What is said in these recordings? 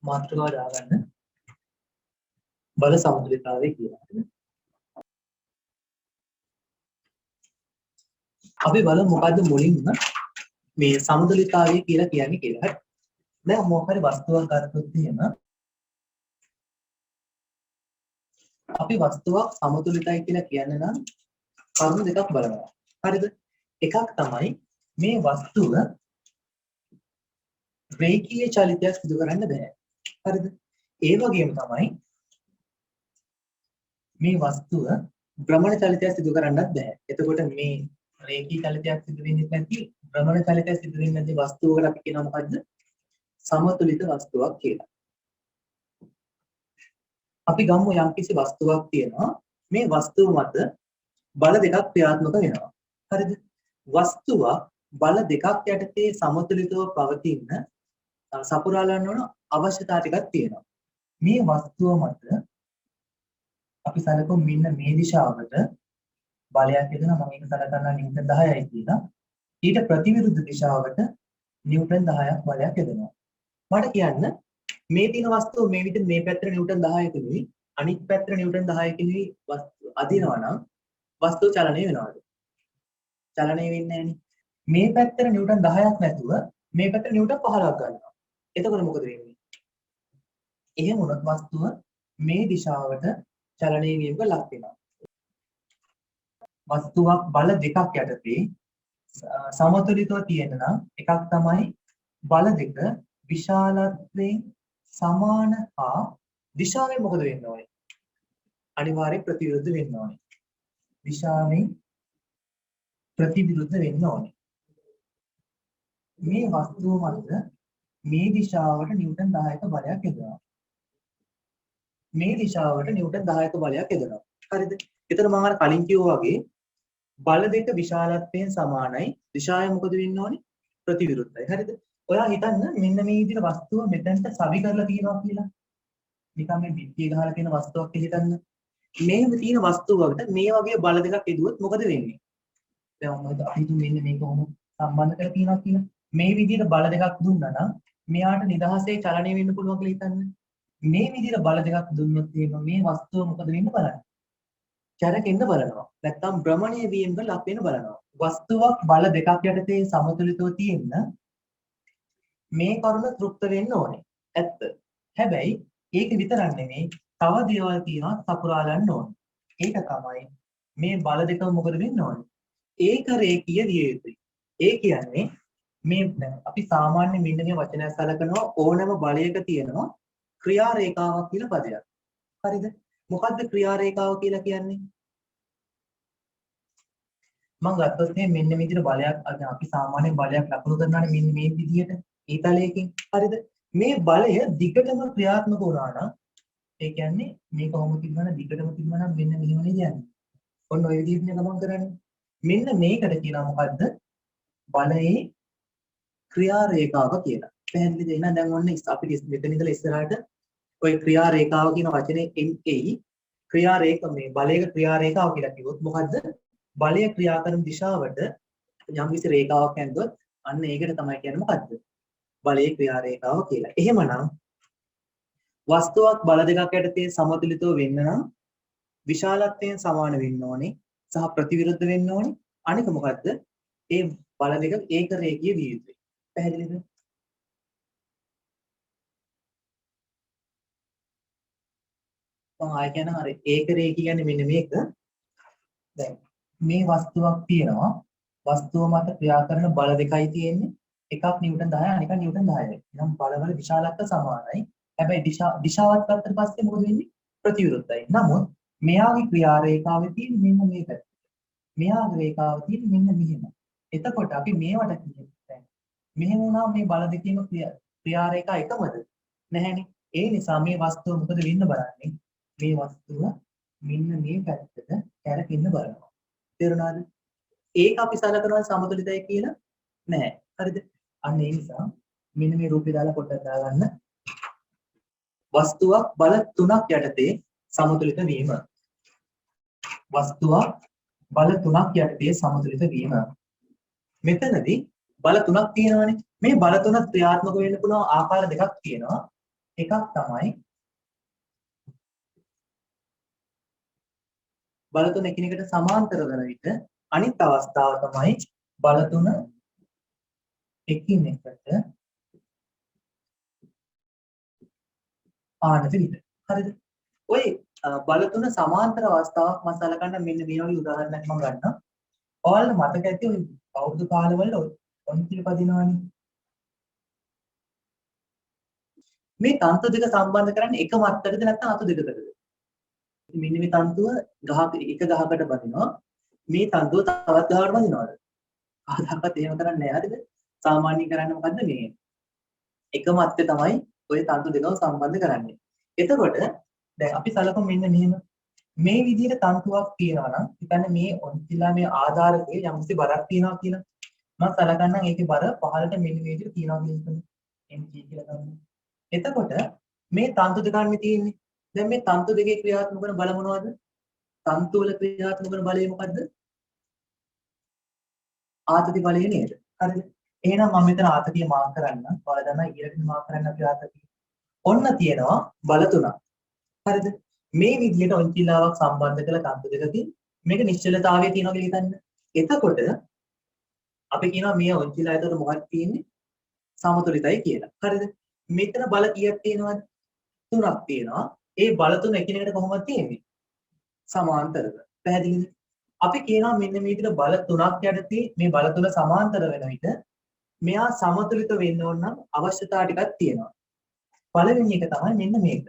මාත්‍රකාව දාගන්න බල සමතුලිතතාවය කියලා. අපි බලමු මොකද්ද මුලින්ම මේ සමතුලිතතාවය කියලා කියන්නේ කියලා. දැන් මොකක් හරි වස්තුවක් ගත්තොත් එහෙම අපි වස්තුවක් සමතුලිතයි කියලා කියන්න නම් කරුණු දෙකක් බලනවා. හරිද? එකක් තමයි මේ වස්තුව රේඛීය චලිතයක් සිදු කරන්න බෑ. හරිද? ඒ වගේම තමයි මේ වස්තුව භ්‍රමණ චලිතයක් සිදු කරන්නත් බෑ. එතකොට මේ රේඛීය චලිතයක් සිදු වෙන්නේ නැති භ්‍රමණ චලිතයක් සිදු වෙන්නේ නැති වස්තුවකට අපි කියනවා මොකද්ද? සමතුලිත වස්තුවක් කියලා. අපි ගමු යම්කිසි වස්තුවක් තියෙනවා. මේ වස්තුව මත බල දෙකක් ක්‍රියාත්මක වෙනවා. හරිද? වස්තුව බල දෙකක් යටතේ සමතුලිතව පවතින සපුරාලන්න ඕන අවශ්‍යතා ටිකක් තියෙනවා. මේ වස්තුව මත අපි සැලකුම් මෙන්න මේ දිශාවට බලයක් යදෙනවා. මම ඒක සැලකනවා නිව්ටන් 10යි කියලා. ඊට ප්‍රතිවිරුද්ධ දිශාවට නිව්ටන් 10ක් බලයක් යදෙනවා. මට කියන්න මේ තියෙන වස්තුව මේ විදිහට මේ පැත්තට නිව්ටන් 10කිනුයි අනිත් පැත්තට නිව්ටන් 10කිනුයි වස්තුව අදිනවා නම් වස්තුව චලනය වෙනවද? චලනය වෙන්නේ නැහැනේ. මේ පැත්තට නිව්ටන් 10ක් නැතුව මේ පැත්තට නිව්ටන් 15ක් ගන්නවා. එතකොට මොකද වෙන්නේ? එහෙම වුණොත් වස්තුව මේ දිශාවට චලනය වීමක ලක් වෙනවා. වස්තුවක් බල දෙකක් යටතේ සමතුලිතව තියෙන නම් එකක් තමයි බල දෙක විශාලත්වයෙන් සමාන හා දිශාවෙන් මොකද වෙන්න ඕනේ? අනිවාර්යෙන් ප්‍රතිවිරුද්ධ වෙන්න ඕනේ. දිශාවෙන් ප්‍රතිවිරුද්ධ වෙන්න ඕනේ. මේ වස්තුව මත මේ දිශාවට නිව්ටන් 10ක බලයක් යොදනවා. මේ දිශාවට නිව්ටන් 10ක බලයක් යොදනවා. හරිද? ඒතර මම අර කලින් කිව්වා වගේ බල දෙක විශාලත්වයෙන් සමානයි. දිශාවෙන් මොකද වෙන්න ඕනේ? ප්‍රතිවිරුද්ධයි. හරිද? ඔයා හිතන්න මෙන්න මේ විදිහට වස්තුව මෙතනට සවි කරලා තියෙනවා කියලා. නිකන් මේ පිටිය ගහලා තියෙන වස්තුවක් හිතන්න. මේ තියෙන වස්තුවකට මේ වගේ බල දෙකක් යදුවොත් මොකද වෙන්නේ? දැන් මොකද අපි හිතමු මෙන්න මේක කොහොම සම්බන්ධ කරලා තියෙනවා කියලා. මේ විදිහට බල දෙකක් දුන්නා නම් මෙයාට නිදහසේ චලනය වෙන්න පුළුවන් කියලා හිතන්න. මේ විදිහට බල දෙකක් දුන්නොත් එහෙම මේ වස්තුව මොකද වෙන්නේ බලන්න. කැරකෙන්න බලනවා. නැත්තම් භ්‍රමණය වීමක ලක් වෙන බලනවා. වස්තුවක් බල දෙකක් යටතේ සමතුලිතව තියෙන්න මේ කරුණ තෘප්ත වෙන්න ඕනේ. ඇත්ත. හැබැයි ඒක විතරක් නෙමෙයි තව දේවල් තියෙනවා සපුරාලන්න ඕනේ. ඒක තමයි මේ බල දෙකම මොකද වෙන්න ඕනේ? ඒක රේඛීය විය යුතුයි. ඒ කියන්නේ මේ අපි සාමාන්‍ය මෙන්න මේ වචනයක් සලකනවා ඕනෑම බලයක තියෙනවා ක්‍රියා රේඛාවක් කියලා පදයක්. හරිද? මොකද්ද ක්‍රියා රේඛාව කියලා කියන්නේ? මම ගත්තොත් මෙන්න මේ විදිහට බලයක් අපි සාමාන්‍ය බලයක් ලකුණු කරනවානේ මෙන්න මේ විදිහට ඊතලයකින්. හරිද? මේ බලය දිගටම ක්‍රියාත්මක වුණා නම් ඒ කියන්නේ මේක කොහොම තිබුණා නම් දිගටම තිබුණා නම් මෙන්න මෙහෙම නේද යන්නේ. ඔන්න ඔය විදිහටනේ ගමන් කරන්නේ. මෙන්න මේකට කියනවා මොකද්ද? බලයේ ක්‍රියා රේඛාව කියලා. පැහැදිලිද? එහෙනම් දැන් ඔන්න අපිට මෙතන ඉඳලා ඉස්සරහට ඔය ක්‍රියා රේඛාව කියන වචනේ එයි ක්‍රියා රේඛ මේ බලයක ක්‍රියා රේඛාව කියලා කිව්වොත් මොකද්ද? බලය ක්‍රියා කරන දිශාවට යම්කිසි රේඛාවක් ඇඳුවොත් අන්න ඒකට තමයි කියන්නේ මොකද්ද? බලයේ ක්‍රියා රේඛාව කියලා. එහෙමනම් වස්තුවක් බල දෙකක් යටතේ සමතුලිතව වෙන්න නම් විශාලත්වයෙන් සමාන වෙන්න ඕනේ සහ ප්‍රතිවිරුද්ධ වෙන්න ඕනේ. අනික මොකද්ද? ඒ බල දෙක ඒක රේඛීය විය යුතුයි. පැහැදිලිද? මම ආයෙ කියන හරි ඒක රේඛී කියන්නේ මෙන්න මේක. දැන් මේ වස්තුවක් තියෙනවා. වස්තුව මත ක්‍රියා කරන බල දෙකයි තියෙන්නේ. එකක් නිව්ටන් 10 අනික නිව්ටන් 10යි. එනම් බලවල විශාලත්ව සමානයි. හැබැයි දිශාවත් ගත්තට පස්සේ මොකද වෙන්නේ? ප්‍රතිවිරුද්ධයි. නමුත් මෙයාගේ ක්‍රියා රේඛාවේ තියෙන මෙන්න මේ පැත්ත. මෙයාගේ රේඛාව තියෙන මෙන්න මෙහෙම. එතකොට අපි මේවට කියන්නේ මෙහෙම වුණා මේ බල දෙකේම ක්‍රියා රේඛා එකමද? නැහැනේ. ඒ නිසා මේ වස්තුව මොකද වෙන්න බලන්නේ? මේ වස්තුව මෙන්න මේ පැත්තට කැරකෙන්න බලනවා. තේරුණාද? ඒක අපි සලකනවා සමතුලිතයි කියලා නෑ. හරිද? අන්න ඒ නිසා මෙන්න මේ රූපය දාලා පොඩ්ඩක් දාගන්න. වස්තුවක් බල තුනක් යටතේ සමතුලිත වීම. වස්තුවක් බල තුනක් යටතේ සමතුලිත වීම. මෙතනදී බල තුනක් තියෙනවානේ. මේ බල තුන ක්‍රියාත්මක වෙන්න පුළුවන් ආකාර දෙකක් තියෙනවා. එකක් තමයි බල තුන එකිනෙකට සමාන්තර වන විට අනිත් අවස්ථාව තමයි බල තුන එකිනෙකට ආනත විට. හරිද? ඔය බල තුන සමාන්තර අවස්ථාවක් මම සලකන්න මෙන්න මේ වගේ උදාහරණයක් මම ගන්නම්. ඔයාලට මතක ඇති ඔය අවුරුදු කාලවල ඔන්තිල පදිනවනේ. මේ තන්තු දෙක සම්බන්ධ කරන්නේ එක මත්තකද නැත්නම් අතු දෙකකටද? මෙන්න මේ තන්තුව ගහක එක ගහකට බදිනවා. මේ තන්තුව තවත් ගහකට බදිනවද? කවදාවත් එහෙම කරන්නේ නැහැ. හරිද? සාමාන්‍ය කරන්නේ මොකද්ද මේ? එක මත්තේ තමයි ඔය තන්තු දෙකව සම්බන්ධ කරන්නේ. එතකොට දැන් අපි සලකමු මෙන්න මෙහෙම. මේ විදිහට තන්තුවක් තියෙනවා නම් හිතන්න මේ ඔන්තිලා මේ ආධාරකයේ යම්කිසි බරක් තියෙනවා කියලා. මම සලකන්නම් ඒකේ බර පහළට මෙන්න මේ විදිහට තියෙනවා කියලා. mg කියලා ගන්න. එතකොට මේ තන්තු දෙකන්නේ තියෙන්නේ. දැන් මේ තන්තු දෙකේ ක්‍රියාත්මක වන බල මොනවද? තන්තු වල ක්‍රියාත්මක වන බලය මොකද්ද? ආතති බලය නේද? හරිද? එහෙනම් මම මෙතන ආතතිය මාක් කරන්න. ඔයාලා දන්නා ඊළඟට මාක් කරන්න අපි ආතතිය. ඔන්න තියෙනවා බල තුනක්. හරිද? මේ විදිහට ඔන්චිලාවක් සම්බන්ධ කළ තන්තු දෙකකින් මේක නිශ්චලතාවය තියෙනවා කියලා හිතන්න. එතකොට අපි කියනවා මේ ඔන්චිලා එතකොට මොකක්ද තියෙන්නේ? සමතුලිතයි කියලා. හරිද? මෙතන බල කීයක් තියෙනවද? තුනක් තියෙනවා. ඒ බල තුන එකිනෙකට කොහොමද තියෙන්නේ? සමාන්තරව. පැහැදිලිද? අපි කියනවා මෙන්න මේ විදිහට බල තුනක් යටතේ මේ බල තුන සමාන්තර වෙන විට මෙයා සමතුලිත වෙන්න ඕන නම් අවශ්‍යතා ටිකක් තියෙනවා. පළවෙනි එක තමයි මෙන්න මේක.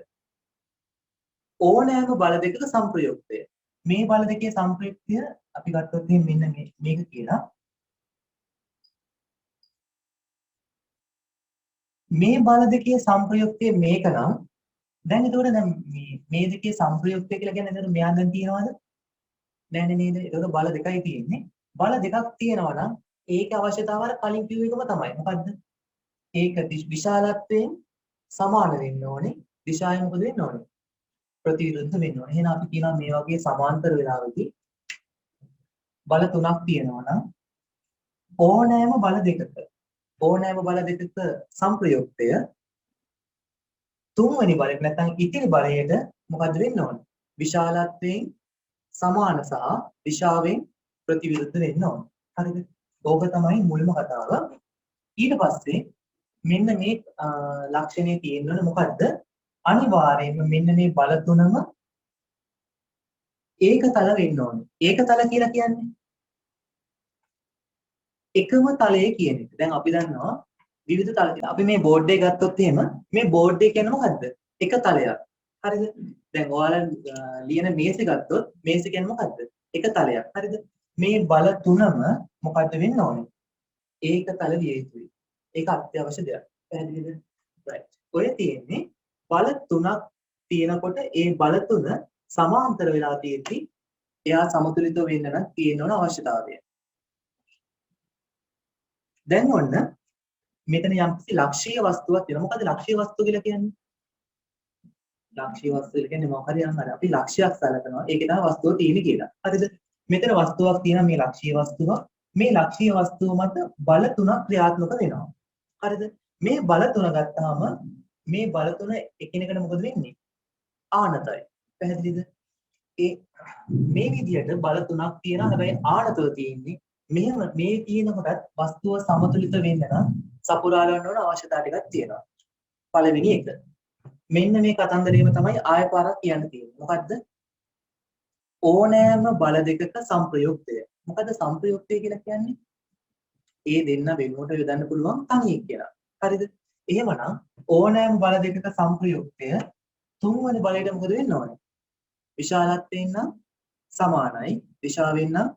ඕනෑම බල දෙකක සංප්‍රයුක්තය. මේ බල දෙකේ සංප්‍රයුක්තය අපි ගත්තොත් මෙන්න මේක කියලා. මේ බල දෙකේ සංප්‍රයුක්තය මේක නම් දැන් එතකොට දැන් මේ දෙකේ සංප්‍රයුක්තය කියලා කියන්නේ එතකොට මෙයා දැන් තියනවද? නෑ නේද? එතකොට බල දෙකයි තියෙන්නේ. බල දෙකක් තියෙනවා නම් ඒකේ අවශ්‍යතාව අර කලින් කිව්ව එකම තමයි. මොකද්ද? ඒක විශාලත්වයෙන් සමාන වෙන්න ඕනේ. දිශාවෙන් මොකද වෙන්න ඕනේ? ප්‍රතිවිරුද්ධ වෙන්න ඕනේ. එහෙනම් අපි කියනවා මේ වගේ සමාන්තර වෙලාවෙදී බල තුනක් තියෙනවා නම් ඕනෑම බල දෙකක සංප්‍රයුක්තය තුන්වෙනි බලයට නැත්නම් ඉතිරි බලයට මොකද්ද වෙන්න ඕනේ? විශාලත්වයෙන් සමාන සහ දිශාවෙන් ප්‍රතිවිරුද්ධ වෙන්න ඕනේ. හරිද? ඕක තමයි මුල්ම කතාව. ඊට පස්සේ මෙන්න මේ ලක්ෂණය තියෙනවනේ මොකද්ද? අනිවාර්යයෙන්ම මෙන්න මේ බල තුනම ඒකතල වෙන්න ඕනේ. ඒකතල කියලා කියන්නේ එකම තලයේ කියන එක. දැන් අපි දන්නවා විවිධ තල තියෙනවා. අපි මේ බෝඩ් එක ගත්තොත් එහෙම මේ බෝඩ් එක කියන්නේ මොකද්ද? එක තලයක්. හරිද? දැන් ඔයාලා ලියන මේසෙ ගත්තොත් මේසෙ කියන්නේ මොකද්ද? එක තලයක්. හරිද? මේ බල තුනම මොකද්ද වෙන්න ඕනේ? ඒක තල විය යුතුයි. ඒක අත්‍යවශ්‍ය දෙයක්. පැහැදිලිද? right. ඔය තියෙන්නේ බල තුනක් තියෙනකොට ඒ බල තුන සමාන්තර වෙලා තියෙද්දි එයා සමතුලිතව වෙන්න නම් තියෙන්න ඕන අවශ්‍යතාවය. දැන් ඔන්න මෙතන යම්කිසි ලක්ෂීය වස්තුවක් තියෙනවා. මොකද ලක්ෂීය වස්තුව කියලා කියන්නේ? ලක්ෂීය වස්තුව කියලා කියන්නේ මොකක් හරි අර අපි ලක්ෂයක් සැලකනවා. ඒකේ තමයි වස්තුව තියෙන්නේ කියලා. හරිද? මෙතන වස්තුවක් තියෙනවා මේ ලක්ෂීය වස්තුව. මේ ලක්ෂීය වස්තුව මත බල තුනක් ක්‍රියාත්මක වෙනවා. හරිද? මේ බල තුන ගත්තාම මේ බල තුන එකිනෙකට මොකද වෙන්නේ? ආනතයි. පැහැදිලිද? මේ විදිහට බල තුනක් තියෙනවා. හැබැයි ආනතව තියෙන්නේ මෙහෙම මේ තියෙනකොටත් වස්තුව සමතුලිත වෙන්න නම් සපුරාලන්න ඕන අවශ්‍යතාව ටිකක් තියෙනවා. පළවෙනි එක. මෙන්න මේ කතන්දරේම තමයි ආය පාරක් කියන්න තියෙන්නේ. මොකද්ද? ඕනෑම බල දෙකක සංප්‍රයුක්තය. මොකද සංප්‍රයුක්තය කියලා කියන්නේ? ඒ දෙන්න වෙනුවට යොදන්න පුළුවන් තනියෙක් කියලා. හරිද? එහෙමනම් ඕනෑම බල දෙකක සංප්‍රයුක්තය තුන්වෙනි බලයට මොකද වෙන්න ඕනේ? විශාලත්වයෙන් නම් සමානයි, දිශාවෙන් නම්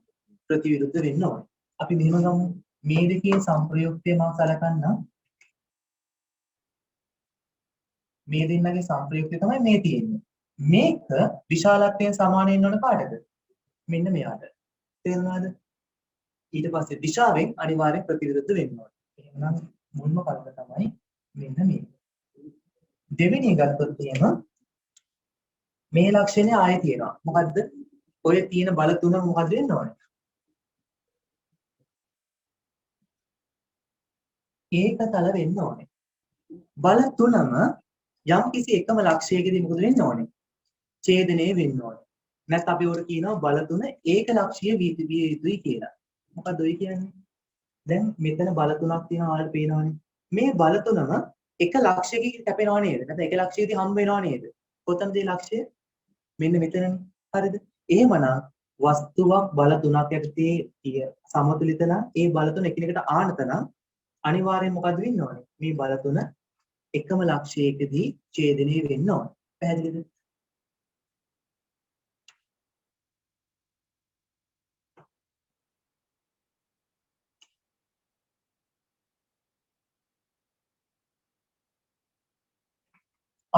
ප්‍රතිවිරුද්ධ වෙන්න ඕනේ. අපි මෙහෙම ගමු. මේ දෙකේ සංප්‍රයුක්තය මම සලකන්නම්. මේ දෙන්නගේ සංප්‍රයුක්තය තමයි මේ තියෙන්නේ. මේක විශාලත්වයෙන් සමාන වෙන්න ඕන කාටද? මෙන්න මෙයාට. තේරුණාද? ඊට පස්සේ දිශාවෙන් අනිවාර්යෙන් ප්‍රතිවිරුද්ධ වෙන්න ඕනේ. එහෙනම් මුල්ම කල්ප තමයි මෙන්න මේක. දෙවෙනි ගත්තොත් එහෙම මේ ලක්ෂණය ආයෙ තියෙනවා. මොකද්ද? ඔය තියෙන බල තුන මොකද වෙන්න ඕනේ? ඒකතල වෙන්න ඕනේ. බල තුනම යම් කිසි එකම ලක්ෂයකදී මොකද වෙන්න ඕනේ? ඡේදනය වෙන්න ඕනේ. නැත්නම් අපි උඩ කියනවා බල තුන ඒක ලක්ෂ්‍ය විය යුතුයි කියලා. මොකද්ද ඔය කියන්නේ? දැන් මෙතන බල තුනක් තියෙනවා ඔයාලට පේනවනේ. මේ බල තුනම එක ලක්ෂයකින් කැපෙනව නේද? නැත්නම් එක ලක්ෂයකදී හම්බ වෙනව නේද? කොතනද මේ ලක්ෂය? මෙන්න මෙතනනේ. හරිද? එහෙමනම් වස්තුවක් බල තුනක් යටතේ සමතුලිත නම් ඒ බල තුන එකිනෙකට ආනත නම් අනිවාර්යයෙන් මොකද වෙන්න ඕනේ? මේ බල තුන එකම ලක්ෂයකදී ඡේදනය වෙන්න ඕනේ. පැහැදිලිද?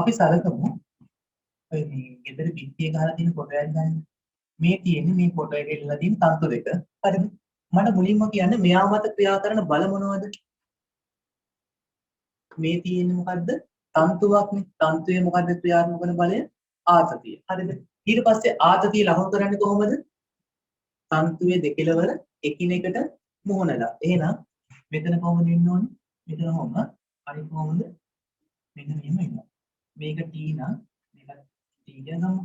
අපි සලකමු ඔය මේ ගෙදර පිටියේ ගහලා තියෙන ෆොටෝ එකක් ගන්න. මේ තියෙන්නේ මේ ෆොටෝ එකේ ඉල්ලලා තියෙන තන්තු දෙක. හරිද? මට මුලින්ම කියන්න මෙයා මත ක්‍රියා කරන බල මොනවද? මේ තියෙන්නේ මොකද්ද? තන්තුවක්නේ. තන්තුවේ මොකද්ද ක්‍රියාත්මක වෙන බලය? ආතතිය. හරිද? ඊට පස්සේ ආතතිය ලහු කරන්නේ කොහොමද? තන්තුවේ දෙකලවර එකිනෙකට මුහුණලා. එහෙනම් මෙතන කොහොමද වෙන්න ඕනේ? මෙතන කොහොම? අනිත් කොහොමද? මෙන්න මෙහෙම වෙනවා. මේක T නම් මේක T කියනම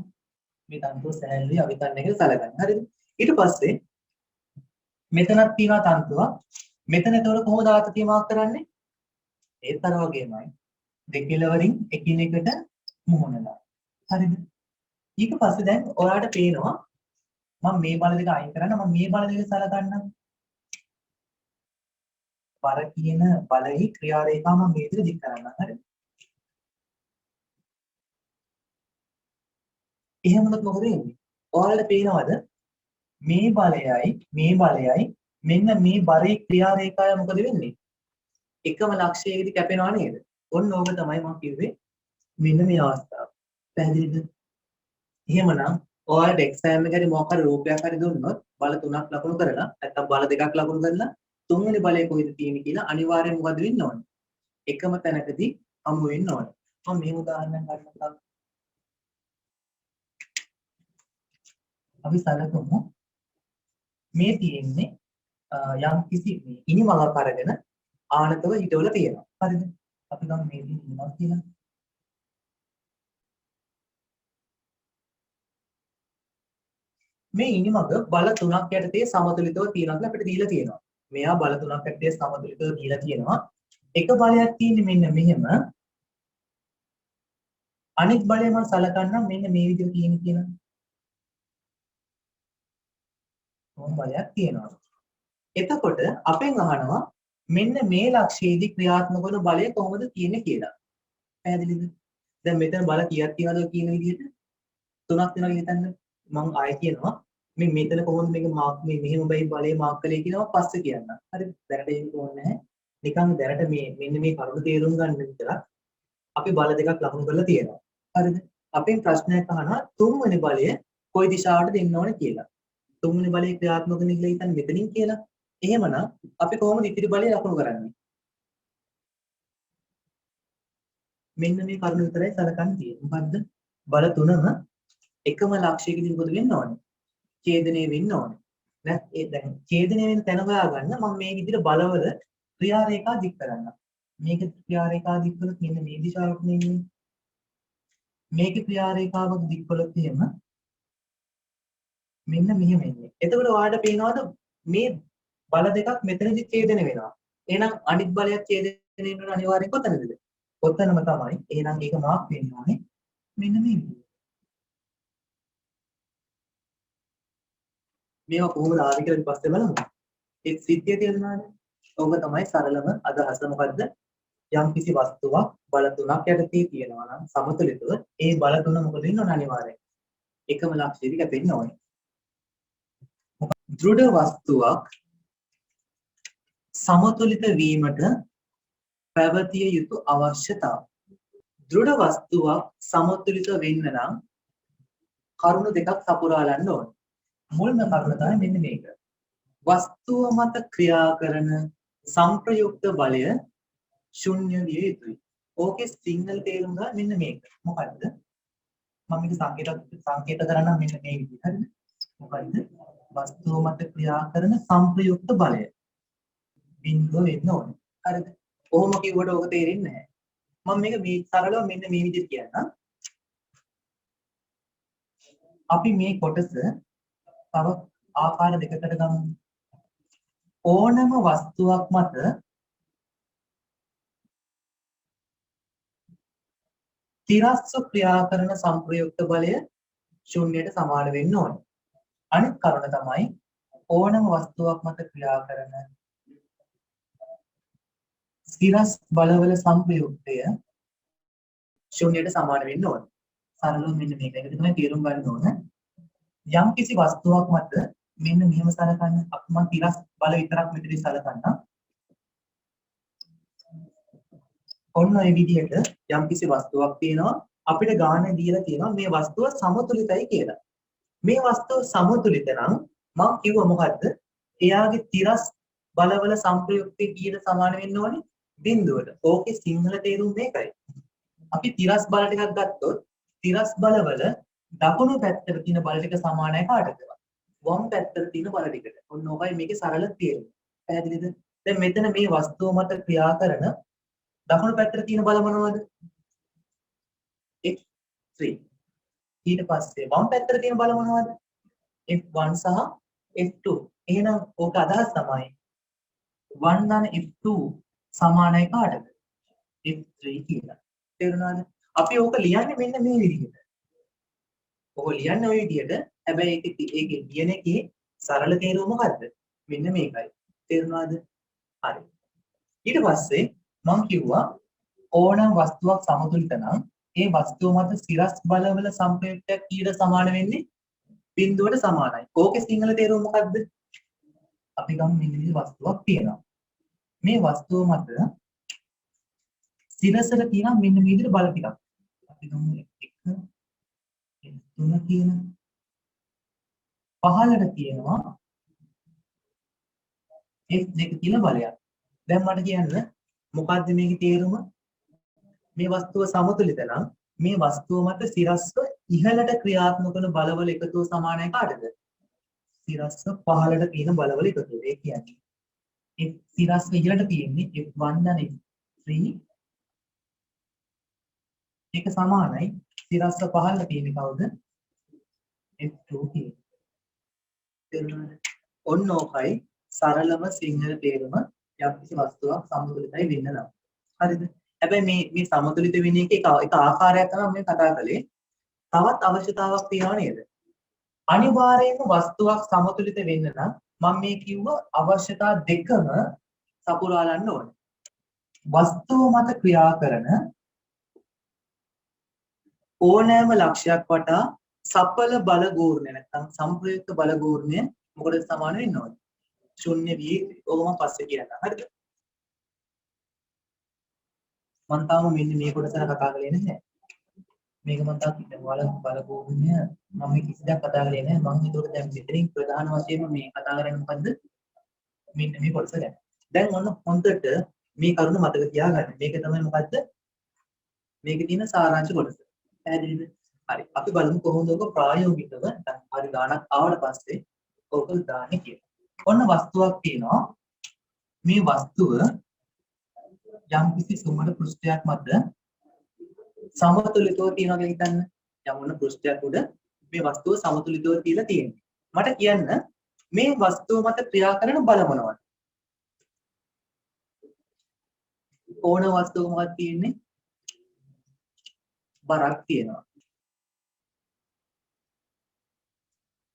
මේ තන්තුව සැහැල්ලුවේ අවිතන්න එක සලකන්න. හරිද? ඊට පස්සේ මෙතනක් තියෙනවා තන්තුවක්. මෙතන එතකොට කොහොමද ආතතිය මාක් කරන්නේ? ඒත් අර වගේමයි. දෙකලවරින් එකිනෙකට මුහුණලා. හරිද? ඊට පස්සේ දැන් ඔයාලට පේනවා මම මේ බල දෙක අයින් කරන්න මම මේ බල දෙක සලකන්නම්. බර කියන බලයේ ක්‍රියා රේඛාව මම මේ විදිහට දික් කරන්නම්. හරිද? එහෙම වුණොත් මොකද වෙන්නේ? ඔයාලට පේනවද මේ බලයයි මෙන්න මේ බරේ ක්‍රියා රේඛාව මොකද වෙන්නේ? එකම ලක්ෂයකදී කැපෙනවා නේද? ඔන්න ඕක තමයි මම කිව්වේ මෙන්න මේ අවස්ථාව. පැහැදිලිද? එහෙමනම් ඔයාලට එක්සෑම් එකේදී මොකක් හරි රූපයක් හරි දුන්නොත් බල තුනක් ලකුණු කරලා නැත්නම් බල දෙකක් ලකුණු කරලා තුන්වෙනි බලය කොහෙද තියෙන්නේ කියලා අනිවාර්යයෙන් මොකද වෙන්න ඕනේ? එකම තැනකදී හමු වෙන්න ඕනේ. මම මේ උදාහරණයක් ගන්නම්. අපි සලකමු මේ තියෙන්නේ යම් කිසි ඉනිමලක් අරගෙන ආනතව හිටවල තියෙනවා. හරිද? අපි ගමු මේ ඉනිමලක් කියලා. මේ ඉනිමග බල තුනක් යටතේ සමතුලිතව තියෙනවා කියලා අපිට දීලා තියෙනවා. මෙයා බල තුනක් යටතේ සමතුලිතව දීලා තියෙනවා. එක බලයක් තියෙන්නේ මෙන්න මෙහෙම. අනිත් බලය මම සලකන්නම් මෙන්න මේ විදිහට තියෙන කියලා. මොන බලයක් තියෙනවා. එතකොට අපෙන් අහනවා මෙන්න මේ ලක්ෂයේදී ක්‍රියාත්මක වන බලය කොහොමද තියෙන්නේ කියලා. පැහැදිලිද? දැන් මෙතන බල කීයක් තියෙනවද කියන විදිහට තුනක් වෙනවා හිතන්න. මම ආයෙ කියනවා මේ මෙතන කොහොමද මේක මාක් මේ මෙහෙම බයි බලය මාක් කළේ කියනවා පස්සේ කියන්න. හරිද? දැනට ඒක ඕනේ නැහැ. නිකන් දැනට මේ මෙන්න මේ කරුණු තේරුම් ගන්න විතරක් අපි බල දෙකක් ලකුණු කරලා තියෙනවා. හරිද? අපෙන් ප්‍රශ්නයක් අහනවා තුන්වෙනි බලය කොයි දිශාවට දෙන්න ඕනේ කියලා. තුන්වෙනි බලය ක්‍රියාත්මක වෙන්නේ කියලා හිතන්න මෙතනින් කියලා. එහෙමනම් අපි කොහොමද ඉතිරි බලය ලකුණු කරන්නේ? මෙන්න මේ කරුණු විතරයි සලකන්න තියෙන්නේ. මොකද්ද? බල තුනම එකම ලක්ෂයකදී මොකද වෙන්න ඕනේ? ඡේදනය වෙන්න ඕනේ. ඒ දැන් ඡේදනය වෙන තැන හොයාගන්න මම මේ විදිහට බලවල ක්‍රියා රේඛා දික් කරන්නම්. මේක ක්‍රියා රේඛා දික් කළොත් මෙන්න මේ දිශාවට නෙමෙයි. මේක ක්‍රියා රේඛාවක් දික් කළොත් එහෙම මෙන්න මෙහෙම එන්නේ. එතකොට ඔයාලට පේනවද මේ බල දෙකක් මෙතනදි ඡේදනය වෙනවා. එහෙනම් අනිත් බලයක් ඡේදනය වෙන්න අනිවාර්යයෙන් කොතනද? කොතනම තමයි. එහෙනම් ඒක මාක් වෙන්න ඕනේ. මෙන්න මේ විදිහට. මේවා කොහොමද ආදි කියලා අපි පස්සේ බලමු. ඒ සිද්ධිය තේරුණානේ. ඕක තමයි සරලම අදහස මොකද්ද? යම් කිසි වස්තුවක් බල තුනක් යටතේ තියෙනවා නම් සමතුලිතව ඒ බල තුන මොකද වෙන්න ඕන අනිවාර්යයෙන්. එකම ලක්ෂයේදී කැපෙන්න ඕනේ. දෘಢ වස්තුවක් සමතුලිත වීමට පැවතිය යුතු අවශ්‍යතාව. දෘಢ වස්තුවක් සමතුලිත වෙන්න නම් කරුණු දෙකක් සපුරාලන්න ඕනේ. මුල්ම කරුණ තමයි මෙන්න මේක. වස්තුව මත ක්‍රියා කරන සංප්‍රයුක්ත බලය ශුන්‍ය විය යුතුයි. ඕකේ සිංහල තේරුම ගන්න මෙන්න මේක. මොකද්ද? මම මේක සංකේත කරන්නම් මෙන්න මේ විදිහට. හරිද? මොකද්ද? වස්තුව මත ක්‍රියා කරන සංප්‍රයුක්ත බලය. බිඳුව වෙන්න ඕනේ. හරිද? කොහොම කිව්වට ඕක තේරෙන්නේ නැහැ. මම මේක මේ සරලව මෙන්න මේ විදිහට කියන්නම්. අපි මේ කොටස තව ආකාර දෙකකට ගමු. ඕනම වස්තුවක් මත තිරස්ව ක්‍රියා කරන සංප්‍රයුක්ත බලය ශූන්‍යයට සමාන වෙන්න ඕනේ. අනිත් කරුණ තමයි ඕනම වස්තුවක් මත ක්‍රියා කරන ස්ථිරස් බලවල සංප්‍රයුක්තය ශූන්‍යයට සමාන වෙන්න ඕනේ. සරලව මෙන්න මේක. ඒක තමයි තේරුම් ගන්න ඕන. යම් කිසි වස්තුවක් මත මෙන්න මෙහෙම සලකන්න. අපි මම තිරස් බල විතරක් මෙතනදී සලකන්නම්. ඔන්න ඔය විදිහට යම් කිසි වස්තුවක් තියෙනවා අපිට ගාන දීලා තියෙනවා මේ වස්තුව සමතුලිතයි කියලා. මේ වස්තුව සමතුලිත නම් මම කිව්ව මොකද්ද? එයාගේ තිරස් බලවල සංප්‍රයුක්තය කීයට සමාන වෙන්න ඕනේ? බිඳුවට. ඕකේ සිංහල තේරුම මේකයි. අපි තිරස් බල ටිකක් ගත්තොත් තිරස් බලවල දකුණු පැත්තට තියෙන බල ටික සමානයි කාටද? වම් පැත්තට තියෙන බල ටිකට. ඔන්න ඕකයි මේකේ සරල තේරුම. පැහැදිලිද? දැන් මෙතන මේ වස්තුව මත ක්‍රියා කරන දකුණු පැත්තට තියෙන බල මොනවද? F3. ඊට පස්සේ වම් පැත්තට තියෙන බල මොනවද? F1 සහ F2. එහෙනම් ඕක අදහස් තමයි 1 and F2 සමානයි කාටද? F3 කියලා. තේරුණාද? අපි ඕක ලියන්නේ මෙන්න මේ විදිහට. ඕක ලියන්නේ ওই විදිහට. හැබැයි ඒකේ කියන එකේ සරල තේරුම මොකද්ද? මෙන්න මේකයි. තේරුණාද? හරි. ඊට පස්සේ මම කිව්වා ඕනම වස්තුවක් සමතුලිත නම් ඒ වස්තුව මත ස්ථිරස් බලවල සංප්‍රයුක්තයක් කීයට සමාන වෙන්නේ? බිඳුවට සමානයි. ඕකේ සිංහල තේරුම මොකද්ද? අපි ගමු මෙන්න මේ වස්තුවක් තියෙනවා. මේ වස්තුව මත සිරසට තියෙනවා මෙන්න මේ විදිහට බල ටිකක්. අපි ගමු 1 3 කියන පහළට තියෙනවා F2 කියලා බලයක්. දැන් මට කියන්න මොකද්ද මේකේ තේරුම? මේ වස්තුව සමතුලිත නම් මේ වස්තුව මත සිරස්ව ඉහළට ක්‍රියාත්මක වන බලවල එකතුව සමානයි කාටද? සිරස්ව පහළට තියෙන බලවල එකතුව. ඒ කියන්නේ F සිරස්ව ඉහළට තියෙන්නේ F1 and F3 ඒක සමානයි සිරස්ව පහළට තියෙන්නේ කවුද? F2 කියන්නේ. තේරුණාද? ඔන්න ඕකයි සරලම සිංහල තේරුම යම්කිසි වස්තුවක් සමතුලිතයි වෙන්න නම්. හරිද? හැබැයි මේ සමතුලිත වෙන එක ආකාරයක් තමයි මම කතා කළේ. තවත් අවශ්‍යතාවක් තියෙනව නේද? අනිවාර්යයෙන්ම වස්තුවක් සමතුලිත වෙන්න නම් මම මේ කිව්ව අවශ්‍යතා දෙකම සපුරාලන්න ඕනේ. වස්තුව මත ක්‍රියා කරන ඕනෑම ලක්ෂයක් වටා සඵල බල ගෝර්ණය නැත්නම් සංප්‍රයුක්ත බල ගෝර්ණය මොකටද සමාන වෙන්න ඕනේ? ශුන්‍ය වී ඕක මම පස්සේ කියන්නම්. හරිද? මම තාම මෙන්න මේ කොටස කතා කරලා නැහැ. මේක මම තාම බල ගෝර්ණය මම මේ කිසිදයක් කතා කරලා නැහැ. මම ඒකට දැන් මෙතනින් ප්‍රධාන වශයෙන්ම මේ කතා කරන්නේ මොකද්ද? මෙන්න මේ කොටස ගැන. දැන් ඔන්න හොඳට මේ කරුණ මතක තියාගන්න. මේක තමයි මොකද්ද? මේකේ තියෙන සාරාංශ කොටස. පැහැදිලිද? හරි. අපි බලමු කොහොමද ඔක ප්‍රායෝගිකව හරි ගානක් ආවට පස්සේ ඔක දාන්නේ කියලා. ඔන්න වස්තුවක් තියෙනවා. මේ වස්තුව යම් කිසි සුමන පෘෂ්ඨයක් මත සමතුලිතව තියෙනවා කියලා හිතන්න. යම් මොන පෘෂ්ඨයක් උඩ මේ වස්තුව සමතුලිතව තියලා තියෙනවා. මට කියන්න මේ වස්තුව මත ක්‍රියා කරන බල මොනවද? ඕන වස්තුවක මොකක්ද තියෙන්නේ? බරක් තියෙනවා.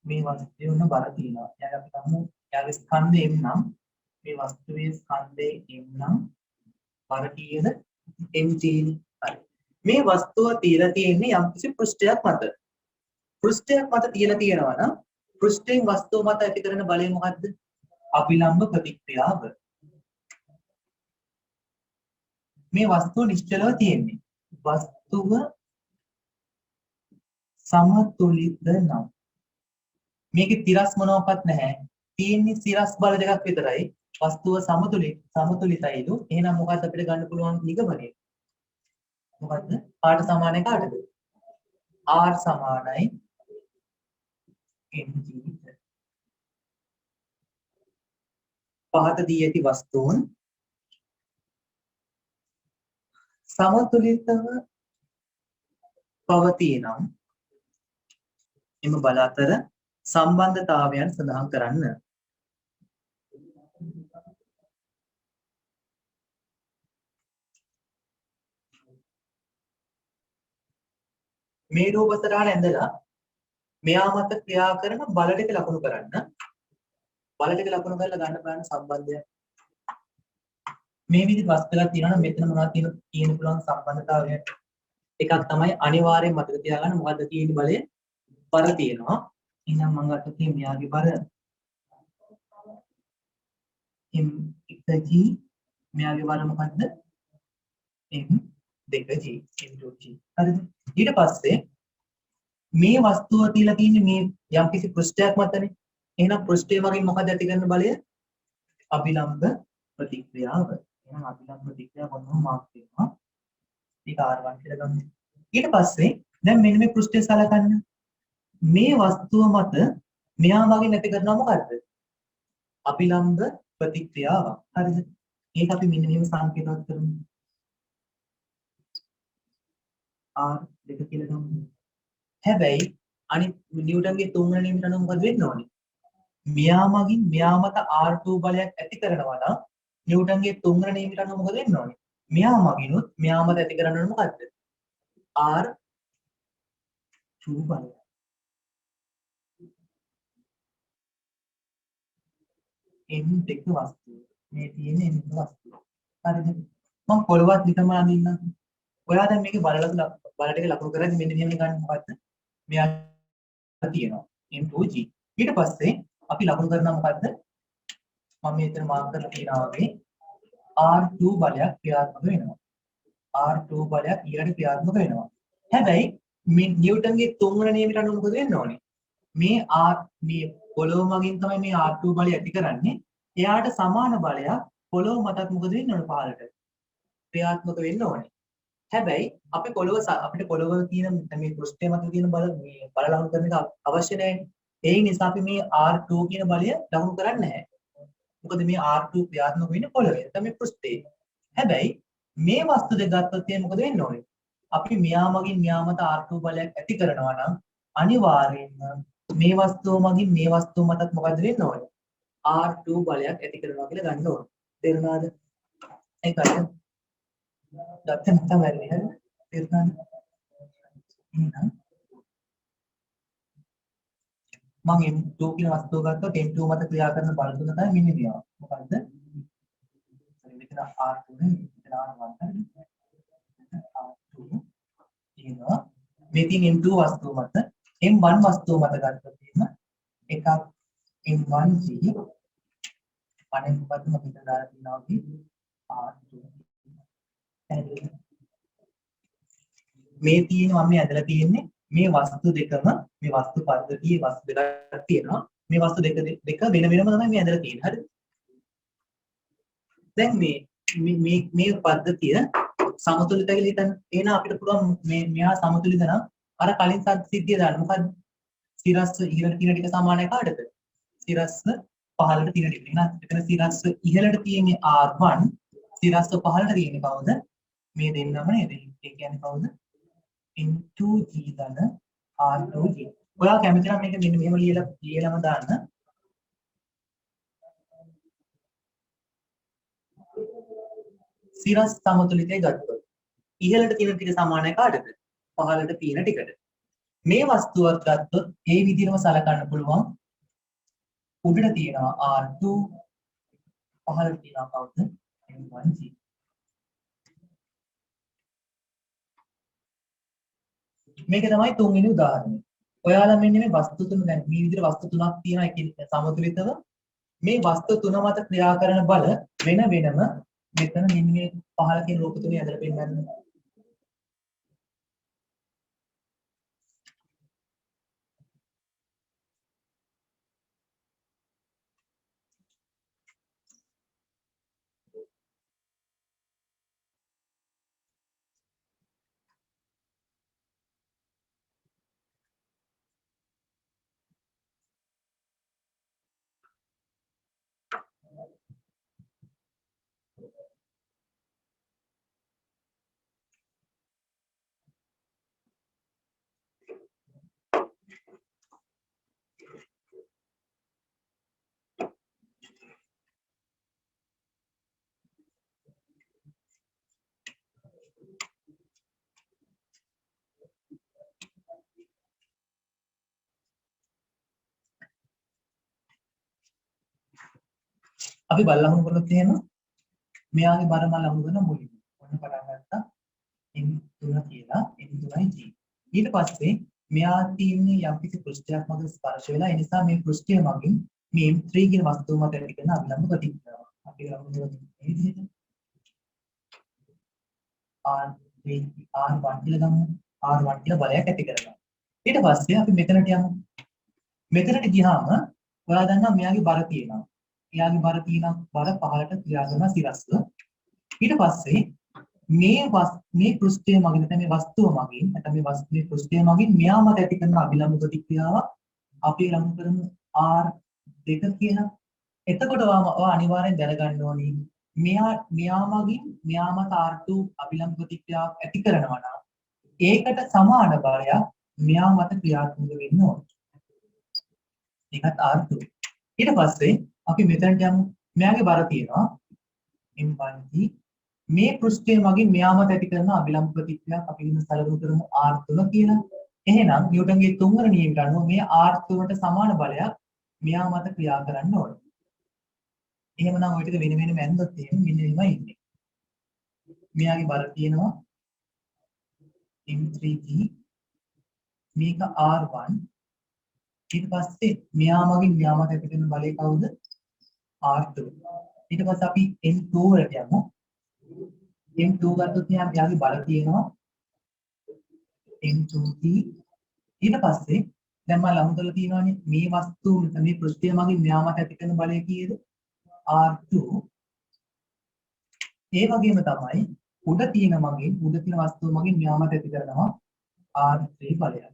මේ වස්තුවේ උන බර තියෙනවා. දැන් අපි ගමු යාගේ ස්කන්ධය M නම් මේ වස්තුවේ ස්කන්ධය M නම් බර කීයද? mg. හරි. මේ වස්තුව තියලා තියෙන්නේ යම්කිසි පෘෂ්ඨයක් මත. පෘෂ්ඨයක් මත තියලා තියෙනවා නම් පෘෂ්ඨයෙන් වස්තුව මත ඇති කරන බලය මොකද්ද? අභිලම්බ ප්‍රතික්‍රියාව. මේ වස්තුව නිශ්චලව තියෙන්නේ. වස්තුව සමතුලිත නම් මේකේ තිරස් මොනවාක්වත් නැහැ. තියෙන්නේ සිරස් බල දෙකක් විතරයි. වස්තුව සමතුලිතයිලු. එහෙනම් මොකද්ද අපිට ගන්න පුළුවන් නිගමනය? මොකද්ද? කාට සමානයි කාටද? R සමානයි mg. පහත දී ඇති වස්තුන් සමතුලිතව පවතිනම් එම බල අතර සම්බන්ධතාවයන් සඳහන් කරන්න. මේ රූප සටහන ඇඳලා මෙයා මත ක්‍රියා කරන බල ටික ලකුණු කරන්න. බල ටික ලකුණු කරලා ගන්න බලන්න සම්බන්ධය. මේ විදිහට වස්තුවක් තියෙනවා නම් මෙතන මොනවද තියෙන පුළුවන් සම්බන්ධතාවය? එකක් තමයි අනිවාර්යෙන් මතක තියාගන්න මොකද්ද තියෙන බලය? බර තියෙනවා. එහෙනම් මම අත තියෙන මෙයාගේ බර M1G මෙයාගේ බර මොකද්ද? M2G M2G. හරිද? ඊට පස්සේ මේ වස්තුව තියලා තියෙන්නේ මේ යම්කිසි පෘෂ්ඨයක් මතනේ. එහෙනම් පෘෂ්ඨය වගේ මොකද ඇති කරන බලය? අභිලම්බ ප්‍රතික්‍රියාව. එහෙනම් අභිලම්බ ප්‍රතික්‍රියාව මොනවා මාක් වෙනවා? ඒක R1 කියලා ගමු. ඊට පස්සේ දැන් මෙන්න මේ පෘෂ්ඨය සලකන්න. මේ වස්තුව මත මෙයා වගේ නැති කරනවා මොකද්ද? අභිලම්බ ප්‍රතික්‍රියාව. හරිද? ඒක අපි මෙන්න මෙහෙම සංකේතවත් කරමු. R2 කියලා ගමු. හැබැයි අනිත් නිව්ටන්ගේ තුන්වෙනි නියමයට අනුව මොකද වෙන්න ඕනේ? මෙයා මගින් මෙයා මත R2 බලයක් ඇති කරනවා නම් නිව්ටන්ගේ තුන්වෙනි නියමයට අනුව මොකද වෙන්න ඕනේ? මෙයා මගිනුත් මෙයා මත ඇති කරන්න ඕනේ මොකද්ද? R2 බලය. M2 වස්තුව. මේ තියෙන M2 වස්තුව. හරිද? මම පොළවත් නිකම්ම අඳින්නම්. ඔයා දැන් මේකේ බල ටික ලකුණු කරද්දි මෙන්න මෙහෙම ගන්න මොකද්ද? මෙයා තියෙනවා M2G. ඊට පස්සේ අපි ලකුණු කරනවා මොකද්ද? මම මෙතන මාක් කරලා තියනවා වගේ R2 බලයක් ක්‍රියාත්මක වෙනවා. R2 බලයක් ඊළඟට ක්‍රියාත්මක වෙනවා. හැබැයි මේ නිව්ටන්ගේ තුන්වෙනි නියමයට අනුව මොකද වෙන්න ඕනේ? මේ පොළොව මගින් තමයි මේ R2 බලය ඇති කරන්නේ. එයාට සමාන බලයක් පොළොව මතත් මොකද වෙන්න ඕනේ? පහළට ක්‍රියාත්මක වෙන්න ඕනේ. හැබැයි අපිට පොළොව තියෙන මේ පෘෂ්ඨය මත තියෙන බල ලකුණු කරන එක අවශ්‍ය නැහැ. ඒ නිසා අපි මේ R2 කියන බලය ලකුණු කරන්නේ නැහැ. මොකද මේ R2 ක්‍රියාත්මක වෙන්නේ පොළවේ. තමයි පෘෂ්ඨයේ. හැබැයි මේ වස්තු දෙක ගත්තොත් මොකද වෙන්න ඕනේ? අපි මෙයා මගින් මෙයා මත R2 බලයක් ඇති කරනවා නම් අනිවාර්යයෙන්ම මේ වස්තුව මගින් මේ වස්තුව මතත් මොකද වෙන්න ඕනේ? R2 බලයක් ඇති කරනවා කියලා ගන්න ඕනේ. තේරුණාද? ඒකයි. දත්තම තමයි හරි. තේරුණාද? එහෙනම් මම M2 කියන වස්තුව ගත්තොත් M2 මත ක්‍රියා කරන බල තුන තමයි මෙන්න මේවා. මොකද්ද? මෙතන R2 නේ මෙතන R1 හරි. R2 කියනවා මේ තියෙන M2 වස්තුව මත M1 වස්තුව මත ගත්තොත් එකක් M1G අනෙක් මොකද්ද මම හිතලා දාලා තියෙනවා වගේ R2. මේ තියෙන මම මේ ඇදලා තියෙන්නේ මේ වස්තු දෙකම මේ වස්තු පද්ධතියේ වස්තු දෙකක් තියෙනවා. මේ වස්තු දෙක වෙන වෙනම තමයි මේ ඇදලා තියෙන්නේ. හරිද? දැන් මේ පද්ධතිය සමතුලිතයි කියලා හිතන්න. එහෙනම් අපිට පුළුවන් මෙයා සමතුලිත නම් අර කලින් සිද්ධිය දාන්න. මොකද්ද? සිරස්ස ඉහළට තියෙන ටික සමානයි කාටද? සිරස්ස පහළට තියෙන ටික. එහෙනම් එතන සිරස්ස ඉහළට තියෙන්නේ R1, සිරස්ස පහළට තියෙන්නේ කවුද? මේ දෙන්නම නේද? ඒ කියන්නේ කවුද? M2G ධන R2G. ඔයා කැමති නම් මේක මෙන්න මෙහෙම ලියලම දාන්න. සිරස් සමතුලිතය ගත්තොත් ඉහළට තියෙන ටික සමානයි කාටද? පහළට තියෙන ටිකට. මේ වස්තුවක් ගත්තොත් ඒ විදිහටම සලකන්න පුළුවන්. උඩට තියෙනවා R2, පහළට තියෙනවා කවුද? M1G. මේක තමයි තුන්වෙනි උදාහරණය. ඔයාලා මෙන්න මේ වස්තු තුන දැන් මේ විදිහට වස්තු තුනක් තියෙනවා ඒක සමතුලිතව මේ වස්තු තුන මත ක්‍රියා කරන බල වෙන වෙනම මෙතන මෙන්න මේ පහළ තියෙන රූප තුනේ ඇදලා පෙන්නන්න. අපි බලමු කරොත් එහෙම මෙයාගේ බර මම ලඟු කරන මුලින්. ඔන්න පටන් ගත්තා M3 කියලා M3යි G. ඊට පස්සේ මෙයා තියෙන්නේ යම්කිසි පෘෂ්ඨයක් මත ස්පර්ශ වෙලා ඒ නිසා මේ පෘෂ්ඨය මගින් මේ M3 කියන වස්තුව මත ඇති කරන අභිලම්බ ප්‍රතික්‍රියාව. අපි ලඟු කරන මේ විදිහට R1 කියලා ගමු. R1 කියලා බලයක් ඇති කරගන්න. ඊට පස්සේ අපි මෙතනට යමු. මෙතනට ගියාම ඔයාලා දන්නවා මෙයාගේ බර තියෙනවා. එයාගේ බර තියෙන බර පහළට ක්‍රියා කරන සිරස්ව. ඊට පස්සේ මේ පෘෂ්ඨය මගින් නැත්නම් මේ වස්තුව මගින් නැත්නම් මේ වස්තුවේ පෘෂ්ඨය මගින් මෙයා මත ඇති කරන අභිලම්බ ප්‍රතික්‍රියාව අපි ලඟු කරමු R2 කියලා. එතකොට ඔයා අනිවාර්යෙන් දැනගන්න ඕනේ මෙයා මගින් මෙයා මත R2 අභිලම්බ ප්‍රතික්‍රියාවක් ඇති කරනවා නම් ඒකට සමාන බලයක් මෙයා මත ක්‍රියාත්මක වෙන්න ඕනේ. ඒකත් R2. ඊට පස්සේ අපි මෙතනට යමු. මෙයාගේ බර තියෙනවා M1G. මේ පෘෂ්ඨය මගින් මෙයා මත ඇති කරන අභිලම්බ ප්‍රතික්‍රියාවක් අපි ඉන්න සැලකුම් කරමු R3 කියලා. එහෙනම් නිව්ටන්ගේ තුන්වන නියමයට අනුව මේ R3ට සමාන බලයක් මෙයා මත ක්‍රියා කරන්න ඕනේ. එහෙමනම් ඔය ටික වෙන වෙනම ඇන්දොත් එහෙම මෙන්න මෙහෙමයි ඉන්නේ. මෙයාගේ බර තියෙනවා M3G. මේක R1. ඊට පස්සේ මෙයා මගින් මෙයා මත ඇති කරන බලය කවුද? R2. ඊට පස්සේ අපි M2 වලට යමු. M2 ගත්තොත් එයාගේ බල තියෙනවා M2G. ඊට පස්සේ දැන් මම ලඟු කරලා තියෙනවානේ මේ වස්තුව මේ පෘෂ්ඨය මගින් මෙයා මත ඇති කරන බලය කීයද? R2. ඒ වගේම තමයි උඩ තියෙන වස්තුව මගින් මෙයා මත ඇති කරනවා R3 බලයක්.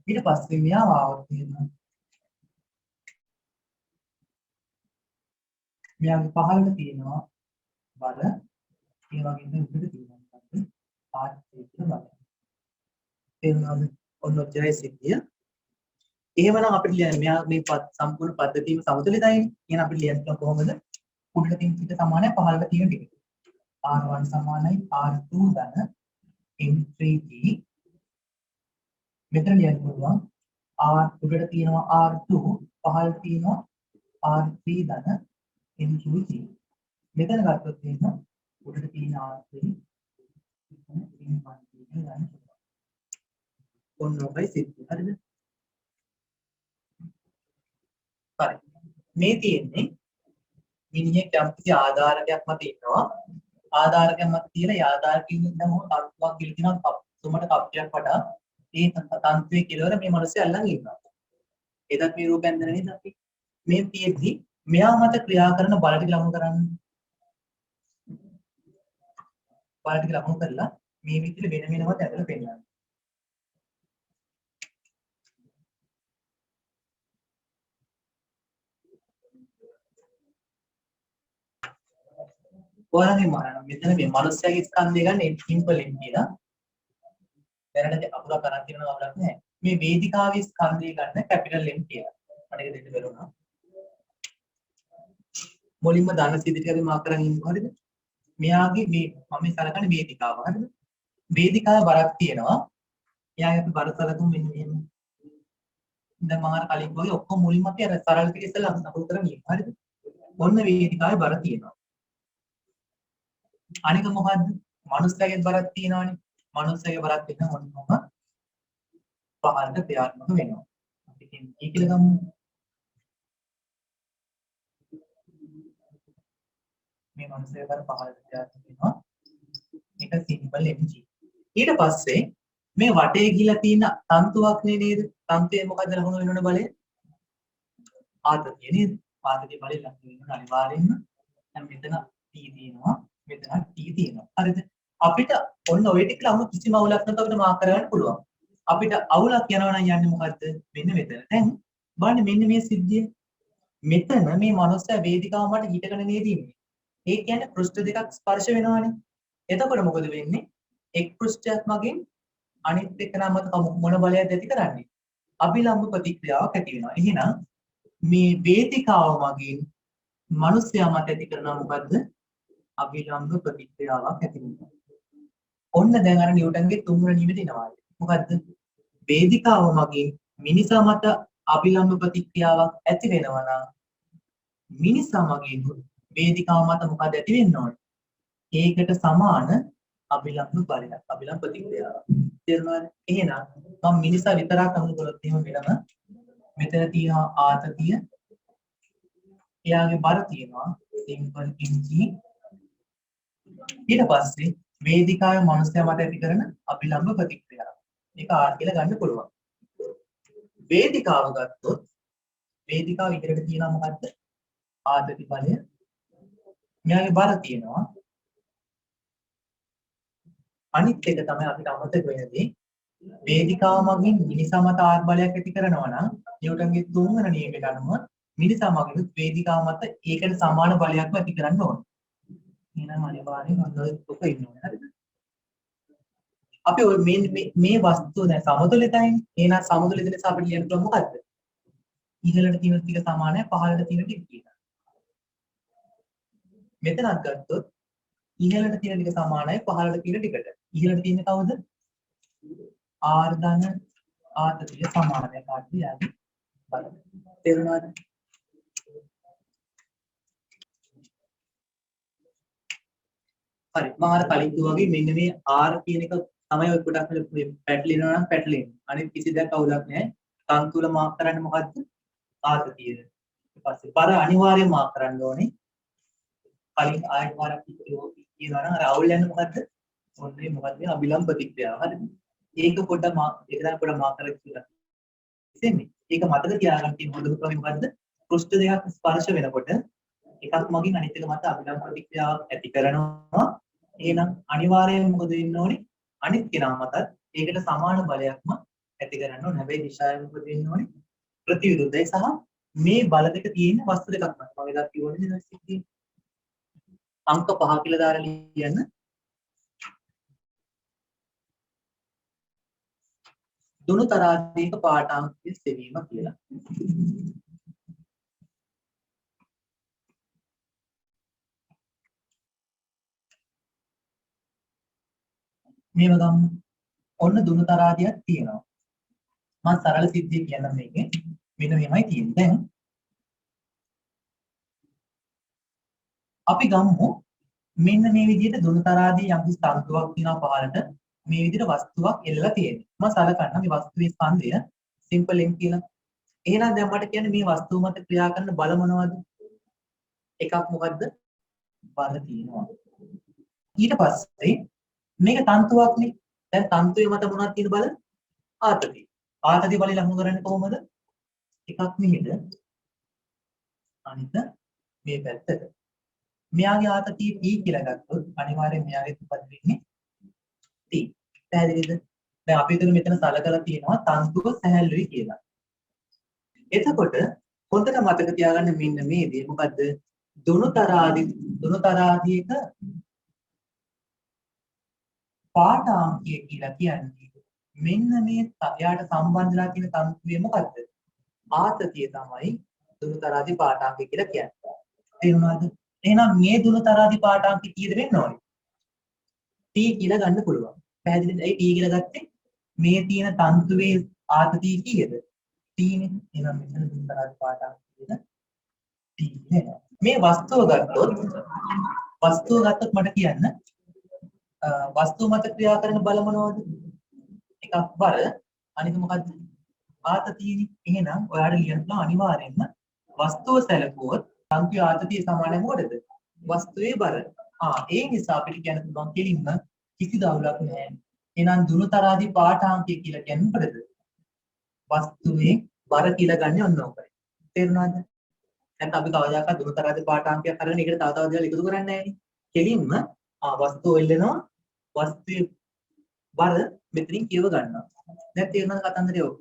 ඊට පස්සේ මෙයා ආවොත් තියෙනවා මෙයාගේ පහළට තියෙනවා බල ඒ වගේම උඩට තියෙනවා R3 කියලා බලයක්. එනවා ඔන්න ඔච්චරයි සිද්ධිය. එහෙමනම් අපිට ලියන්න මෙයා මේ සම්පූර්ණ පද්ධතියම සමතුලිතයිනේ. එහෙනම් අපිට ලියන්න කොහොමද? උඩට තියෙන ටික සමානයි පහළට තියෙන ටික. R1 සමානයි R2 ධන M3G. මෙතන ලියන්න පුළුවන් R උඩට තියෙනවා R2 පහළට තියෙනවා R3 ධන M2G. මෙතන ගත්තොත් එහෙනම් උඩට තියෙන R3 M1G කියලා ගන්න පුළුවන්. ඔන්න ඔබයි සිද්ධිය. හරිද? හරි. මේ තියෙන්නේ මිනිහෙක් යම්කිසි ආධාරකයක් මත ඉන්නවා. ආධාරකයක් මත තියලා ඒ ආධාරකයෙන් ඉඳන් මොකක් තත්ත්වයක් කියලා කියනවා තුමට කප්පියක් වඩා ඒ තන්ත්‍රයේ කෙලවර මේ මිනිස්සු අල්ලන් ඉන්නවා. ඒකත් මේ රූපෙන් දැන නේද අපි? මේ තියෙද්දි මෙයා මත ක්‍රියා කරන බල ටික ලඟු කරන්න. බල ටික ලඟු කරලා මේ විදිහට වෙන වෙනම ඇදලා පෙන්නන්න. ඔයාලගේ මෙතන මේ මනුස්සයාගේ ස්කන්ධය ගන්න ඉම්පලෙන් කියලා. දැනට අකුරක් කරන් තියෙනවා අපලක් නැහැ. මේ වේදිකාවේ ස්කන්ධය ගන්න කැපිටල් M කියලා. මට ඒක දෙන්න බැරුණා. මුලින්ම ධන සිද්ධියට අපි මාක් කරන් ඉන්න හරිද? මෙයාගේ මේ මම සලකන්නේ වේදිකාව හරිද? වේදිකාව බරක් තියෙනවා. එයාගේ අපි බර සලකමු මෙන්න මෙහෙම. දැන් මම අර කලින් වගේ ඔක්කොම මුලින්ම අපි අර සරල ටික ඉස්සෙල්ලා අකුරු කරන් ඉන්න හරිද? ඔන්න වේදිකාවේ බර තියෙනවා. අනික මොකද්ද? මනුස්සයෙක් බරක් තියෙනවානේ. මනුස්සයෙක් බරක් තියෙන මොනම පහළට ක්‍රියාත්මක වෙනවා. අපි කියන්නේ කියලා ගමු. මේ මනුස්සයෙක් බර පහළට ක්‍රියාත්මක වෙනවා. මේක සිම්පල් MG. ඊට පස්සේ මේ වටේ ගිලා තියෙන තන්තුවක් නේද? තන්තුවේ මොකද්ද ලකුණු වෙනවන බලය? ආතතිය නේද? ආතතිය බලය ලකුණු වෙනවන අනිවාර්යෙන්ම. දැන් මෙතන T තියෙනවා. මෙතන T තියෙනවා. හරිද? අපිට ඔන්න ඔය ටික ලකුණු කිසිම අවුලක් නැතුව අපිට මාක් කරගන්න පුළුවන්. අපිට අවුලක් යනවා නම් යන්නේ මොකද්ද? මෙන්න මෙතන. දැන් බලන්න මෙන්න මේ සිද්ධිය. මෙතන මේ මනුස්සයා වේදිකාව මට හිටගෙන නේද ඉන්නේ. ඒ කියන්නේ පෘෂ්ඨ දෙකක් ස්පර්ශ වෙනවානේ. එතකොට මොකද වෙන්නේ? එක් පෘෂ්ඨයක් මගින් අනිත් එක නමත මොන බලයක්ද ඇති කරන්නේ? අභිලම්බ ප්‍රතික්‍රියාවක් ඇති වෙනවා. එහෙනම් මේ වේදිකාව මගින් මනුස්සයා මත ඇති කරනවා මොකද්ද? අභිලම්බ ප්‍රතික්‍රියාවක් ඇති වෙනවා. ඔන්න දැන් අර නිව්ටන්ගේ තුන්වෙනි නියමෙට එනවා. මොකද්ද? වේදිකාව මගින් මිනිසා මත අභිලම්බ ප්‍රතික්‍රියාවක් ඇති වෙනවා නම් මිනිසා මගින් වේදිකාව මත මොකද ඇති වෙන්න ඕනේ? ඒකට සමාන අභිලම්භ බලයක් අභිලම්භ ප්‍රතික්‍රියාව. තේරුණාද? එහෙනම් මම මිනිසා විතරක් අමු කරොත් එහෙම වෙනම මෙතන තියෙනවා ආතතිය. එයාගේ බර තියෙනවා සිම්පල් mg. ඊට පස්සේ වේදිකාවේ මනුස්සයා මත ඇති කරන අභිලම්භ ප්‍රතික්‍රියාව. මේක R කියලා ගන්න පුළුවන්. වේදිකාව ගත්තොත් වේදිකාව ඉදිරියට තියෙනවා මොකද්ද? ආතති බලය. මෙයාගේ බර තියෙනවා. අනිත් එක තමයි අපිට අමතක වෙනදී වේදිකාව මගින් මිනිසා මත ආර් බලයක් ඇති කරනවා නම් නිව්ටන්ගේ තුන්වන නියමයට අනුව මිනිසා මගින් වේදිකාව මත ඒකට සමාන බලයක්ම ඇති කරන්න ඕන. එහෙනම් අනිවාර්යෙන් ඔක ඉන්න ඕනේ. හරිද? අපි ඔය මේ වස්තුව දැන් සමතුලිතයිනේ. එහෙනම් සමතුලිත නිසා අපිට ලියන්න පුළුවන් මොකද්ද? ඉහළට තියෙන ටික සමානයි පහළට තියෙන ටික කියලා. මෙතනත් ගත්තොත් ඉහළට තියෙන ටික සමානයි පහළට තියෙන ටිකට. ඉහළට තියෙන කවුද? R ධන ආතතිය සමානයි කාටද යන්නේ බලන්න. තේරුණාද? හරි. මම අර කලින් කිව්වා වගේ මෙන්න මේ R කියන එක තමයි ඔය ගොඩක් පැටලෙනවා නම් පැටලෙන්නේ. අනිත් කිසි දෙයක් අවුලක් නැහැ. තන්තු වල මාක් කරන්න මොකද්ද? ආතතිය. ඊට පස්සේ බර අනිවාර්යයෙන් මාක් කරන්න ඕනේ. කලින් ආයෙත් වරක් කියනවා නම් අර අවුල් යන්නේ මොකද්ද? ඔන්නේ මොකද්ද? අභිලම්භ ප්‍රතික්‍රියාව. හරිද? ඒක පොඩ්ඩක් ඒක තමයි පොඩ්ඩක් මාක් කරලා කියලා. ඉතින්නේ ඒක මතක තියාගන්න තියෙන හොඳම ක්‍රමය මොකද්ද? පෘෂ්ඨ දෙකක් ස්පර්ශ වෙනකොට එකක් මගින් අනිත් එක මත අභිලම්භ ප්‍රතික්‍රියාවක් ඇති කරනවා. එහෙනම් අනිවාර්යයෙන්ම මොකද වෙන්න ඕනේ? අනිත් කෙනා මතත් ඒකට සමාන බලයක්ම ඇති කරන්න ඕනේ. හැබැයි දිශාවෙන් මොකද වෙන්න ඕනේ? ප්‍රතිවිරුද්ධයි සහ මේ බල දෙක තියෙන වස්තු දෙකක් මත. මම එදා කිව්වනේ නේද සිද්ධිය. අංක 5 කියලා දාලා ලියන්න. දුණු තරාදීක පාඨාංකයේ සෙවීම කියලා. මේව ගමු. ඔන්න දුණු තරාදියක් තියෙනවා. මම සරල සිද්ධිය කියන්නම් මේකේ. මෙන්න මෙහෙමයි තියෙන්නේ. දැන් අපි ගමු මෙන්න මේ විදිහට දුණු තරාදී යම් කිසි තන්තුවක් තියෙනවා පහළට මේ විදිහට වස්තුවක් එල්ලලා තියෙනවා. මම සලකන්න මේ වස්තුවේ ස්කන්ධය සිම්පල් m කියලා. එහෙනම් දැන් මට කියන්නේ මේ වස්තුව මත ක්‍රියා කරන බල මොනවද? එකක් මොකද්ද? බල තියෙනවා. ඊට පස්සේ මේක තන්තුවක්නේ. දැන් තන්තුවේ මත මොනවද තියෙන බල? ආතතිය. ආතතිය බලය ලඟු කරන්නේ කොහොමද? එකක් මෙහෙද අනිත මේ පැත්තට. මෙයාගේ ආතතිය T කියලා ගත්තොත් අනිවාර්යෙන් මෙයාගේ උපත් වෙන්නේ T. පැහැදිලිද? දැන් අපි හිතමු මෙතන සලකලා තියෙනවා තන්තුව සැහැල්ලුයි කියලා. එතකොට හොඳට මතක තියාගන්න මෙන්න මේ දේ මොකද්ද? දුණු තරාදියක පාඨාංකය කියලා කියන්නේ මෙන්න මේ එයාට සම්බන්ධලා තියෙන තන්තුවේ මොකද්ද? ආතතිය තමයි දුණු තරාදී පාඨාංකය කියලා කියන්නේ. තේරුණාද? එහෙනම් මේ දුණු තරාදී පාඨාංකය කීයද වෙන්න ඕනේ? T කියලා ගන්න පුළුවන්. පැහැදිලිද? ඒ T කියලා ගත්තේ මේ තියෙන තන්තුවේ ආතතිය කීයද? T නේ. එහෙනම් මෙතන දුණු තරාදී පාඨාංකය කියන T නේ. මේ වස්තුව ගත්තොත් මට කියන්න වස්තුව මත ක්‍රියා කරන බල මොනවද? එකක් බර අනික මොකද්ද? ආතතියනේ. එහෙනම් ඔයාලට ලියන්න පුළුවන් අනිවාර්යෙන්ම වස්තුව සැලකුවොත් තන්තුවේ ආතතිය සමානයි මොකටද? වස්තුවේ බර. ඒ නිසා අපිට කියන්න පුළුවන් කෙලින්ම කිසි දවුලක් නැහැ. එහෙනම් දුණු තරාදී පාඨාංකය කියලා කියන්නේ මොකටද? වස්තුවේ බර කියලා ගන්න ඔන්න ඕකයි. තේරුණාද? නැත්නම් අපි කවදාකවත් දුණු තරාදී පාඨාංකයක් අරගෙන ඒකට තව තව දේවල් එකතු කරන්නේ නැහැ නේ. කෙලින්ම වස්තුව එල්ලෙනවා වස්තුවේ බර මෙතනින් කියව ගන්නවා. දැන් තේරුණාද කතන්දරය ඔක?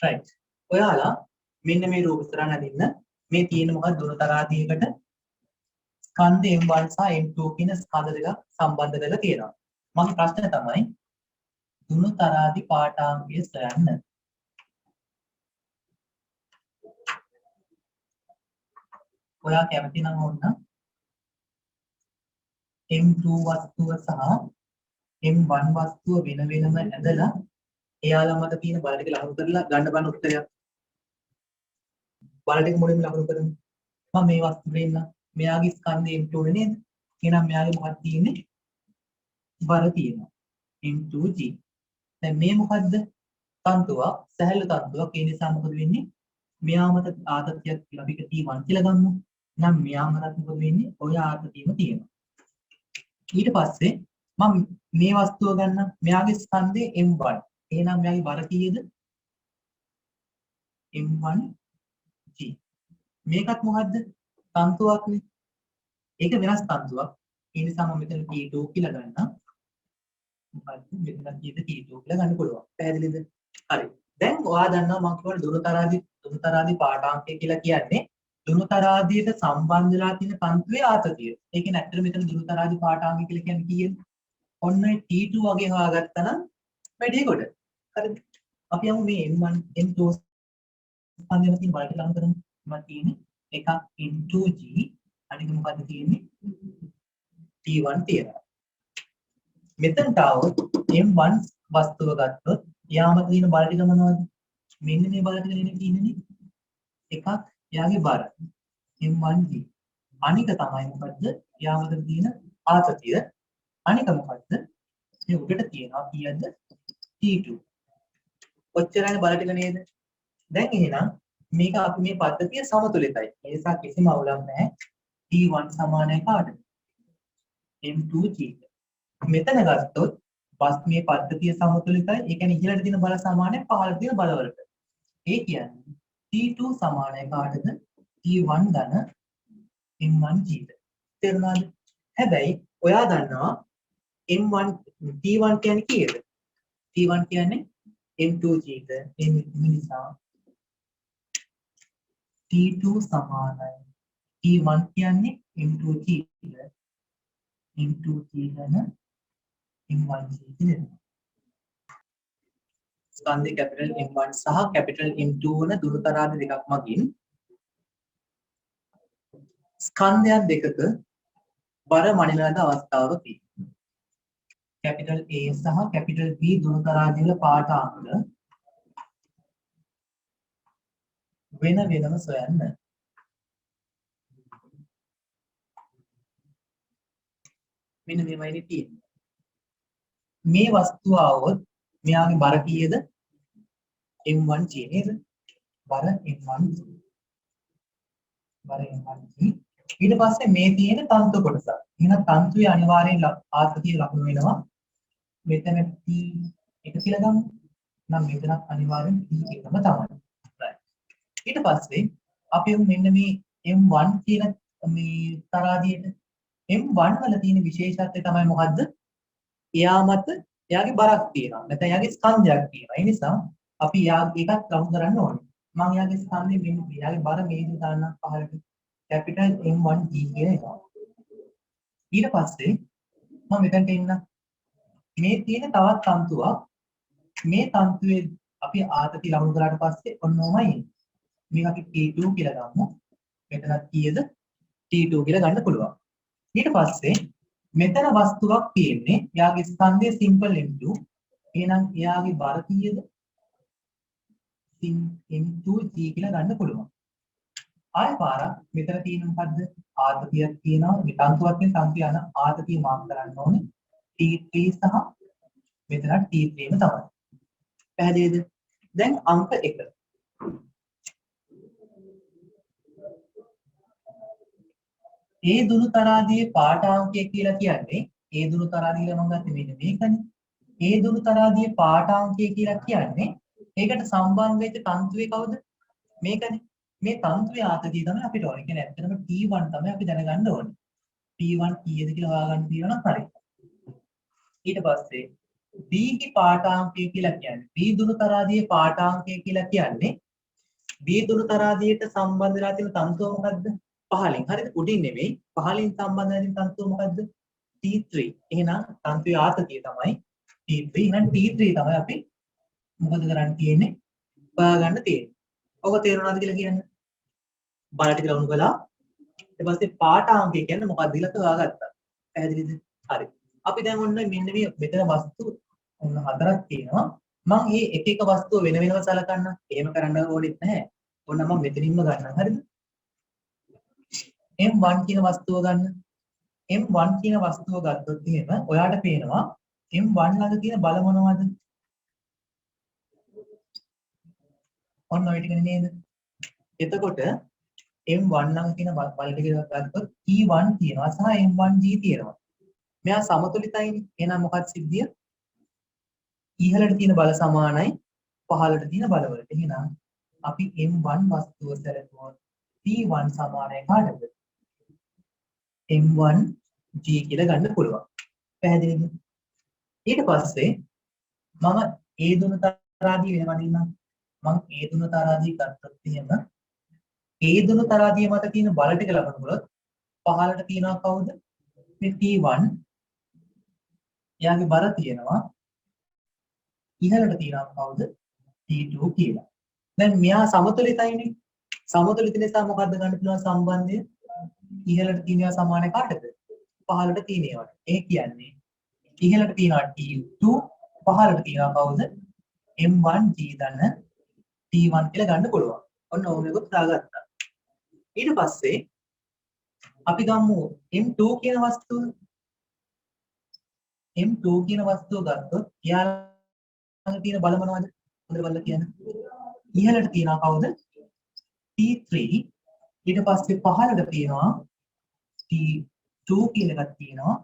right. ඔයාලා මෙන්න මේ රූප ඉස්සරහට අදින්න මේ තියෙන මොකක්ද දුණු තරාදියකට ස්කන්ධ M1 සහ M2 කියන ස්කන්ධ දෙක සම්බන්ධ කරලා තියෙනවා. මගේ ප්‍රශ්නේ තමයි දුණු තරාදි පාඨාංගය සොයන්න. ඔයා කැමති නම් ඕන්න M2 වස්තුව සහ M1 වස්තුව වෙන වෙනම ඇඳලා එයාලා මත තියෙන බල ටික ලකුණු කරලා ගන්න බන උත්තරයක්. බල ටික මුලින්ම ලකුණු කරමු. මම මේ වස්තු දෙන්න. මෙයාගේ ස්කන්ධය M2 නේ නේද? එහෙනම් මෙයාගේ මොකක්ද තියෙන්නේ? බර තියෙනවා. M2G. දැන් මේ මොකද්ද? තන්තුවක්, සැහැල්ලු තන්තුවක්. ඒ නිසා මොකද වෙන්නේ? මෙයා මත ආතතියක් කියලා අපි T1 කියලා ගමු. නම් මෙයා මතත් මොකද වෙන්නේ? ඔය ආතතියම තියෙනවා. ඊට පස්සේ මම මේ වස්තුව ගන්න. මෙයාගේ ස්කන්ධය M1. එහෙනම් මෙයාගේ බර කීයද? M1G. මේකත් මොකද්ද? තන්තුවක්නේ. ඒක වෙනස් තන්තුවක්. ඒ නිසා මම මෙතන T2 කියලා ගන්නම්. මොකද්ද? මෙතන කීයද T2 කියලා ගන්න පුළුවන්. පැහැදිලිද? හරි. දැන් ඔයා දන්නවා මම කියවන දුරුතරාදී පාඨාංකය කියලා කියන්නේ දුරුතරාදීට සම්බන්ධ වෙලා තියෙන තන්තුවේ ආතතිය. ඒ කියන්නේ ඇත්තට මෙතන දුරුතරාදී පාඨාංකය කියලා කියන්නේ කීයද? ඔන්න T2 වගේ හොයාගත්තා නම් වැඩි කොට. හරිද? අපි යමු මේ M1 M2 ස්කන්ධයම තියෙන බලට ලං කරමු. මම තියෙන්නේ එකක් M2G අනික මොකද්ද තියෙන්නේ? T1 තියෙනවා. මෙතනට આવොත් M1 වස්තුව ගත්තොත් යාම තියෙන බල ටික මොනවද? මෙන්න මේ බල ටික නෙමෙයි තියෙන්නේ. එකක් එයාගේ බර M1G. අනික තමයි මොකද්ද? යාමද තියෙන ආතතිය. අනික මොකද්ද? මේ උඩට තියෙනවා කීයද? T2. ඔච්චරයි බල ටික නේද? දැන් එහෙනම් මේක අපි මේ පද්ධතිය සමතුලිතයි. ඒ නිසා කිසිම අවුලක් නැහැ. T1 සමානයි කාටද? M2G. මෙතන ගත්තොත් බස් මේ පද්ධතිය සමතුලිතයි. ඒ කියන්නේ ඉහළට තියෙන බල සමානයි පහළට තියෙන බලවලට. ඒ කියන්නේ T2 සමානයි කාටද? T1 ධන M1G ද. තේරුණාද? හැබැයි ඔයා දන්නවා M1 T1 කියන්නේ කීයද? T1 කියන්නේ M2G ද. ඒ නිසා T2 සමානයි T1 කියන්නේ M2G ද. M2G ධන M1G දෙනවා. ස්කන්ධය කැපිටල් M1 සහ කැපිටල් M2 වන දුරුතරාදී දෙකක් මගින් ස්කන්ධයන් දෙකක බර මනින අවස්ථාවකදී කැපිටල් A සහ කැපිටල් B දුරුතරාදී වල පාඨාංක වෙන වෙනම සොයන්න. මෙන්න මේවයිනේ තියෙන්නේ. මේ වස්තුව આવොත් මෙයාගේ බර කීයද? M1G නේද? බර M1G. බර M1G. ඊට පස්සේ මේ තියෙන තන්තු කොටස. එහෙනම් තන්තුවේ අනිවාර්යෙන් ආතතිය ලකුණු වෙනවා. මෙතන T1 කියලා ගමු. නම් මෙතනත් අනිවාර්යෙන් T1ම තමයි. ඊට පස්සේ අපි මෙන්න මේ M1 කියන මේ තරාදියට M1 වල තියෙන විශේෂත්වය තමයි මොකද්ද? එයා මත එයාගේ බරක් තියෙනවා. නැත්නම් එයාගේ ස්කන්ධයක් තියෙනවා. ඒ නිසා අපි ඒකත් ලකුණු කරන්න ඕනේ. මම එයාගේ ස්කන්ධය මෙන්න එයාගේ බර මේ විදිහට දාන්න පහළට කැපිටල් M1G කියන එක. ඊට පස්සේ මම මෙතනට එන්න. මේ තියෙන තවත් තන්තුවක්. මේ තන්තුවේ අපි ආතති ලකුණු කරාට පස්සේ ඔන්නෝමයි. මේක අපි T2 කියලා ගමු. මෙතනත් කීයද? T2 කියලා ගන්න පුළුවන්. ඊට පස්සේ මෙතන වස්තුවක් තියෙන්නේ. එයාගේ ස්කන්ධය සිම්පල් M2. එහෙනම් එයාගේ බර කීයද? M2G කියලා ගන්න පුළුවන්. ආය පාරක් මෙතන තියෙන මොකද්ද? ආතතියක් තියෙනවා. මේ තන්තුවක් කියන තන්තු යන ආතතිය මාක් කරන්න ඕනේ. T3 සහ මෙතන T3ම තමයි. පැහැදිලිද? දැන් අංක 1. ඒ දුරුතරාදියේ පාඨාංකය කියලා කියන්නේ ඒ දුරුතරාදිය මම ගත්තේ මෙන්න මේකනේ. ඒ දුරුතරාදියේ පාඨාංකය කියලා කියන්නේ ඒකට සම්බන්ධ වෙච්ච තන්තුවේ කවුද? මේකනේ. මේ තන්තුවේ ආතතිය තමයි අපිට ඕනේ. කියන්නේ ඇත්තටම T1 තමයි අපි දැනගන්න ඕනේ. T1 කීයද කියලා හොයාගන්න තියෙනවා නම් හරි. ඊට පස්සේ B ගේ පාඨාංකය කියලා කියන්නේ B දුරුතරාදියේ පාඨාංකය කියලා කියන්නේ B දුරුතරාදියට සම්බන්ධ වෙලා තියෙන තන්තුව මොකද්ද? පහලින්. හරිද? උඩින් නෙමෙයි. පහලින් සම්බන්ධ වෙන තන්තුව මොකද්ද? T3. එහෙනම් තන්තුවේ ආතතිය තමයි T3. එහෙනම් T3 තමයි අපි මොකද කරන්න තියෙන්නේ? හොයාගන්න තියෙන්නේ. ඔක තේරුණාද කියලා කියන්න. බල ටික ලකුණු කළා. ඊට පස්සේ පාඨාංකය කියන්නේ මොකක්ද කියලා හොයාගත්තා. පැහැදිලිද? හරි. අපි දැන් ඔන්න මෙන්න මේ මෙතන වස්තු ඔන්න 4ක් තියෙනවා. මම මේ එක එක වස්තුව වෙන වෙනම සලකන්න. එහෙම කරන්න ඕනෙත් නැහැ. ඔන්න මම මෙතනින්ම ගන්නම්. හරිද? M1 කියන වස්තුව ගන්න. M1 කියන වස්තුව ගත්තොත් එහෙම ඔයාට පේනවා M1 ළඟ තියෙන බල මොනවද? ඔන්න ඔය ටිකනේ නේද? එතකොට M1 ළඟ තියෙන බල ටික ගත්තොත් E1 තියෙනවා සහ M1G තියෙනවා. මෙයා සමතුලිතයිනේ. එහෙනම් මොකක්ද සිද්ධිය? ඉහළට තියෙන බල සමානයි පහළට තියෙන බලවලට. එහෙනම් අපි M1 වස්තුව සැලකුවොත් T1 සමානයි කාටද? M1G කියලා ගන්න පුළුවන්. පැහැදිලිද? ඊට පස්සේ මම A දුන තරාදිය වෙනම දින්නම්. මම A දුන තරාදිය ගත්තොත් එහෙම A දුන තරාදිය මත තියෙන බල ටික ලබනකොට පහළට තියෙනවා කවුද? මේ T1. එයාගේ බර තියෙනවා. ඉහළට තියෙනවා කවුද? T2 කියලා. දැන් මෙයා සමතුලිතයිනේ. සමතුලිත නිසා මොකද්ද ගන්න පුළුවන් සම්බන්ධය? ඉහළට තියෙනවා සමාන කාටද? පහළට තියෙනවට. ඒ කියන්නේ ඉහළට තියෙනවා T2 පහළට තියෙනවා කවුද? M1G දන්න T1 කියලා ගන්න පුළුවන්. ඔන්න ඕනෙකුත් දාගත්තා. ඊට පස්සේ අපි ගමු M2 කියන වස්තුව. M2 කියන වස්තුව ගත්තොත් එයාලා තියෙන බල මොනවද? හොඳට බලලා කියන්න. ඉහළට තියෙනවා කවුද? T3 ඊට පස්සේ පහළට තියෙනවා T2 කියලා එකක් තියෙනවා.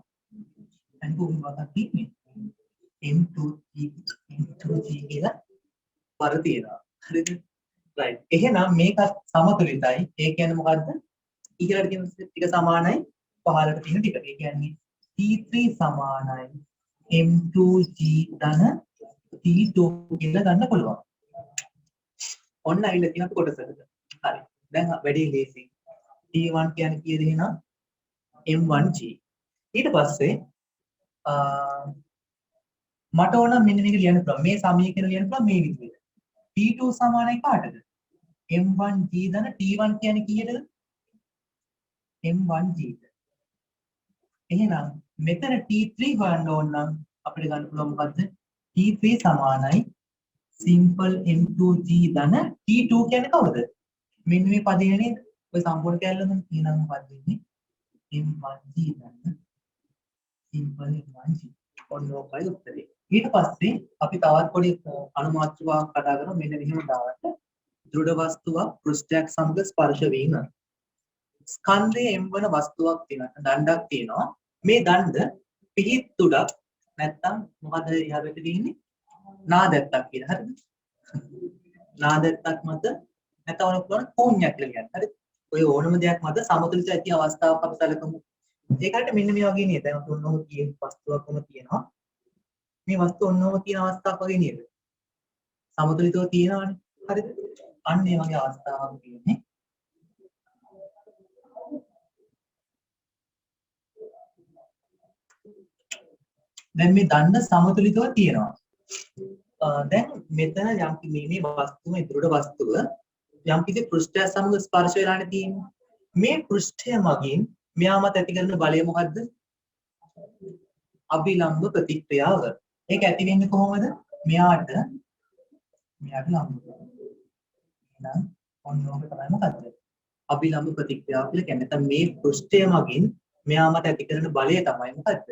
අනික උන් වගේ තියෙන්නේ M2G කියලා බර තියෙනවා. හරිද? right. එහෙනම් මේකත් සමතුලිතයි. ඒ කියන්නේ මොකද්ද? ඉහළට තියෙන ටික සමානයි පහළට තියෙන ටික. ඒ කියන්නේ T3 සමානයි M2G ධන T2 කියලා ගන්න පුළුවන්. ඔන්න ඇවිල්ලා තියෙන කොටසකට. හරි. දැන් වැඩි ලේසි. T1 කියන්නේ කීයද එහෙනම්? M1G. ඊට පස්සේ මට ඕන මෙන්න මේක ලියන්න පුළුවන්. මේ සමීකරණ ලියන්න පුළුවන් මේ විදිහට. T2 සමානයි කාටද? M1G ධන T1 කියන්නේ කීයටද? M1G. එහෙනම් මෙතන T3 හොයන්න ඕන නම් අපිට ගන්න පුළුවන් මොකද්ද? T3 සමානයි simple M2G ධන T2 කියන්නේ කවුද? මෙන්න මේ පදේ නේද? ඔය සම්පූර්ණ කැලලම එහෙනම් මොකක්ද වෙන්නේ? M1G ධන simple M1G. ඔන්න ඔකයි උත්තරේ. ඊට පස්සේ අපි තවත් පොඩි අනුමාත්‍රාවක් කතා කරමු. මෙන්න මෙහෙම දාවට දෘಢ වස්තුවක් පෘෂ්ඨයක් සමග ස්පර්ශ වීම. ස්කන්ධයේ M වන වස්තුවක් තියෙනවා. දණ්ඩක් තියෙනවා. මේ දණ්ඩ පිහිත් තුඩක් නැත්තම් මොකද එහා පැත්තේ තියෙන්නේ? නාදැත්තක් කියලා. හරිද? නාදැත්තක් මත නැත්නම් ඕන පුළුවන් කෝණයක් කියලා කියන්න. හරිද? ඔය ඕනම දෙයක් මත සමතුලිත ඇති අවස්ථාවක් අපි සැලකමු. ඒකට මෙන්න මේ වගේ නේද? දැන් ඔන්නෝම තියෙන වස්තුවක්ම තියෙනවා. මේ වස්තුව ඔන්නෝම තියෙන අවස්ථාවක් වගේ නේද? සමතුලිතව තියෙනවානේ. හරිද? අන්න ඒ වගේ අවස්ථාවක් තියෙන්නේ. දැන් මේ දණ්ඩ සමතුලිතව තියෙනවා. දැන් මෙතන යම් මේ වස්තුව මේ දෘಢ වස්තුව යම් කිසි පෘෂ්ඨයක් සමග ස්පර්ශ වෙලානේ තියෙන්නේ. මේ පෘෂ්ඨය මගින් මෙයා මත ඇති කරන බලය මොකද්ද? අභිලම්බ ප්‍රතික්‍රියාව. ඒක ඇති වෙන්නේ කොහොමද? මෙයාට ලම්බ. එහෙනම් ඔන්න ඔක තමයි මොකද්ද? අභිලම්බ ප්‍රතික්‍රියාව කියලා කියන්නේ. නැත්නම් මේ පෘෂ්ඨය මගින් මෙයා මත ඇති කරන බලය තමයි මොකද්ද?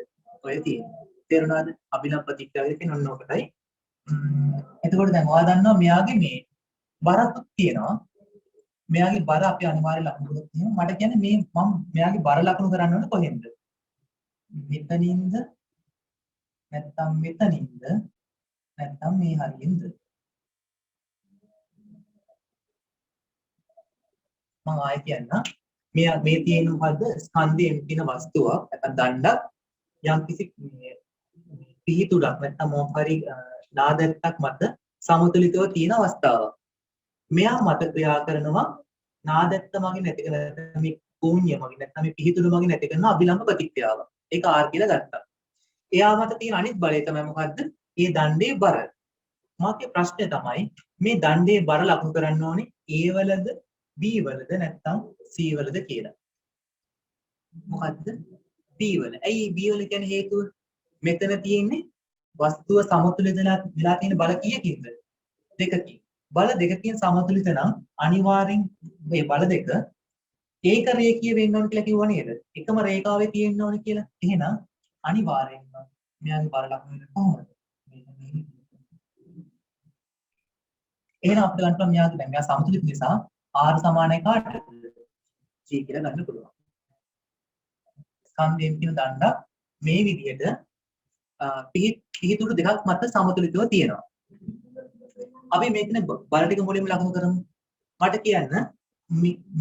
ඔය තියෙන්නේ. තේරුණාද? අභිලම්බ ප්‍රතික්‍රියාව කියන්නේ ඔන්න ඔකටයි. එතකොට දැන් ඔයා දන්නවා මෙයාගේ මේ බරක් තියෙනවා. මෙයාගේ බර අපි අනිවාර්ය ලකුණු කරලා තියෙනවා. මට කියන්නේ මේ මම මෙයාගේ බර ලකුණු කරන්න ඕනේ කොහෙන්ද? මෙතනින්ද නැත්නම් මෙතනින්ද නැත්නම් මේ හරියෙන්ද? මම ආයෙ කියන්න. මේ තියෙන මොකද්ද? ස්කන්ධයෙන් තියෙන වස්තුවක් නැත්නම් දණ්ඩක් යම් කිසි පිහිටුඩක් නැත්නම් මොකක් හරි නාදැත්තක් මත සමතුලිතව තියෙන අවස්ථාවක්. මෙයා මත ක්‍රියා කරනවා නාදැත්ත මගින් නැති කරන මේ කෝණ්‍ය මගින් නැත්නම් මේ පිහිටුඩ මගින් නැති කරන අභිලම්බ ප්‍රතික්‍රියාව. ඒක R කියලා ගත්තා. එයා මත තියෙන අනිත් බලය තමයි මොකද්ද? මේ දණ්ඩේ බර. මාගේ ප්‍රශ්නය තමයි මේ දණ්ඩේ බර ලකුණු කරන්න ඕනේ A වලද B වලද නැත්නම් C වලද කියලා. මොකද්ද? B වල. ඇයි B වල කියන්නේ හේතුව? මෙතන තියෙන්නේ වස්තුව සමතුලිත වෙලා තියෙන බල කීයකින්ද? දෙකකින්. බල දෙකකින් සමතුලිත නම් අනිවාර්යෙන් මේ බල දෙක ඒක රේඛීය වෙන්න ඕන කියලා කිව්වා නේද? එකම රේඛාවේ තියෙන්න ඕන කියලා. එහෙනම් අනිවාර්යෙන්ම මෙයාගේ බල ලකුණු වෙන්නේ කොහොමද? එහෙනම් අපිට ගන්න පුළුවන් මෙයාගේ දැන් මෙයා සමතුලිත නිසා R සමානයි කාටද? G කියලා ගන්න පුළුවන්. ස්කන්ධයෙන් කියන දණ්ඩක් මේ විදිහට පිහිතුරු දෙකක් මත සමතුලිතව තියෙනවා. අපි මේකනේ බල ටික මුලින්ම ලකුණු කරමු. මට කියන්න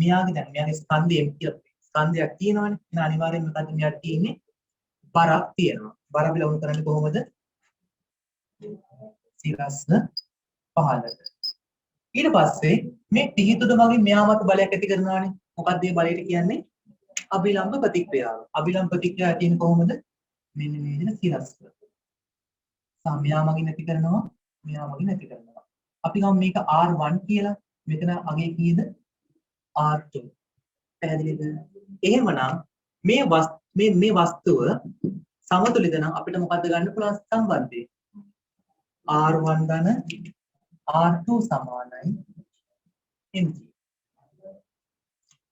මෙයාගේ ස්කන්ධයෙන් කියලා ස්කන්ධයක් තියෙනවානේ. එහෙනම් අනිවාර්යෙන්ම මොකද්ද මෙයාට තියෙන්නේ? බරක් තියෙනවා. බර අපි ලකුණු කරන්නේ කොහොමද? සිරස්ස 15ට. ඊට පස්සේ මේ පිහිතුරු මගින් මෙයා මත බලයක් ඇති කරනවානේ. මොකක්ද මේ බලයට කියන්නේ? අභිලම්බ ප්‍රතික්‍රියාව. අභිලම්බ ප්‍රතික්‍රියාව කියන්නේ කොහොමද? මෙන්න මේ විදිහට සිරස්ස. මෙයා මගින් ඇති කරනවා, මෙයා මගින් ඇති කරනවා. අපි ගමු මේක R1 කියලා. මෙතන අගේ කීයද? R2. පැහැදිලිද? එහෙමනම් මේ වස්තුව සමතුලිත නම් අපිට මොකද්ද ගන්න පුළුවන් සම්බන්ධය? R1 ධන R2 සමානයි mg.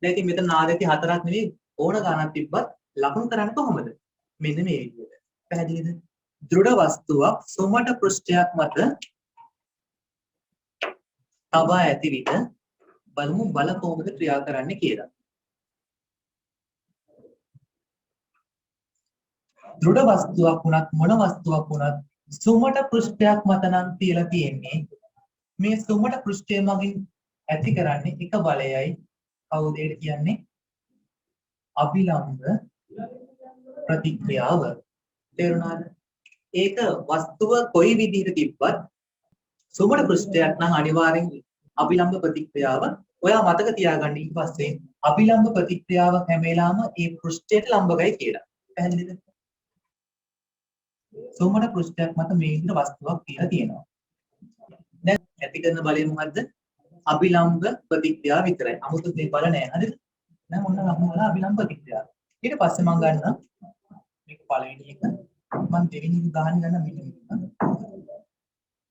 දැන් ඉතින් මෙතන ආදේති හතරක් නෙවෙයි ඕන ගණනක් තිබ්බත් ලකුණු කරන්නේ කොහොමද? මෙන්න මේ විදිහට. පැහැදිලිද? දෘಢ වස්තුවක් සුමට පෘෂ්ඨයක් මත තබා ඇති විට බලමු බල කොහොමද ක්‍රියා කරන්නේ කියලා. දෘಢ වස්තුවක් වුණත් මොන වස්තුවක් වුණත් සුමට පෘෂ්ඨයක් මත නම් තියලා තියෙන්නේ. මේ සුමට පෘෂ්ඨය මගින් ඇති කරන්නේ එක බලයයි. කවුද ඒකට කියන්නේ? අභිලම්බ ප්‍රතික්‍රියාව. තේරුණාද? ඒක වස්තුව කොයි විදිහට තිබ්බත් සුමට පෘෂ්ඨයක් නම් අනිවාර්යෙන් අභිලම්බ ප්‍රතික්‍රියාව ඔයා මතක තියාගන්න. ඊට පස්සේ අභිලම්බ ප්‍රතික්‍රියාව හැම වෙලාවම ඒ පෘෂ්ඨයට ලම්බකයි කියලා. පැහැදිලිද? සුමට පෘෂ්ඨයක් මත මේ විදිහට වස්තුවක් කියලා තියෙනවා. දැන් ඇති කරන බලය මොකද්ද? අභිලම්බ ප්‍රතික්‍රියාව විතරයි. 아무ත් මේ බල නැහැ. හරිද? දැන් ඔන්න ලකුණු වල අභිලම්බ ප්‍රතික්‍රියාව. ඊට පස්සේ මම ගන්න මේක පළවෙනි එක. මම දෙවෙනි එක ගන්න මෙන්න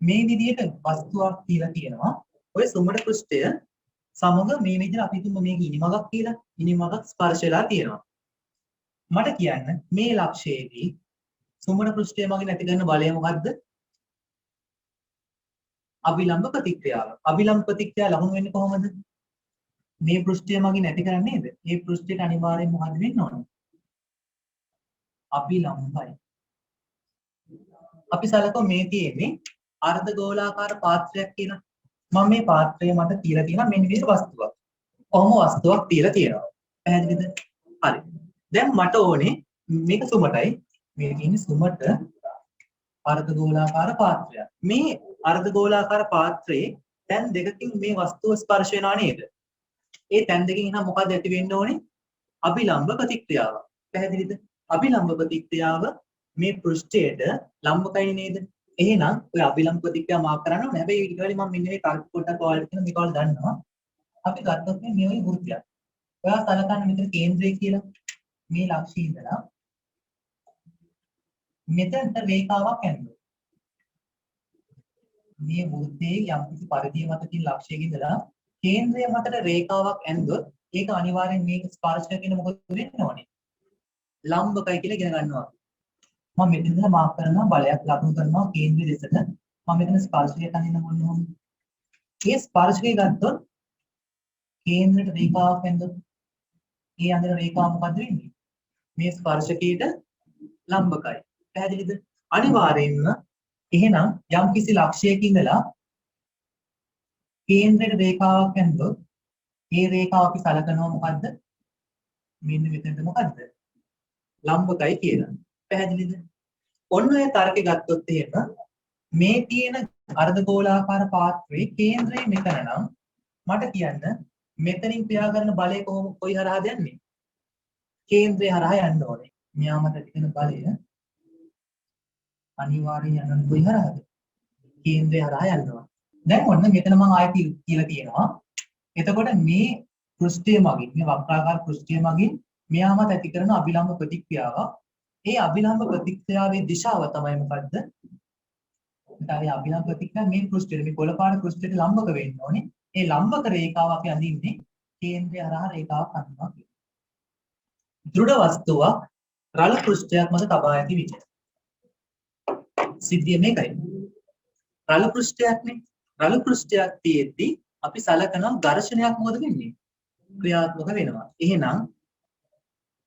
මේ විදිහට වස්තුවක් කියලා තියෙනවා. ඔය සුමට පෘෂ්ඨය සමග මේ විදිහට අපි හිතමු මේක ඉනිමගක් කියලා. ඉනිමගක් ස්පර්ශලා තියෙනවා. මට කියන්න මේ ලක්ෂයේදී සුමට පෘෂ්ඨය මගින් ඇති කරන බලය මොකද්ද? අභිලම්බ ප්‍රතික්‍රියාව. අභිලම්බ ප්‍රතික්‍රියාව ලකුණු වෙන්නේ කොහොමද? මේ පෘෂ්ඨය මගින් ඇති කරන්නේ නේද? මේ පෘෂ්ඨයට අනිවාර්යෙන් මොකද වෙන්න ඕන? අභිලම්බයි. අපි සලකමු මේ තියෙන්නේ අර්ධ ගෝලාකාර පාත්‍රයක් කියලා. මම මේ පාත්‍රය මත තියලා තියෙනවා මෙන්න විදිහට වස්තුවක්. කොහොම වස්තුවක් තියලා තියෙනවා. පැහැදිලිද? හරි. දැන් මට ඕනේ මේක සුමටයි. මේ තියෙන්නේ සුමට අර්ධ ගෝලාකාර පාත්‍රයක්. මේ අර්ධ ගෝලාකාර පාත්‍රයේ තැන් දෙකකින් මේ වස්තුව ස්පර්ශ වෙනවා නේද? ඒ තැන් දෙකකින් එහෙනම් මොකද ඇති වෙන්න ඕනේ? අභිලම්බ ප්‍රතික්‍රියාව. පැහැදිලිද? අභිලම්බ ප්‍රතික්‍රියාව මේ පෘෂ්ඨයට ලම්බකයි නේද? එහෙනම් ඔය අභිලම්බ ප්‍රතික්‍රියාව මාක් කරන්න ඕනේ. හැබැයි ඊට වඩා මම මෙන්න මේ තර්ක පොඩ්ඩක් ඔයාලට කියන මේක ඔයාලා දන්නවා. අපි ගත්තොත් මේ වගේ වෘත්තයක්. ඔයා සලකන්න මෙතන කේන්ද්‍රය කියලා මේ ලක්ෂයේ ඉඳලා මෙතනට රේඛාවක් ඇන්දොත් මේ වෘත්තයේ යම්කිසි පරිධිය මත තියෙන ලක්ෂයක ඉඳලා කේන්ද්‍රය මතට රේඛාවක් ඇන්දොත් ඒක අනිවාර්යෙන් මේක ස්පර්ශ කරගෙන මොකද වෙන්න ඕනේ? ලම්බකයි කියලා ඉගෙන ගන්නවා. මම මෙතන ඉඳලා මාක් කරනවා බලයක් ලකුණු කරනවා කේන්ද්‍රය දෙසට. මම මෙතන ස්පර්ශකයක් අඳින්න ඕනේ. මේ ස්පර්ශකය ගත්තොත් කේන්ද්‍රයට රේඛාවක් ඇන්දොත් ඒ අඳින රේඛාව මොකද වෙන්නේ? මේ ස්පර්ශකයට ලම්බකයි. පැහැදිලිද? අනිවාර්යෙන්ම එහෙනම් යම් කිසි ලක්ෂයක ඉඳලා කේන්ද්‍රයට රේඛාවක් ඇන්දොත් ඒ රේඛාව අපි සලකනවා මොකද්ද? මෙන්න මෙතනද මොකද්ද? ලම්බකයි කියලා. පැහැදිලිද? ඔන්න ඔය තර්කය ගත්තොත් එහෙම මේ තියෙන අර්ධගෝලාකාර පාත්‍රයේ කේන්ද්‍රය මෙතන නම් මට කියන්න මෙතනින් ක්‍රියා කරන බලය කොයි හරහාද යන්නේ? කේන්ද්‍රය හරහා යන්න ඕනේ. මෙයා මත තියෙන බලය අනිවාර්යෙන් යන්න කොයි හරහාද? කේන්ද්‍රය හරහා යනවා. දැන් ඔන්න මෙතන මම ආයෙත් කියලා තියෙනවා. එතකොට මේ පෘෂ්ඨය මගින් මේ වක්‍රාකාර පෘෂ්ඨය මගින් මෙයාමත් ඇති කරන අභිලම්බ ප්‍රතික්‍රියාව. ඒ අභිලම්බ ප්‍රතික්‍රියාවේ දිශාව තමයි මොකද්ද? ඒ අභිලම්බ ප්‍රතික්‍රියාව මේ පෘෂ්ඨයට මේ කොළපාට පෘෂ්ඨයට ලම්බක වෙන්න ඕනේ. ඒ ලම්බක රේඛාව අපි අඳින්නේ කේන්ද්‍රය හරහා රේඛාවක් අඳිනවා කියලා. දෘಢ වස්තුවක් රළ පෘෂ්ඨයක් මත තබා ඇති විට සිද්ධිය මේකයි. රළ පෘෂ්ඨයක්නේ. රළ පෘෂ්ඨයක් තියෙද්දි අපි සලකනවා ඝර්ෂණයක් මොකද වෙන්නේ? ක්‍රියාත්මක වෙනවා. එහෙනම්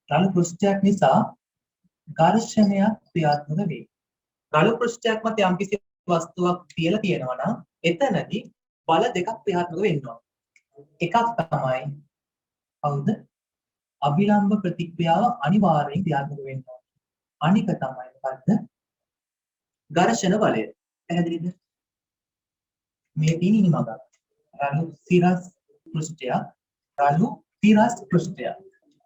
රළ පෘෂ්ඨයක් නිසා ඝර්ෂණයක් ක්‍රියාත්මක වේ. රළ පෘෂ්ඨයක් මත යම්කිසි වස්තුවක් තියලා තියෙනවා නම් එතනදී බල දෙකක් ක්‍රියාත්මක වෙනවා. එකක් තමයි කවුද? අභිලම්බ ප්‍රතික්‍රියාව අනිවාර්යෙන් ක්‍රියාත්මක වෙනවා. අනික තමයි මොකද්ද? ඝර්ෂණ බලය. පැහැදිලිද? මේ තියෙන ඉනිමග. රළු සිරස් පෘෂ්ඨය, රළු තිරස් පෘෂ්ඨය.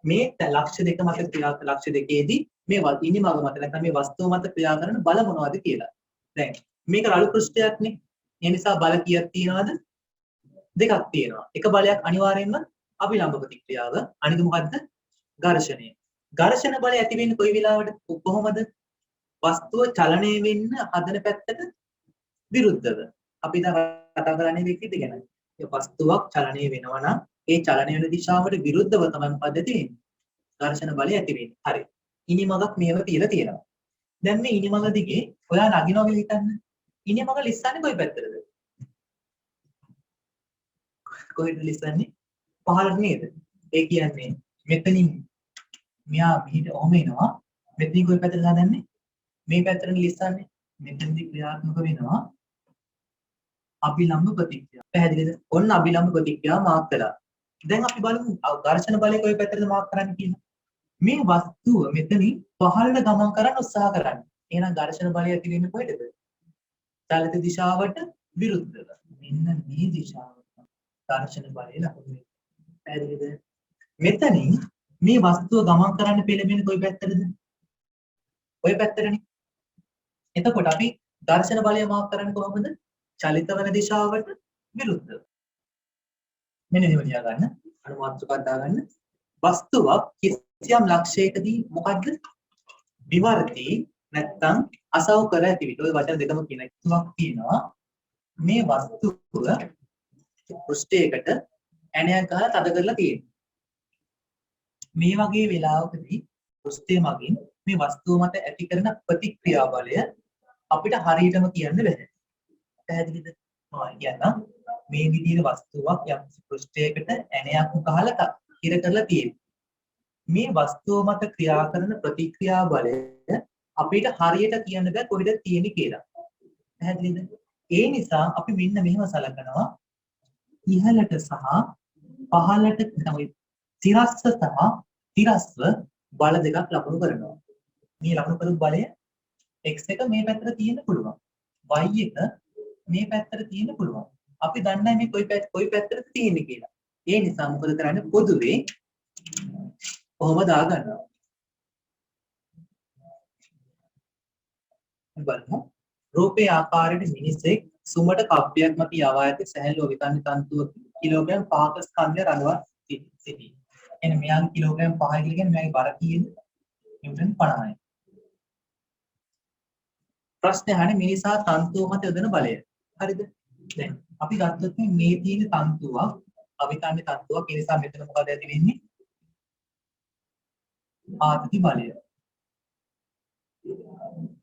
මේ ලක්ෂ දෙක මත ක්‍රියා ලක්ෂ දෙකේදී මේ ඉනිමග මත නැත්නම් මේ වස්තුව මත ක්‍රියා කරන බල මොනවද කියලා. දැන් මේක රළු පෘෂ්ඨයක්නේ. ඒ නිසා බල කීයක් තියෙනවද? දෙකක් තියෙනවා. එක බලයක් අනිවාර්යෙන්ම අභිලම්බ ප්‍රතික්‍රියාව. අනික මොකද්ද? ඝර්ෂණය. ඝර්ෂණ බලය ඇති වෙන්නේ කොයි වෙලාවටද? කොහොමද? වස්තුව චලනය වෙන්න හදන පැත්තට විරුද්ධව. අපි දැන් කතා කරන්නේ මේකද ගැන. ඒ වස්තුවක් චලනය වෙනවා නම් ඒ චලනය වෙන දිශාවට විරුද්ධව තමයි මොකද තියෙන්නේ? ඝර්ෂණ බලය ඇති වෙන්නේ. හරි. ඉනිමගක් මේව තියලා තියෙනවා. දැන් මේ ඉනිමග දිගේ ඔයා නගිනවා කියලා හිතන්න. ඉනිමග ලිස්සන්නේ කොයි පැත්තටද? කොහෙද ලිස්සන්නේ? පහළට නේද? ඒ කියන්නේ මෙතනින් මෙයා මෙහිට ඔහම එනවා. මෙතනින් කොයි පැත්තටද හදන්නේ? මේ පැත්තට ලිස්සන්නේ. මෙතනදී ක්‍රියාත්මක වෙනවා අභිලම්බ ප්‍රතික්‍රියාව. පැහැදිලිද? ඔන්න අභිලම්බ ප්‍රතික්‍රියාව මාක් කළා. දැන් අපි බලමු ඝර්ෂණ බලය කොයි පැත්තටද මාක් කරන්නේ කියලා. මේ වස්තුව මෙතනින් පහළට ගමන් කරන්න උත්සාහ කරන්නේ. එහෙනම් ඝර්ෂණ බලය ඇති වෙන්නේ කොහෙටද? චලිත දිශාවට විරුද්ධව. මෙන්න මේ දිශාවට ඝර්ෂණ බලය ලකුණු වෙන්නේ. පැහැදිලිද? මෙතනින් මේ වස්තුව ගමන් කරන්න පෙළඹෙන්නේ කොයි පැත්තටද? ඔය පැත්තටනේ. එතකොට අපි ඝර්ෂණ බලය මාක් කරන්නේ කොහොමද? චලිත වන දිශාවට විරුද්ධව. මෙන්න මේව ලියා ගන්න. අනුමාත්‍රකයක් දාගන්න. වස්තුවක් කිසියම් ලක්ෂයකදී මොකද්ද? විවර්තී නැත්නම් අසවකර ඇති විට. ඔය වචන දෙකම කියන එකක් තියෙනවා. මේ වස්තුව පෘෂ්ඨයකට ඇණයක් ගහලා තද කරලා තියෙනවා. මේ වගේ වෙලාවකදී පෘෂ්ඨය මගින් මේ වස්තුව මත ඇති කරන ප්‍රතික්‍රියා බලය අපිට හරියටම කියන්න බැහැ. පැහැදිලිද? කියන්න මේ විදිහේ වස්තුවක් යම් පෘෂ්ඨයකට ඇණයක් ගහලා ඉර කරලා තියෙනවා. මේ වස්තුව මත ක්‍රියා කරන ප්‍රතික්‍රියා බලය අපිට හරියට කියන්න බෑ කොහෙද තියෙන්නේ කියලා. පැහැදිලිද? ඒ නිසා අපි මෙන්න මෙහෙම සලකනවා ඉහළට සහ පහළට තමයි තිරස්ස සහ තිරස්ව බල දෙකක් ලකුණු කරනවා. මේ ලකුණු කරපු බලය x එක මේ පැත්තට තියෙන්න පුළුවන්. y එක මේ පැත්තට තියෙන්න පුළුවන්. අපි දන්නේ මේ කොයි පැත්තට තියෙන්නේ කියලා. ඒ නිසා මොකද කරන්නේ? පොදුවේ කොහොම දාගන්නවා. බලමු. රූපේ ආකාරයට මිනිසෙක් සුමට කප්පියක් මත යවා ඇති සැහැල්ලු විකන්න තන්තුව කිලෝග්‍රෑම් 5ක ස්කන්ධය රඳවා සිටී. එන්න මෙයාගේ කිලෝග්‍රෑම් 5 කියලා කියන්නේ මෙයාගේ බර කීයද? නිව්ටන් 50යි. ප්‍රශ්නේ අහන්නේ මිනිසා තන්තුව මත යොදන බලය. හරිද? දැන් අපි ගත්තොත් මේ තියෙන තන්තුවක් අවිකන්නේ තන්තුවක් ඒ නිසා මෙතන මොකද ඇති වෙන්නේ? ආතති බලය.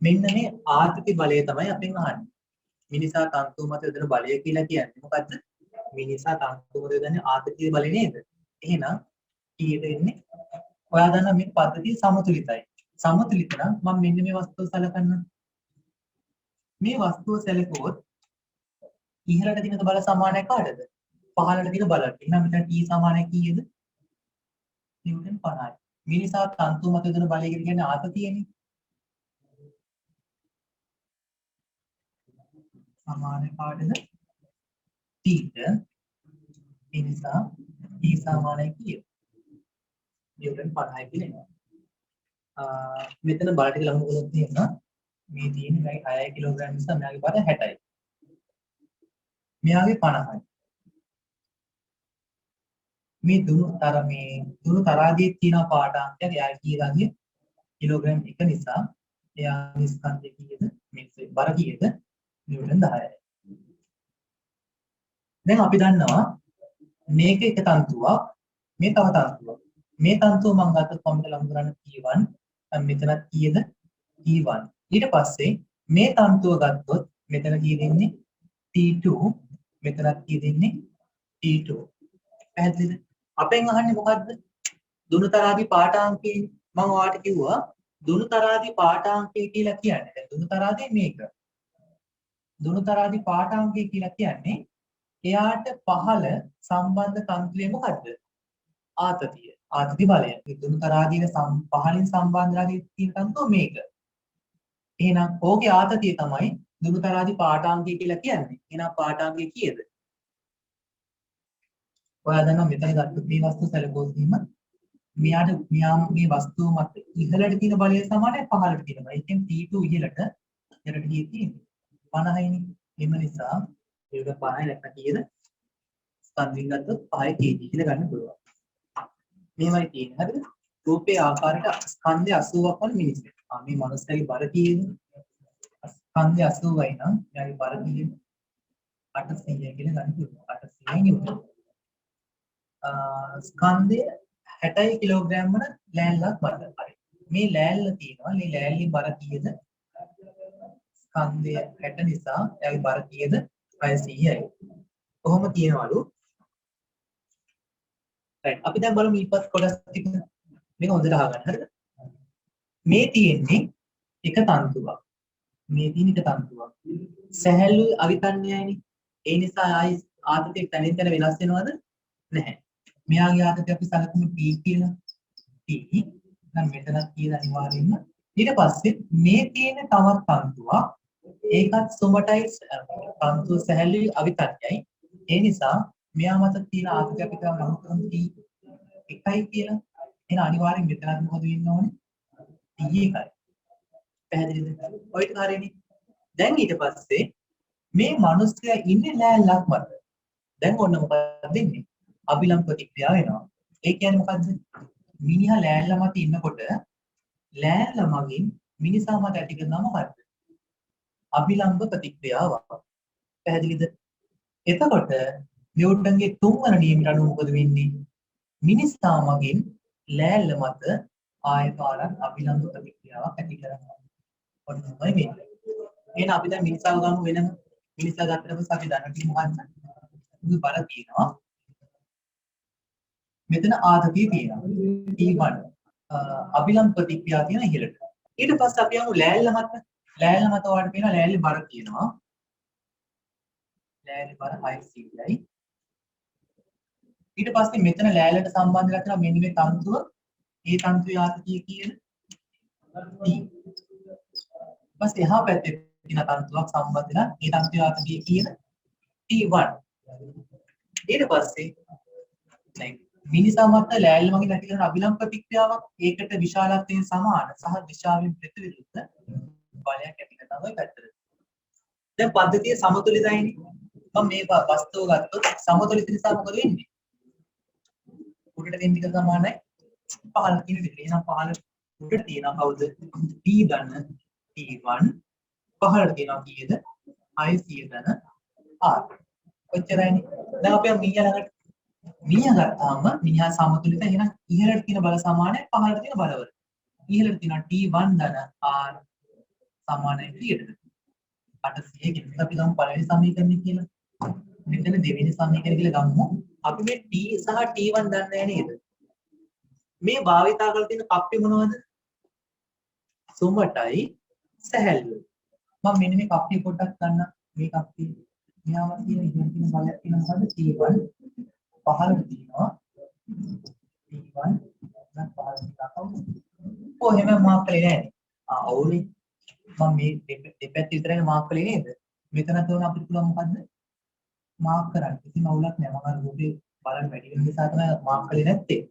මෙන්න මේ ආතති බලය තමයි අපෙන් අහන්නේ. මිනිසා තන්තුව මත යොදන බලය කියලා කියන්නේ මොකද්ද? මිනිසා තන්තුව මත යොදන්නේ ආතති බලය නේද? එහෙනම් කීයද එන්නේ? ඔයා දන්නා මේ පද්ධතිය සමතුලිතයි. සමතුලිත නම් මම මෙන්න මේ වස්තුව සලකන්න. මේ වස්තුව සැලකුවොත් ඉහළට තියෙන බල සමානයි කාටද? පහළට තියෙන බලට. එහෙනම් මෙතන T සමානයි කීයද? නිව්ටන් 50යි. මිනිසා තන්තුව මත යොදන බලය කියන්නේ ආතතියනේ. සමාන කාටද? T ට. ඒ නිසා T සමානයි කීයද? නිව්ටන් 50යි කියලා එනවා. මෙතන බල ටික ලඟ කරලා තියෙනවා. මේ තියෙන්නේ මගේ 6 කිලෝග්‍රෑම් නිසා මෙයාගේ බර 60යි. මෙයාගේ 50යි. මේ දුණු තරාදියේ තියෙන පාඨාංකයක් එයා කියලාගේ කිලෝග්‍රෑම් 1 නිසා එයා ස්කන්ධය කීයද මේ බර කීයද නිව්ටන් 10යි. දැන් අපි දන්නවා මේක එක තන්තුවක් මේ තව තන්තුවක්. මේ තන්තුව මම ගත්තොත් කොහොමද ලඟ කරන්නේ T1 දැන් මෙතනත් කීයද T1. ඊට පස්සේ මේ තන්තුව ගත්තොත් මෙතන කීයද ඉන්නේ T2 මෙතනත් කීයද ඉන්නේ T2. පැහැදිලිද? අපෙන් අහන්නේ මොකද්ද? දුනුතරාදී පාඨාංකේ මම ඔයාලට කිව්වා දුනුතරාදී පාඨාංකය කියලා කියන්නේ. දැන් දුනුතරාදී මේක. දුනුතරාදී පාඨාංකය කියලා කියන්නේ එයාට පහළ සම්බන්ධ තන්ත්‍රය මොකද්ද? ආතතිය. ආතති බලය. මේ දුනුතරාදීන පහළින් සම්බන්ධලාගේ තියෙන තන්තුව මේක. එහෙනම් ඕකේ ආතතිය තමයි දුනුතරාදී පාඨාංකය කියලා කියන්නේ. එහෙනම් පාඨාංකය කීයද? ඔයා දන්නවා මෙතන ගත්ත මේ වස්තු සැලකුවොත්ම මෙයාගේ වස්තුව මත ඉහළට තියෙන බලය සමානයි පහළට තියෙන බලය. ඒ කියන්නේ T2 ඉහළට ඊට ගියේ තියෙන්නේ 50යිනේ. එම නිසා මේක 50 නැත්නම් කීයද? ස්කන්ධින් ගත්තොත් 5 kg කියලා ගන්න පුළුවන්. මෙහෙමයි තියෙන්නේ. හරිද? රූපේ ආකාරයට ස්කන්ධය 80ක් වන මිනිස්සු. මේ මනුස්සයාගේ බර කීයද? ස්කන්ධය 80යි නම් එයාගේ බර කීයද? 800 කියලා ගන්න පුළුවන්. 800යි නිව්ටන්. ස්කන්ධය 60 කිලෝග්‍රෑම් වන ලෑල්ලක් බර කරයි. මේ ලෑල්ල තියෙනවා. මේ ලෑල්ලේ බර කීයද? ස්කන්ධය 60 නිසා එයාගේ බර කීයද? 600යි. කොහොම තියනවලු? right. අපි දැන් බලමු ඊපස් කොටස් ටික. මේක හොඳට අහගන්න. හරිද? මේ තියෙන්නේ එක තන්තුවක්. මේ තියෙන එක තන්තුවක්. සැහැල්ලු අවිතන්‍යයිනේ. ඒ නිසා ආයි ආතතිය තනින් තන වෙනස් වෙනවද? නැහැ. මෙයාගේ ආතතිය අපි සලකමු T කියලා. T. දැන් මෙතන කියන අනිවාර්යෙන්ම ඊට පස්සේ මේ තියෙන තවත් තන්තුවක්. ඒකත් සොමටයිස් තන්තුව සැහැල්ලු අවිතන්‍යයි. ඒ නිසා මෙයා මත තියෙන ආතතිය අපි තමයි නම් කරමු T 1යි කියලා. එහෙනම් අනිවාර්යෙන් මෙතනත් මොකද වෙන්න ඕනේ? T 1යි. පැහැදිලිද? ඔය ටික හරියනේ. දැන් ඊට පස්සේ මේ මිනිස්සයා ඉන්නේ ලෑල්ලක් මත. දැන් ඔන්න මොකද වෙන්නේ? අභිලම්බ ප්‍රතික්‍රියාව වෙනවා. ඒ කියන්නේ මොකද්ද? මිනිහා ලෑල්ල මත ඉන්නකොට ලෑල්ල මගින් මිනිසා මත ඇති කරනවා මොකද්ද? අභිලම්බ ප්‍රතික්‍රියාව. පැහැදිලිද? එතකොට නිව්ටන්ගේ තුන්වන නියමයට අනුව මොකද වෙන්නේ? මිනිසා මගින් ලෑල්ල මත ආයතන අභිලම්බ ප්‍රතික්‍රියාවක් ඇති කරනවා. ඔන්න තමයි වෙන්නේ. එහෙනම් අපි දැන් මිනිසාව ගමු වෙනම. මිනිසා ගත්තට පස්සේ අපි දැනගන්න මොකක්ද? මුළු බර තියෙනවා. මෙතන ආතතිය තියෙනවා. T1 අභිලම්බ ප්‍රතික්‍රියාව තියෙන ඉහළට. ඊට පස්සේ අපි යමු ලෑල්ල මත. ලෑල්ල මත ඔයාලට පේනවා ලෑල්ලේ බර තියෙනවා. ලෑල්ලේ බර 600යි. ඊට පස්සේ මෙතන ලෑල්ලට සම්බන්ධ වෙලා තියෙනවා මෙන්න මේ තන්තුව. ඒ තන්තුවේ ආතතිය කියන T. බස් එහා පැත්තේ තියෙන තන්තුවක් සම්බන්ධ වෙලා ඒ තන්තුවේ ආතතිය කියන T1. ඊට පස්සේ දැන් මිනිසා මත ලෑල්ල මගින් ඇති කරන අභිලම්බ ප්‍රතික්‍රියාවක් ඒකට විශාලත්වයෙන් සමාන සහ දිශාවෙන් ප්‍රතිවිරුද්ධ බලයක් ඇති කරනවා ඔය පැත්තට. දැන් පද්ධතිය සමතුලිතයිනේ. මම මේ වස්තුව ගත්තොත් සමතුලිත නිසා මොකද වෙන්නේ? උඩට තියෙන ටික සමානයි පහළ තියෙන ටික. එහෙනම් පහළ උඩට තියෙනවා කවුද? T ධන T1 පහළට තියෙනවා කීයද? 600 ධන R. ඔච්චරයිනේ. දැන් අපි මීයා ළඟට මීයා ගත්තාම මීයා සමතුලිත. එහෙනම් ඉහළට තියෙන බල සමානයි පහළට තියෙන බලවල. ඉහළට තියෙනවා T1 ධන R සමානයි කීයටද? 800 කියලා. අපි ගමු පළවෙනි සමීකරණය කියලා. මෙතන දෙවෙනි සමීකරණය කියලා ගමු. අපි මේ T සහ T1 දන්නේ නැහැ නේද? මේ භාවිතා කරලා තියෙන කප්පේ මොනවද? සොමටයි සැහැල්ලුයි. මම මෙන්න මේ කප්පේ පොඩ්ඩක් ගන්න. මේ කප්පේ මෙයාම තියෙන ඉහළ තියෙන බලයක් තියෙන මොකද්ද? T1 පහළට තියෙනවා. T1 දැන් පහළට දාපුවා. කොහෙම මාක් කළේ නැහැ. ඔව්නේ. මම මේ දෙපැත්ත විතරයි මාක් කළේ නේද? මෙතන තෝරන අපිට පුළුවන් මොකද්ද? මාක් කරන්න. කිසිම අවුලක් නැහැ. මම අර රූපේ බලන්න වැඩි වෙන නිසා තමයි මාක් කළේ නැත්තේ.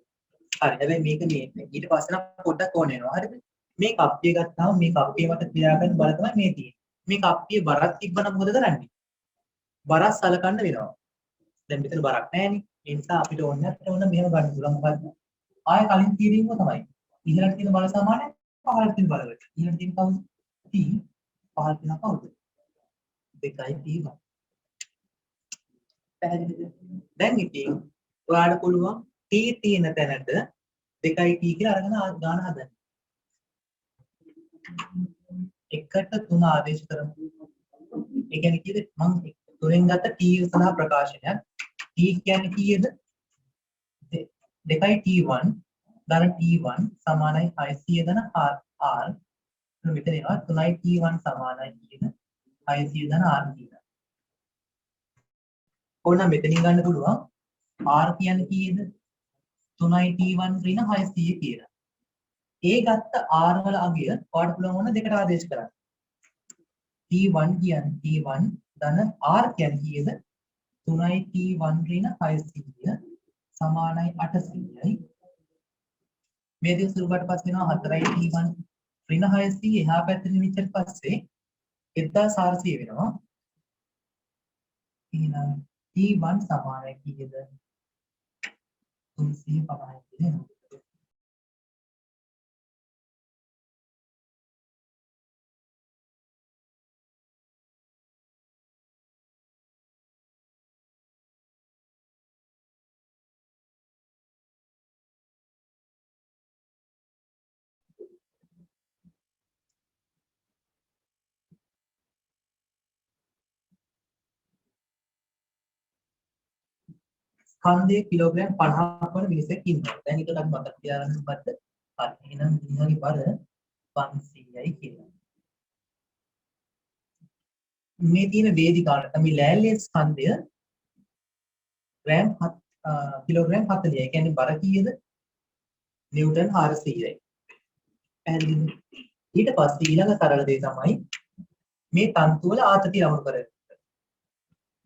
හරි. හැබැයි මේක මේ ඊට පස්සේ නම් පොඩ්ඩක් ඕන වෙනවා. හරිද? මේ කප්පිය ගත්තාම මේ කප්පිය මත ක්‍රියා කරන බල තමයි මේ තියෙන්නේ. මේ කප්පිය බරක් තිබ්බනම් මොකද කරන්නේ? බරක් සලකන්න වෙනවා. දැන් මෙතන බරක් නැහැනේ. ඒ නිසා අපිට ඕනේ නැත්නම් ඕන මෙහෙම ගන්න පුළුවන් මොකද්ද? ආය කලින් තීරීම තමයි. ඉහළට තියෙන බල සමානයි පහළට තියෙන බල වලට. ඉහළට තියෙන කවුද? T. පහළට තියෙන කවුද? 2යි T1. පැහැදිලිද? දැන් ඉතින් ඔයාලට පුළුවන් T තියෙන තැනට 2යි T කියලා අරගෙන ගාන හදන්න. 1ට 3 ආදේශ කරමු. ඒ කියන්නේ කීයද? මම 3ෙන් ගත්ත T සඳහා ප්‍රකාශනයක්. T කියන්නේ කීයද? 2යි T1 ධන T1 සමානයි 600 ධන R. මෙතන එනවා 3යි T1 සමානයි කියන 600 ධන R කියලා. ඕන මෙතනින් ගන්න පුළුවන් R කියන්නේ කීයද? 3යි T1 ඍණ 600 කියලා. ඒ ගත්ත R වල අගය ඔයාලට පුළුවන් ඕන දෙකට ආදේශ කරන්න. T1 කියන්නේ T1 ධන R කියන්නේ කීයද? 3යි T1 ඍණ 600 සමානයි 800යි. මේ දෙක සුළුකට පස්සේ වෙනවා 4යි T1 ඍණ 600 එහා පැත්තට නිවිච්චට පස්සේ 1400 වෙනවා. එහෙනම් T1 සමානයි කීයද? 300 පමණයි කියන්නේ. ස්කන්ධයේ කිලෝග්‍රෑම් 50ක් වන මිනිසෙක් ඉන්නවා. දැන් ඊට අපි මතක තියාගන්න මොකද්ද? හරි. එහෙනම් මිනිහගේ බර 500යි කියලා. මේ තියෙන වේදිකාවට තමයි ලෑල්ලේ ස්කන්ධය කිලෝග්‍රෑම් 40යි. ඒ කියන්නේ බර කීයද? නිව්ටන් 400යි. පැහැදිලිද? ඊට පස්සේ ඊළඟ සරල දේ තමයි මේ තන්තු වල ආතතිය ලබු කරගන්න.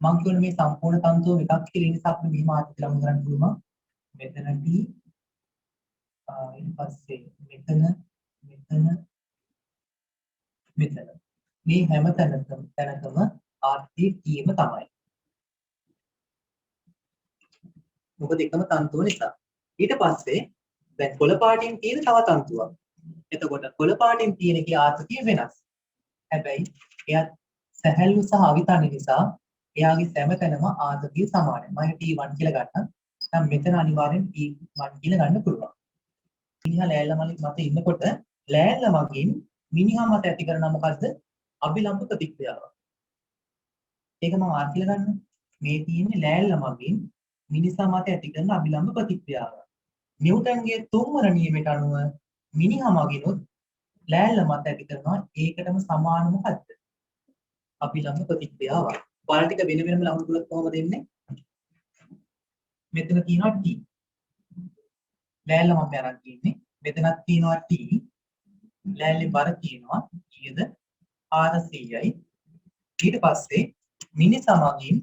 මම කියන්නේ මේ සම්පූර්ණ තන්තුව එකක් කියලා නිසා අපිට මෙහිම ආතතිය ලබු කරන්න පුළුවන්. මෙතන T ඊට පස්සේ මෙතන මේ හැම තැනකම ආතතිය Tම තමයි. මොකද එකම තන්තුව නිසා. ඊට පස්සේ දැන් කොළ පාටින් තියෙන තව තන්තුවක්. එතකොට කොළ පාටින් තියෙන කී ආතතිය වෙනස්. හැබැයි එයා සැහැල්ලු සහ අවිතණ්‍ය නිසා එයාගේ හැම තැනම ආතතිය සමානයි. මම T1 කියලා ගන්නම්. දැන් මෙතන අනිවාර්යෙන් T1 කියලා ගන්න පුළුවන්. මිනිහා ලෑල්ල මත ඉන්නකොට ලෑල්ල මගින් මිනිහා මත ඇති කරන මොකද්ද? අභිලම්බ ප්‍රතික්‍රියාව. ඒක මම R කියලා ගන්නම්. මේ තියෙන්නේ ලෑල්ල මගින් මිනිසා මත ඇති කරන අභිලම්බ ප්‍රතික්‍රියාව. නිව්ටන්ගේ තුන්වන නියමයට අනුව මිනිහා මගිනුත් ලෑල්ල මත ඇති කරනවා ඒකටම සමාන මොකද්ද? අභිලම්බ ප්‍රතික්‍රියාව. බල ටික වෙන වෙනම ලකුණු කළොත් කොහොමද එන්නේ? මෙතන තියෙනවා T. ලෑල්ල මම අරන් තියෙන්නේ. මෙතනක් තියෙනවා T. ලෑල්ලේ බර තියෙනවා කීයද? 400යි. ඊට පස්සේ මිනිසා මගින්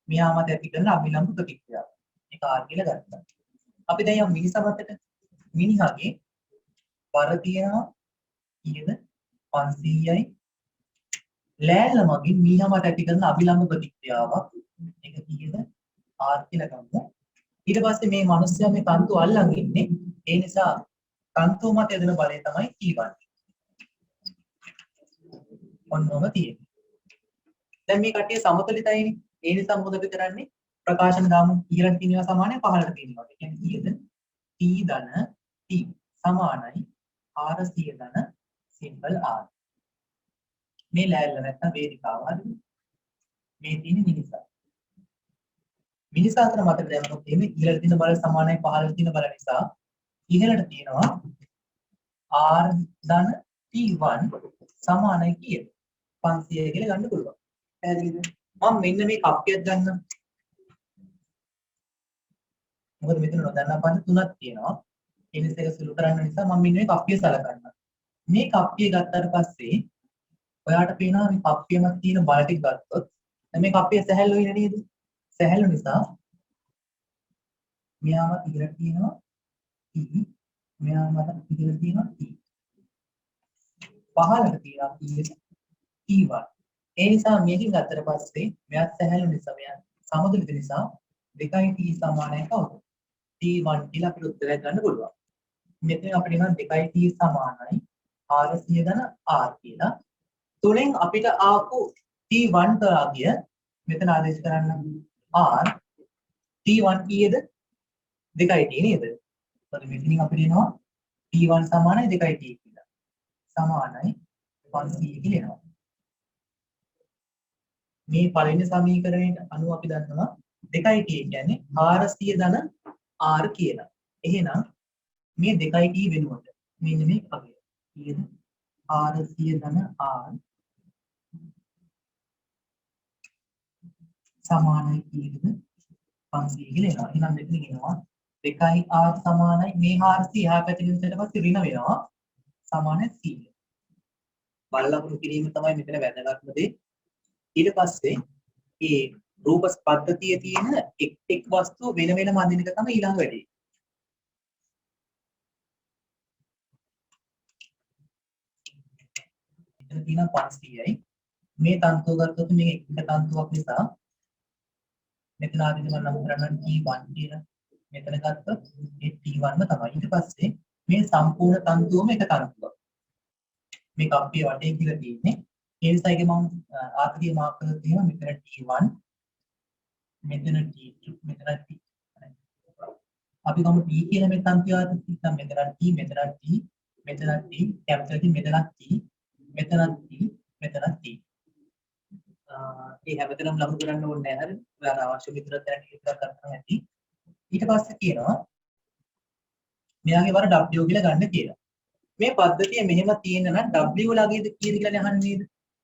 මෙහා මත ඇති කරන අභිලම්බ ප්‍රතික්‍රියාව. ඒක R කියලා ගත්තා. අපි දැන් යමු මිනිසා මතට. මිනිහාගේ බර තියෙනවා කීයද? 500යි. ලෑල්ල මගින් මිනිහා මත ඇති කරන අභිලම්බ ප්‍රතික්‍රියාවක්. ඒක කීයද? R කියලා ගමු. ඊට පස්සේ මේ මිනිස්සයා මේ තන්තු අල්ලන් ඉන්නේ. ඒ නිසා තන්තුව මත යදෙන බලය තමයි T1. ඔන්නෝම තියෙන්නේ. දැන් මේ කට්ටිය සමතුලිතයිනේ. ඒ නිසා මොකද අපි කරන්නේ? ප්‍රකාශන දාමු ඉහළට තියෙනවා සමානයි පහළට තියෙනවා. ඒ කියන්නේ කීයද? T ධන T සමානයි 400 ධන සිම්පල් R. මේ ලෑල්ල නැත්තම් වේදිකාව හරිද? මේ තියෙන මිනිසා. මිනිසා අතර මතක දැම්මොත් එimhe ඉහළට තියෙන බල සමානයි පහළට තියෙන බල නිසා ඉහළට තියෙනවා R ධන T1 සමානයි කීයද? 500 කියලා ගන්න පුළුවන්. පැහැදිලිද? මම මෙන්න මේ කප්පියක් ගන්නම්. මොකද මෙතන නොදන්නා පද තුනක් තියෙනවා. ඒ නිසා ඒක සුළු කරන්න නිසා මම මෙන්න මේ කප්පිය සලකන්නම්. මේ කප්පිය ගත්තාට පස්සේ ඔයාට පේනවා මේ කප්පියමක් තියෙන බල ටික ගත්තොත් දැන් මේ කප්පිය සැහැල්ලු වෙන්නේ නේද? සැහැල්ලු නිසා මෙයාම ඉහළට තියෙනවා T. මෙයාම ඉහළට තියෙනවා T. පහළට තියෙනවා T1. ඒ නිසා මේකෙන් ගත්තට පස්සේ මෙයාත් සැහැල්ලු නිසා මෙයා සමතුලිත නිසා 2යි t සමානයි කවුද? t1 කියලා අපිට උත්තරයක් ගන්න පුළුවන්. මෙතන අපිට නම් 2යි t සමානයි 400 ධන r කියලා. තුනෙන් අපිට ආපු t1 කරා කිය මෙතන ආදේශ කරන්න r t1 කීයද? 2යි t නේද? එතකොට මෙතනින් අපිට එනවා t1 සමානයි 2යි t කියලා. සමානයි 500 කියලා එනවා. මේ පළවෙනි සමීකරණයට අනුව අපි දන්නවා 2යි t කියන්නේ 400 ධන r කියලා. එහෙනම් මේ 2යි t වෙනුවට මෙන්න මේ අගය කීයද? 400 ධන r සමානයි කීයද? 500 කියලා එනවා. එහෙනම් මෙතන කියනවා 2යි r සමානයි මේ 400 එහා පැත්තෙන් ඊට පස්සේ ඍණ වෙනවා සමානයි 100. බලලකුණු කිරීම තමයි මෙතන වැදගත්ම දේ. ඊට පස්සේ මේ රූප පද්ධතියේ තියෙන එක් වස්තුව වෙන වෙනම අඳින එක තමයි ඊළඟ වැඩේ. මෙතන තියෙන 500යි මේ තන්තුව ගත්තොත් මේක එක තන්තුවක් නිසා මෙතන ආදින මම නම් කරන්නේ T1 කියලා. මෙතන ගත්තොත් ඒ T1ම තමයි. ඊට පස්සේ මේ සම්පූර්ණ තන්තුවම එක තන්තුවක්. මේ කප්පිය වටේ කියලා තියෙන්නේ. ඒ නිසා ඒක මම ආත්මීය මාක් කරලා තියෙනවා මෙතන T1 මෙතන T2 මෙතන T. අපි ගමු T කියලා මේ තන්තුව ආත්මීය මෙතන T මෙතන T මෙතන T කැපිටල් T මෙතන T මෙතන T මෙතන T. ඒ හැමතැනම ලබු කරන්න ඕනේ නැහැ හරිද? ඔයාලා අවශ්‍ය විදිහට දැනට ඉස්සරහ කරන්න ඇති. ඊට පස්සේ කියනවා මෙයාගේ වර W කියලා ගන්න කියලා. මේ පද්ධතිය මෙහෙම තියෙන නම් W ළඟේද කීයද කියලා අහන්නේ නේද?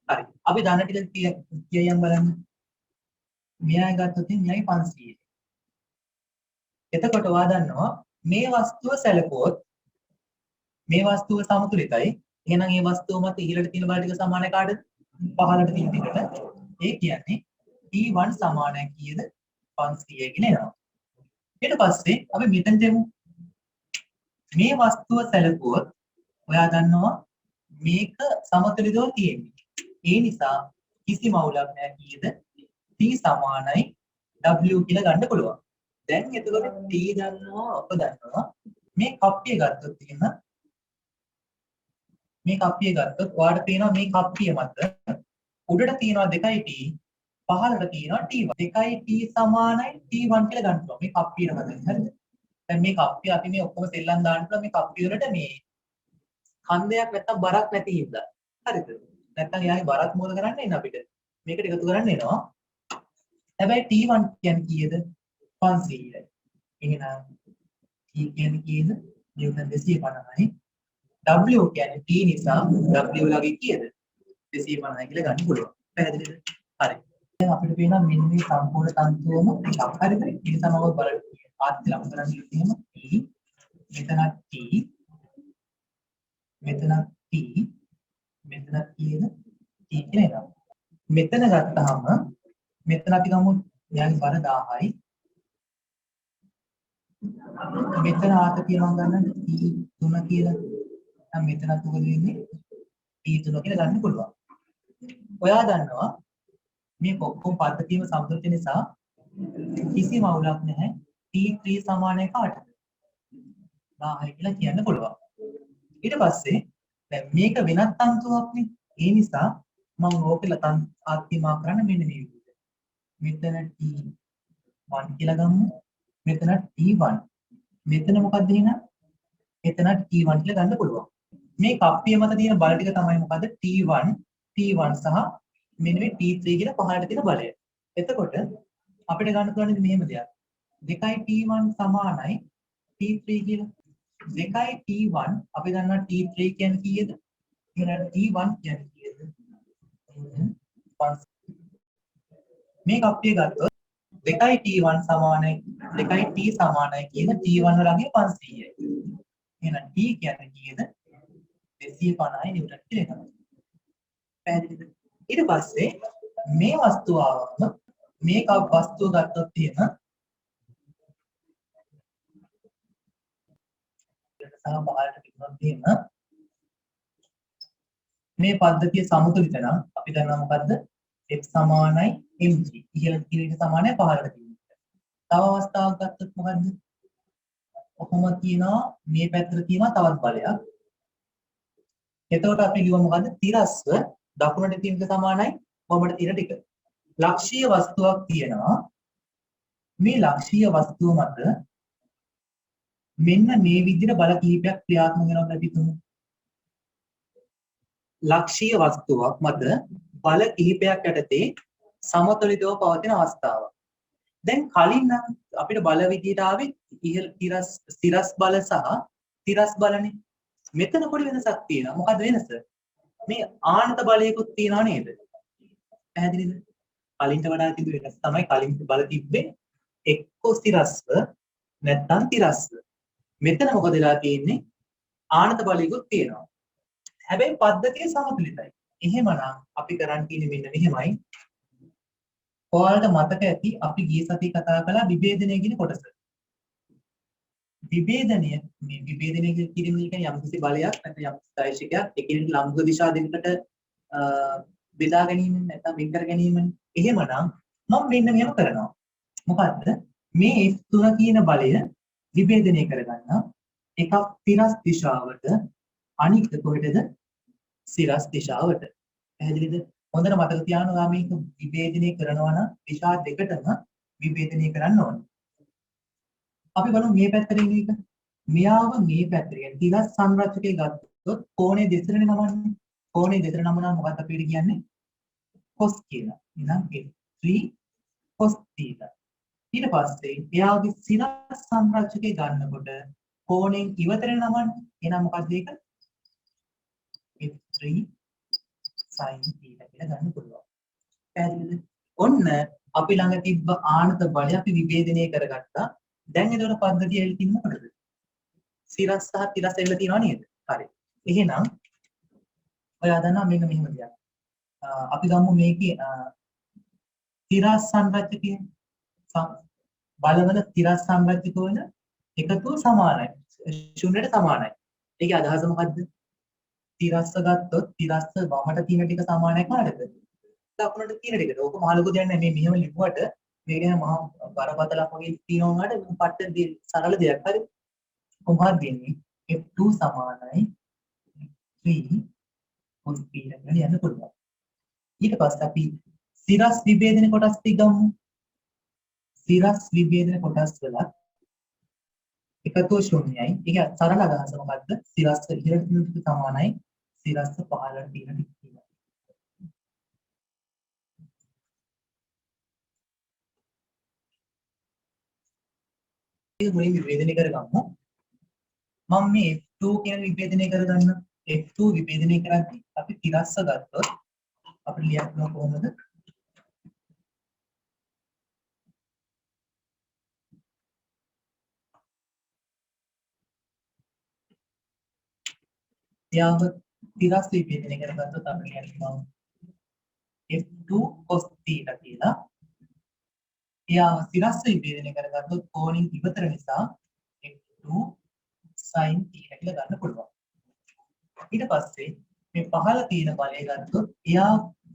හරි. අපි දන්න ටික කියයන් බලන්න. මෙයා ගත්තොත් මෙයාගේ 500. එතකොට ඔයා දන්නවා මේ වස්තුව සැලකුවොත් මේ වස්තුව සමතුලිතයි. එහෙනම් මේ වස්තුව මත ඉහළට තියෙන බල ටික සමානයි කාටද? පහළට තියෙන ටිකට. ඒ කියන්නේ T1 සමානයි කීයද? 500 කියලා එනවා. ඊට පස්සේ අපි මෙතනට එමු. මේ වස්තුව සැලකුවොත් ඔයා දන්නවා මේක සමතුලිතව තියෙන්නේ. ඒ නිසා කිසිම අවුලක් නැහැ කීයද? T සමානයි W කියලා ගන්න පුළුවන්. දැන් එතකොට T දන්නවා අප දන්නවා මේ කප්පිය ගත්තොත් තියෙන මේ කප්පිය ගත්තොත් ඔයාලට පේනවා මේ කප්පිය මත උඩට තියෙනවා 2යි t පහළට තියෙනවා t1. 2යි t සමානයි t1 කියලා ගන්න පුළුවන් මේ කප්පිය මත. හරිද? දැන් මේ කප්පිය අපි මේ ඔක්කොම සෙල්ලම් දාන්න පුළුවන් මේ කප්පිය වලට මේ ඛණ්ඩයක් නැත්තම් බරක් නැති හින්දා. හරිද? නැත්තම් යාගේ බරක් මොකද කරන්න එන්න අපිට. මේකට එකතු කරන්න එනවා. හැබැයි t1 කියන්නේ කීයද? 500යි. එහෙනම් t කියන්නේ කීයද? නිව්ටන් 250යි. W කියන්නේ t නිසා W ළඟේ කීයද? 250යි කියලා ගන්න පුළුවන්. පැහැදිලිද? හරි. දැන් අපිට පේනවා මෙන්න මේ සම්පූර්ණ තන්තුවම එකක්. හරිද? ඒ නිසා මම බලන්න ආත් ලම් කරන්න තියෙනවා t මෙතන t මෙතන t මෙතන කීයද? t කියලා එනවා. මෙතන ගත්තාම මෙතන අපි ගමු යාගේ බර 1000යි. මෙතන ආත කියලා ගන්න t3 කියලා. දැන් මෙතනත් මොකද වෙන්නේ? t3 කියලා ගන්න පුළුවන්. ඔයා දන්නවා මේ ඔක්කොම පද්ධතියම සම්බන්ධ නිසා කිසිම අවුලක් නැහැ. t3 සමානයි කාටද? 1000යි කියලා කියන්න පුළුවන්. ඊට පස්සේ දැන් මේක වෙනත් තන්තුවක්නේ. ඒ නිසා මම ඕකල ආත්මා කරන්න මෙන්න මේ විදිහට. මෙතන t1 කියලා ගමු. මෙතන t1. මෙතන මොකක්ද එහෙනම්? මෙතන t1 කියලා ගන්න පුළුවන්. මේ කප්පිය මත තියෙන බල ටික තමයි මොකද්ද? t1 සහ මෙන්න මේ t3 කියලා පහළට තියෙන බලය. එතකොට අපිට ගන්න පුළුවන් මෙහෙම දෙයක්. 2යි t1 සමානයි t3 කියලා. 2යි t1 අපි දන්නවා t3 කියන්නේ කීයද? එහෙනම් t1 කියන්නේ කීයද? 5. මේ කප්පිය ගත්තොත් 2යි t1 සමානයි 2යි t සමානයි කියන t1 ළඟේ 500යි. එහෙනම් t කියන්නේ කීයද? 250යි නිව්ටන් කියලා එනවා. පැහැදිලිද? ඊට පස්සේ මේ වස්තුවම මේක වස්තුව ගත්තොත් තියෙන සහ පහළට තිබුණොත් තියෙන මේ පද්ධතිය සමතුලිත නම් අපි දන්නවා මොකද්ද? x සමානයි mg. ඉහළ තියෙන එක සමානයි පහළට තියෙන එක. තව අවස්ථාවක් ගත්තොත් මොකද්ද? කොහොම කියනවා මේ පැත්තට තියෙනවා තවත් බලයක්. එතකොට අපි ලියමු මොකද්ද? තිරස්ව දකුණට තියෙන එක සමානයි වමට තියෙන ටික. ලක්ෂීය වස්තුවක් තියෙනවා. මේ ලක්ෂීය වස්තුව මත මෙන්න මේ විදිහට බල කිහිපයක් ක්‍රියාත්මක වෙනවා කියලා අපි හිතමු. ලක්ෂීය වස්තුවක් මත බල කිහිපයක් යටතේ සමතුලිතව පවතින අවස්ථාවක්. දැන් කලින් නම් අපිට බල විදියට ආවේ ඉහළ තිරස් බල සහ තිරස් බලනේ. මෙතන පොඩි වෙනසක් තියෙනවා. මොකද වෙනස? මේ ආනත බලයකුත් තියෙනවා නේද? පැහැදිලිද? කලින්ට වඩා තිබු වෙනස තමයි කලින් බල තිබ්බේ එක්ක තිරස්ව නැත්නම් තිරස්ව. මෙතන මොකද වෙලා තියෙන්නේ? ආනත බලයකුත් තියෙනවා. හැබැයි පද්ධතිය සමතුලිතයි. එහෙමනම් අපි කරන් තියෙන්නේ මෙන්න මෙහෙමයි. ඔයාලට මතක ඇති අපි ගිය සතියේ කතා කළා විභේදනය කියන කොටස. විභේදනය මේ විභේදනය කියන්නේ යම් කිසි බලයක් නැත්නම් යම් ස්ථායිශකයක් එකිනෙක ලම්බ දිශා දෙකකට බෙදා ගැනීම නැත්නම් වෙන් කර ගැනීමනේ. එහෙමනම් මම මෙන්න මෙහෙම කරනවා. මොකද්ද? මේ F3 කියන බලය විභේදනය කරගන්න එකක් තිරස් දිශාවට අනික කොහෙටද? සිරස් දිශාවට. පැහැදිලිද? හොඳට මතක තියාගන්න ඔයා මේක විභේදනය කරනවා නම් දිශා දෙකටම විභේදනය කරන්න ඕනේ. අපි බලමු මේ පැත්තට ඉන්න එක. මෙයාව මේ පැත්තට කියන්නේ තිරස් සංරචකයේ ගත්තොත් කෝණයේ දෙසරනේ නමන්නේ. කෝණයේ දෙසර නම නම් මොකක්ද අපිට කියන්නේ? cos කියලා. එහෙනම් F3 cos θ. ඊට පස්සේ එයාගේ සිරස් සංරචකයේ ගන්නකොට කෝණයෙන් ඉවතරේ නමන්නේ. එහෙනම් මොකක්ද ඒක? F3 sin θ කියලා ගන්න පුළුවන්. පැහැදිලිද? ඔන්න අපි ළඟ තිබ්බ ආනත බලය අපි විභේදනය කරගත්තා. දැන් ඒතකොට පද්ධතිය ඇවිල්ලා තින්නේ මොකටද? සිරස් සහ තිරස් ඇවිල්ලා තියෙනවා නේද? හරි. එහෙනම් ඔයා දන්නවා මෙන්න මෙහෙම දෙයක්. අපි ගමු මේකේ තිරස් සංරචකය බලවල තිරස් සංරචක වල එකතුව සමානයි. ශුන්‍යයට සමානයි. ඒකේ අදහස මොකද්ද? තිරස්ස ගත්තොත් තිරස්ස වමට තියෙන ටික සමානයි කාටද? දකුණට තියෙන ටිකට. ඕක මහ ලොකු දෙයක් නෑ. මේ මෙහෙම ලිව්වට මේක මහා බරපතලක් වගේ තියෙනවා නේද? පට්ට සරල දෙයක්. හරි. කොහොමද දෙන්නේ? F2 සමානයි 3 cos θ කියලා යන්න පුළුවන්. ඊට පස්සේ අපි සිරස් විභේදන කොටස් ටික ගමු. සිරස් විභේදන කොටස් වල එකතුව ශූන්‍යයි. ඒක සරල අදහස මොකද්ද? සිරස් ඉහළට තියෙන ටික සමානයි සිරස් පහළට තියෙන ටික කියලා. ඒක මුලින් විභේදනය කරගමු. මම මේ F2 කියන විභේදනය කරගන්න. F2 විභේදනය කරද්දී අපි තිරස්ස ගත්තොත් අපිට ලියන්න කොහොමද? යාව තිරස් විභේදනය කරගත්තොත් අපිට ලියන්න F2 cos θ කියලා. යාව තිරස් විභේදනය කරගත්තොත් කෝණින් ඉවතර නිසා F2 sin θ කියලා ගන්න පුළුවන්. ඊට පස්සේ මේ පහළ තියෙන බලය ගත්තොත් එයා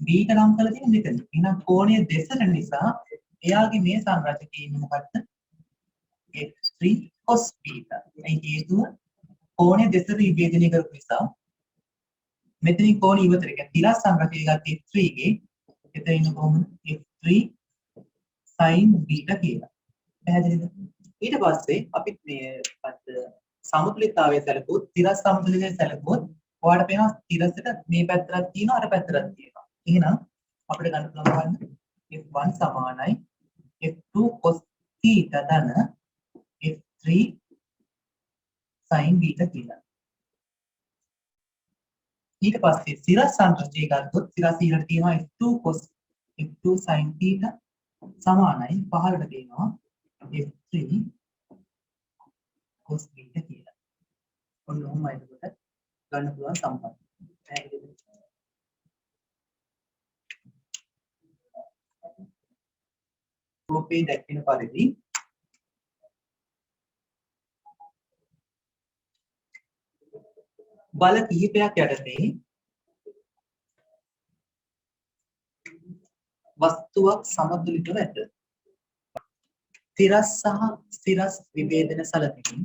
බීට නම් කරලා තියෙන දෙකද. එහෙනම් කෝණයේ දෙසට නිසා එයාගේ මේ සංරචකයේ ඉන්නේ මොකක්ද? F3 cos θ. ඒ හේතුව කෝණයේ දෙසට විභේදනය කරපු නිසා මෙතනින් කෝණ ඉවතර කියන්නේ තිරස් සංරචකයේ ගත්ත F3 ගේ එතන ඉන්න කොහොමද? F3 sin β කියලා. පැහැදිලිද? ඊට පස්සේ අපි මේ සමතුලිතතාවය සැලකුවොත් තිරස් සමතුලිතය සැලකුවොත් ඔයාලට පේනවා තිරසට මේ පැත්තට තියෙනවා අර පැත්තට තියෙනවා. එහෙනම් අපිට ගන්න පුළුවන් F1 සමානයි F2 cos θ ධන F3 sin β කියලා. ඊට පස්සේ සිරස් සංරචකය ගත්තොත් සිරස් ඊළඟට තියෙනවා F2 cos F2 sin θ සමානයි පහළට තියෙනවා F3 cos β කියලා. ඔන්න ඔහොමයි එතකොට ගන්න පුළුවන් සම්බන්ධය. රූපේ දැක්වෙන පරිදි බල කිහිපයක් යටතේ වස්තුවක් සමතුලිතව ඇත. තිරස් සහ ස්ථිරස් විභේදන සැලකිලි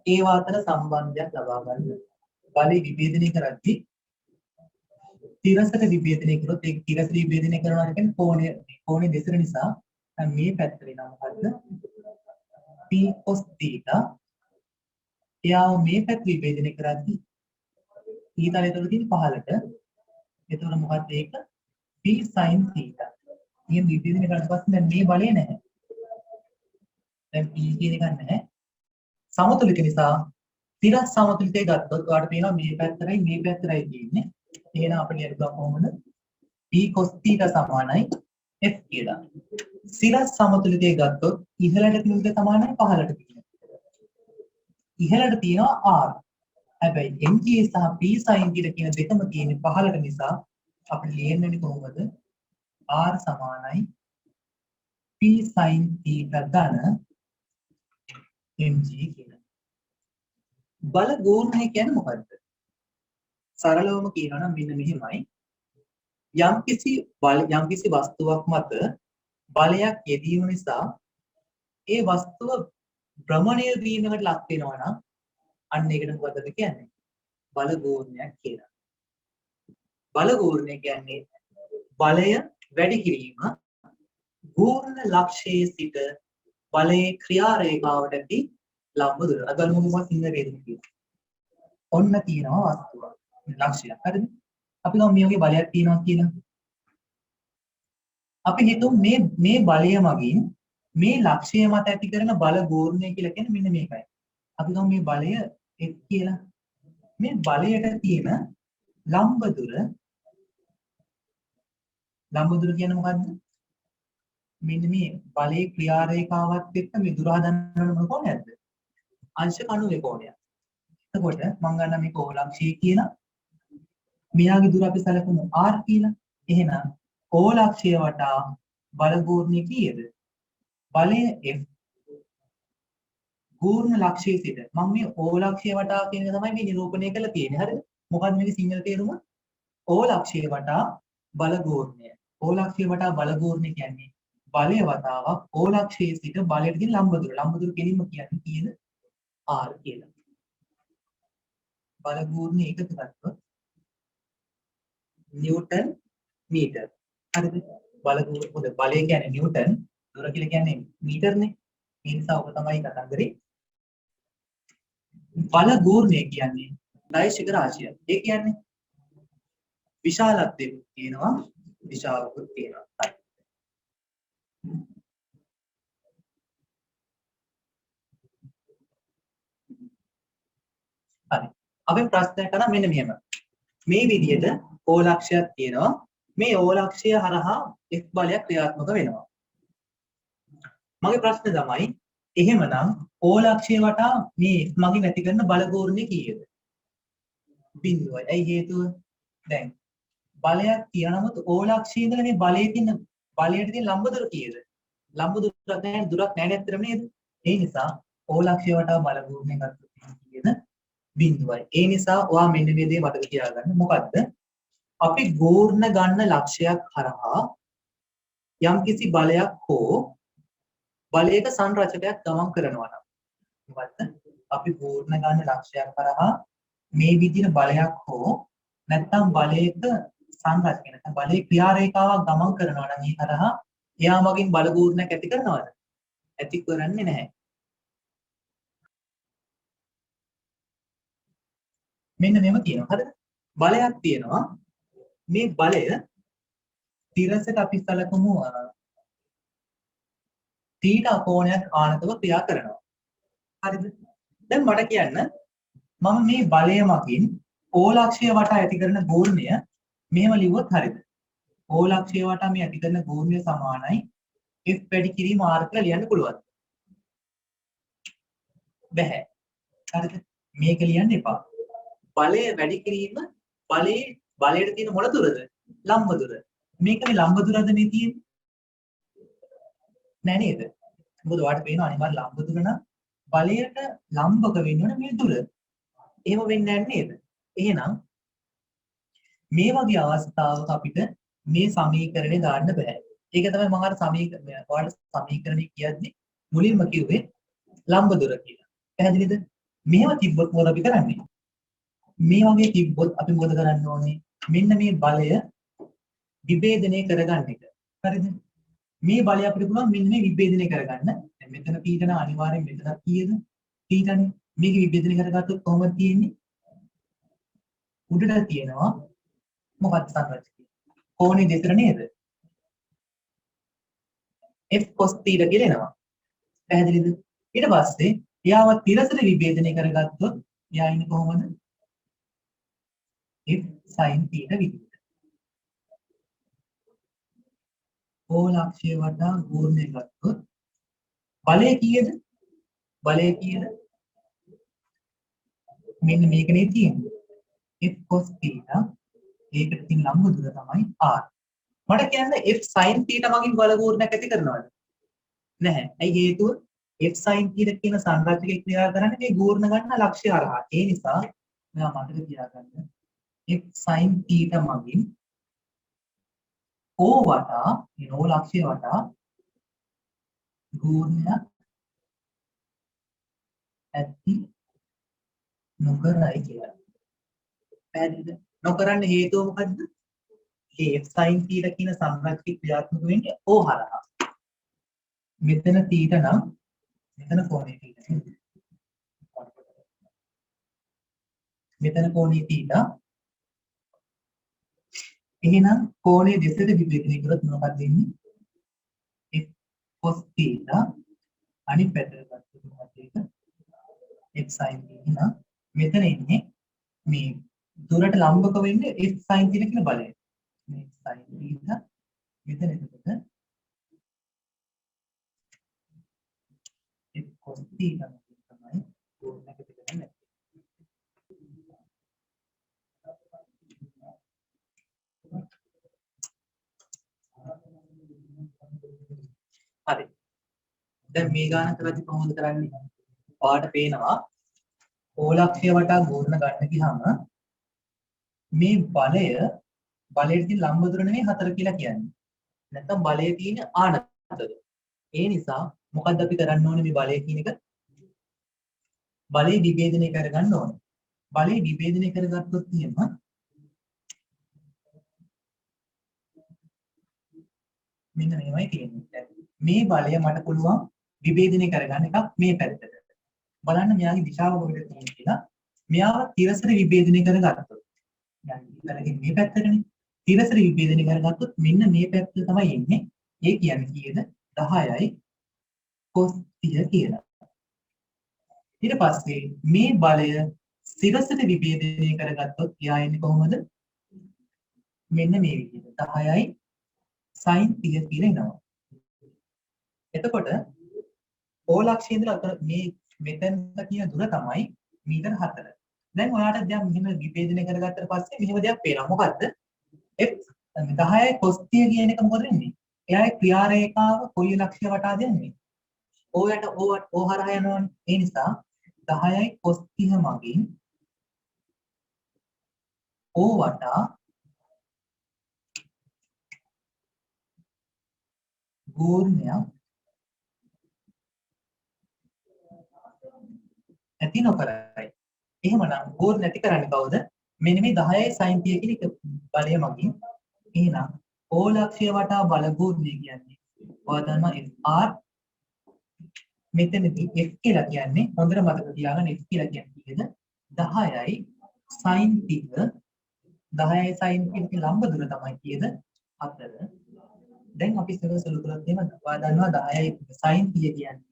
ඒවා අතර සම්බන්ධයක් ලබා ගන්න. බලය විභේදනය කරද්දී තිරසට විභේදනය කරොත් ඒක තිරස විභේදනය කරනවා කියන්නේ කෝණය දෙසර නිසා මේ පැත්ත වෙනවා මොකද්ද? p cos θ. එයාව මේ පැත්ත විභේදනය කරද්දී θ ලෙතර තියෙන පහළට. එතකොට මොකක්ද ඒක? p sin θ. මේ විභේදනය කරලා පස්සේ දැන් මේ බලය නැහැ. දැන් p කියන එක නැහැ. සමතුලිත නිසා තිරස් සමතුලිතය ගත්තොත් ඔයාලට පේනවා මේ පැත්තටයි මේ පැත්තටයි තියෙන්නේ. එහෙනම් අපිට ලියන්න කොහොමද? p cos θ සමානයි f කියලා. සිරස් සමතුලිතය ගත්තොත් ඉහළට තියෙන දේ සමානයි පහළට තියෙන. ඉහළට තියෙනවා r. හැබැයි mg සහ p sin θ කියන දෙකම තියෙන්නේ පහළට නිසා අපිට ලියන්න වෙන්නේ කොහොමද? r සමානයි p sin θ ධන mg කියලා. බල ගෝණය කියන්නේ මොකද්ද? සරලවම කියනවා නම් මෙන්න මෙහෙමයි. යම්කිසි වස්තුවක් මත බලයක් යෙදීම නිසා ඒ වස්තුව භ්‍රමණය වීමකට ලක් වෙනවා නම් අන්න ඒකට මොකදද කියන්නේ? බල ගෝණයක් කියලා. බල ගෝණය කියන්නේ බලය වැඩි කිරීම ගෝණ ලක්ෂයේ සිට බලයේ ක්‍රියා රේඛාවට ඇති ලම්බ දුර. අද බලමු මොකක්ද සිංහල වේදනය කියලා. ඔන්න තියෙනවා වස්තුවක්. ලක්ෂයක්. හරිද? අපි ගමු මේ වගේ බලයක් තියෙනවා කියලා. අපි හිතමු මේ බලය මගින් මේ ලක්ෂය මත ඇති කරන බල ගෝණය කියලා කියන්නේ මෙන්න මේකයි. අපි ගමු මේ බලය f කියලා. මේ බලයට තියෙන ලම්බ දුර කියන්නේ මොකද්ද? මෙන්න මේ බලයේ ක්‍රියා රේඛාවත් එක්ක මේ දුර හදන්න මොන කොහොමද? අංශක 90 කෝණයක්. එතකොට මම ගන්න මේක ඕලක්ෂය කියලා. මෙයාගේ දුර අපි සැලකුණු r කියලා. එහෙනම් ඕලක්ෂය වටා බල ගෝණය කීයද? බලය f ගෝණ ලක්ෂයේ සිට මම මේ ඕලක්ෂය වටා කියන එක තමයි මේ නිරූපණය කරලා තියෙන්නේ. හරිද? මොකද්ද මේකේ සිංහල තේරුම? ඕලක්ෂය වටා බල ගෝණය. ඕලක්ෂය වටා බල ගෝණය කියන්නේ බලය වතාවක් ඕලක්ෂයේ සිට බලයට තියෙන ලම්බ දුර. ලම්බ දුර කෙලින්ම කියන්නේ කීයද? r කියලා. බල ගෝණය එකතු කරද්දී නිව්ටන් මීටර. හරිද? බලය කියන්නේ නිව්ටන්, දුර කියලා කියන්නේ මීටර්නේ. ඒ නිසා ඔබ තමයි කතන්දරේ. බල ගෝණය කියන්නේ දෛශික රාශිය. ඒ කියන්නේ විශාලත්වයක් තියෙනවා, දිශාවකුත් තියෙනවා. හරි. අපි ප්‍රශ්නයක් කරා මෙන්න මෙහෙම. මේ විදිහට ඕලක්ෂයක් තියෙනවා. මේ ඕලක්ෂය හරහා f බලයක් ක්‍රියාත්මක වෙනවා. මගේ ප්‍රශ්නේ තමයි එහෙමනම් ඕලක්ෂය වටා මේ මගින් ඇති කරන බල ගෝණය කීයද? බිඳුවයි. ඇයි හේතුව? දැන් බලයක් තියනමුත් ඕලක්ෂයේ ඉඳලා මේ බලයට තියෙන ලම්බ දුර කීයද? ලම්බ දුරක් නැහැ ඇත්තටම නේද? ඒ නිසා ඕලක්ෂය වටා බල ගෝණය ගත්තොත් කීයද? බිඳුවයි. ඒ නිසා ඔයා මෙන්න මේ දේ මතක තියාගන්න. මොකද්ද? අපි ගෝර්ණ ගන්න ලක්ෂයක් හරහා යම්කිසි බලයක් හෝ බලයක සංරචකයක් ගමන් කරනවා නම් මොකද්ද? අපි ගෝර්ණ ගන්න ලක්ෂයක් හරහා මේ විදිහට බලයක් හෝ නැත්නම් බලයක සංරචකයක් නැත්නම් බලයේ ක්‍රියා රේඛාවක් ගමන් කරනවා නම් ඒ හරහා එයා මගින් බල ගෝර්ණයක් ඇති කරනවද? ඇති කරන්නේ නැහැ. මෙන්න මෙහෙම කියනවා. හරිද? බලයක් තියෙනවා. මේ බලය තිරසට අපි සැලකමු θ කෝණයක් ආනතව ක්‍රියා කරනවා. හරිද? දැන් මට කියන්න මම මේ බලය මගින් ඕලක්ෂය වටා ඇති කරන ගෝණය මෙහෙම ලිව්වොත් හරිද? ඕලක්ෂය වටා මේ ඇති කරන ගෝණය සමානයි f වැඩි කිරීම r කියලා ලියන්න පුළුවන්. බැහැ. හරිද? මේක ලියන්න එපා. බලය වැඩි කිරීම බලයට තියෙන මොන දුරද? ලම්බ දුර. මේක මේ ලම්බ දුරද මේ තියෙන්නේ? නෑ නේද? මොකද ඔයාලට පේනවා අනිවාර්ය ලම්බ දුර නම් බලයට ලම්බක වෙන්න ඕන මේ දුර. එහෙම වෙන්නේ නැහැ නේද? එහෙනම් මේ වගේ අවස්ථාවක අපිට මේ සමීකරණය දාන්න බෑ. ඒක තමයි මම අර සමීකරණය කියද්දි මුලින්ම කිව්වේ ලම්බ දුර කියලා. පැහැදිලිද? මෙහෙම තිබ්බොත් මොකද අපි කරන්නේ? මේ වගේ තිබ්බොත් අපි මොකද කරන්න ඕනේ? මෙන්න මේ බලය විභේදනය කරගන්න එක. හරිද? මේ බලය අපිට පුළුවන් මෙන්න මේ විභේදනය කරගන්න. දැන් මෙතන පීඩන අනිවාර්යෙන් මෙතන කීයද? පීඩන. මේක විභේදනය කරගත්තොත් කොහොමද තියෙන්නේ? උඩට තියෙනවා මොකක්ද සංරචකය? කෝණේ දෙතර නේද? f cos θ කියලා එනවා. පැහැදිලිද? ඊට පස්සේ එයාව තිරසට විභේදනය කරගත්තොත් එයා ඉන්නේ කොහොමද? f sin θ විදිහට. ඕලක්ෂය වටා ගෝර්ණය ගත්තොත් බලය කීයද? බලය කීයද? මෙන්න මේකනේ තියෙන්නේ. f cos θ ඒකට තියෙන ලම්බ දුර තමයි r. මට කියන්න f sin θ මගින් බල ගෝර්ණයක් ඇති කරනවද? නැහැ. ඇයි හේතුව? f sin θ කියන සංරචකය ක්‍රියා කරන්නේ මේ ගෝර්ණ ගන්න ලක්ෂ්‍ය හරහා. ඒ නිසා මෙයා මතක තියාගන්න f sin θ මගින් O වටා O ලක්ෂ්‍ය වටා ගෝර්ණයක් ඇති නොකරයි කියලා. පැහැදිලිද? නොකරන්න හේතුව මොකද්ද? ඒ f sin θ කියන සංරචකය ක්‍රියාත්මක වෙන්නේ O හරහා. මෙතන θ නම් මෙතන කෝණය θ. මෙතන කෝණය θ. එහෙනම් කෝණය දෙසට විභජනය කරොත් මොකක්ද වෙන්නේ? f cos θ අනිත් පැත්තට ගත්තොත් මොකක්ද ඒක? f sin θ. එහෙනම් මෙතන ඉන්නේ මේ දුරට ලම්බක වෙන්නේ f sin θ කියන බලය. මේ sin θ මෙතන එතකොට f cos θ තමයි කෝණයක පිටකන්නේ. හරි. දැන් මේ ගාන කරද්දි කොහොමද කරන්නේ? පාට පේනවා ඕලක්ෂය වටා ගෝර්ණ ගන්න ගියාම මේ බලයේ තියෙන ලම්බ දුර නෙමෙයි 4 කියලා කියන්නේ. නැත්නම් බලයේ තියෙන ආනතර. ඒ නිසා මොකද්ද අපි කරන්න ඕනේ මේ බලය කියන එක? බලය විභේදනය කරගන්න ඕනේ. බලය විභේදනය කරගත්තොත් එහෙම මෙන්න මේවයි තියෙන්නේ. මේ බලය මට පුළුවන් විභේදනය කරගන්න එකක් මේ පැත්තට. බලන්න මෙයාගේ දිශාව කොහෙද තියෙන්නේ කියලා. මෙයාව තිරසට විභේදනය කරගත්තොත්. يعني මේ පැත්තටනේ. තිරසට විභේදනය කරගත්තොත් මෙන්න මේ පැත්ත තමයි එන්නේ. ඒ කියන්නේ කීයද? 10යි cos 30 කියලා. ඊට පස්සේ මේ බලය තිරසට විභේදනය කරගත්තොත් එයා එන්නේ කොහොමද? මෙන්න මේ විදිහට 10යි sin 30 කියලා එනවා. එතකොට ඕලක්ෂය ඉඳලා මේ මෙතනට කියන දුර තමයි මීටර 4. දැන් ඔයාලට දැන් මෙහෙම විභේදනය කරගත්තට පස්සේ මෙහෙම දෙයක් පේනවා. මොකද්ද? f 10යි cos 30 කියන එක මොකද වෙන්නේ? එයාගේ ක්‍රියා රේඛාව කොයි ලක්ෂ්‍ය වටාද යන්නේ? O යට O හරහා යනවනේ. ඒ නිසා 10යි cos 30 මගින් O වටා ගෝර්ණයක් ඇති නොකරයි. එහෙමනම් ගෝර්ණ නැති කරන්නේ කවුද? මෙන්න මේ 10යි sin 30 කියන එක බලය මගින්. එහෙනම් O ලක්ෂ්‍ය වටා බල ගෝර්ණය කියන්නේ ඔයා දන්නවා r. මෙතනදී f කියලා කියන්නේ හොඳට මතක තියාගන්න f කියලා කියන්නේ කීයද? 10යි sin 30. 10යි sin 30 ගේ ලම්බ දුර තමයි කීයද? 4. දැන් අපි සුළු කරලා තියෙන ඔයා දන්නවා 10යි sin 30 කියන්නේ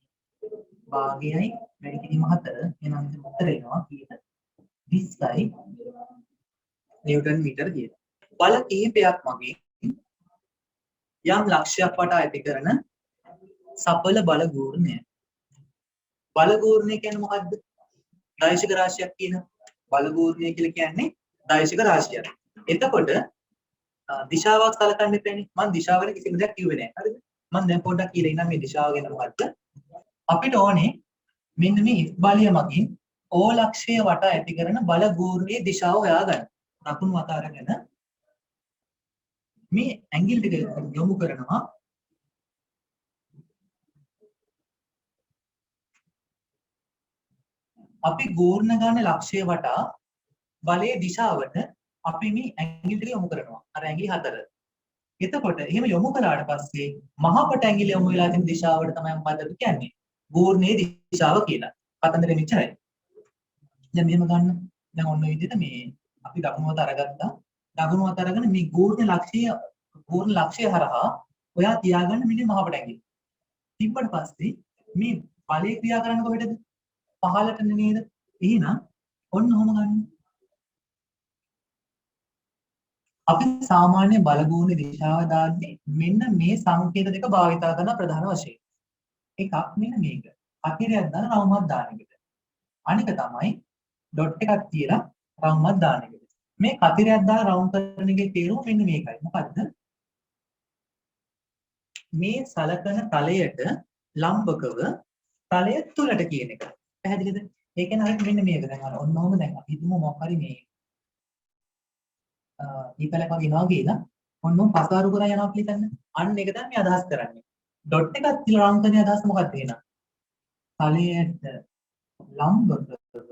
භාගයයි වැඩි කිරීම 4. එහෙනම් මෙතන උත්තර එනවා කීයද? 20යි නිව්ටන් මීටර කියලා. බල කිහිපයක් මගින් යම් ලක්ෂයක් වටා ඇති කරන සඵල බල ගෝර්ණය. බල ගෝර්ණය කියන්නේ මොකද්ද? දෛශික රාශියක් කියන බල ගෝර්ණය කියලා කියන්නේ දෛශික රාශියක්. එතකොට දිශාවක් සලකන්න එපානේ. මම දිශාව ගැන කිසිම දෙයක් කිව්වේ නැහැ. හරිද? මම දැන් පොඩ්ඩක් කියලා ඉන්නම් මේ දිශාව ගැන මොකද්ද? අපිට ඕනේ මෙන්න මේ F බලය මගින් O ලක්ෂය වටා ඇති කරන බල ගෝර්ණයේ දිශාව හොයාගන්න. දකුණු අත අරගෙන මේ ඇඟිලි ටික යොමු කරනවා අපි ගෝර්ණ ගන්න ලක්ෂ්‍ය වටා බලයේ දිශාවට අපි මේ ඇඟිලි ටික යොමු කරනවා. අර ඇඟිලි හතර. එතකොට එහෙම යොමු කළාට පස්සේ මහපට ඇඟිලි යොමු වෙලා තියෙන දිශාවට තමයි මොකද්ද කියන්නේ? ගෝර්ණයේ දිශාව කියලා. කතන්දරෙ මෙච්චරයි. දැන් මෙහෙම ගන්න. දැන් ඔන්න ඔය විදිහට මේ අපි දකුණු අත අරගත්තා. දකුණු අත අරගෙන මේ ගෝර්ණ ලක්ෂ්‍යය හරහා ඔයා තියාගන්න මෙන්න මහපට ඇඟිලි. තිබ්බට පස්සේ මේ බලය ක්‍රියා කරන්න කොහෙටද? පහළට නේද? එහෙනම් ඔන්න ඔහොම ගන්න. අපි සාමාන්‍ය බලගෝණ දිශාව දාන්නේ මෙන්න මේ සංකේත දෙක භාවිතා කරන ප්‍රධාන වශයෙන්. එකක් මෙන්න මේක. අතිරයක් දාන රවුමක් දාන එකට. අනික තමයි ඩොට් එකක් තියලා රවුමක් දාන එකට. මේ අතිරයක් දාන රවුම් කරන එකේ තේරුම මෙන්න මේකයි. මොකද්ද? මේ සලකන තලයට ලම්බකව තලය තුලට කියන එක. පැහැදිලිද? ඒ කියන්නේ හරියට මෙන්න මේක. දැන් අර ඔන්නෝම දැන් අපි හිතමු මොකක් හරි මේ ඊපලක් වගේ එනවා කියලා ඔන්නෝම පසාරු කරා යනවා කියලා හිතන්න. අන්න ඒක තමයි මේ අදහස් කරන්නේ. ඩොට් එකක් තියලා රවුම් කරන අදහස මොකක්ද එහෙනම්? තලයට ලම්බකව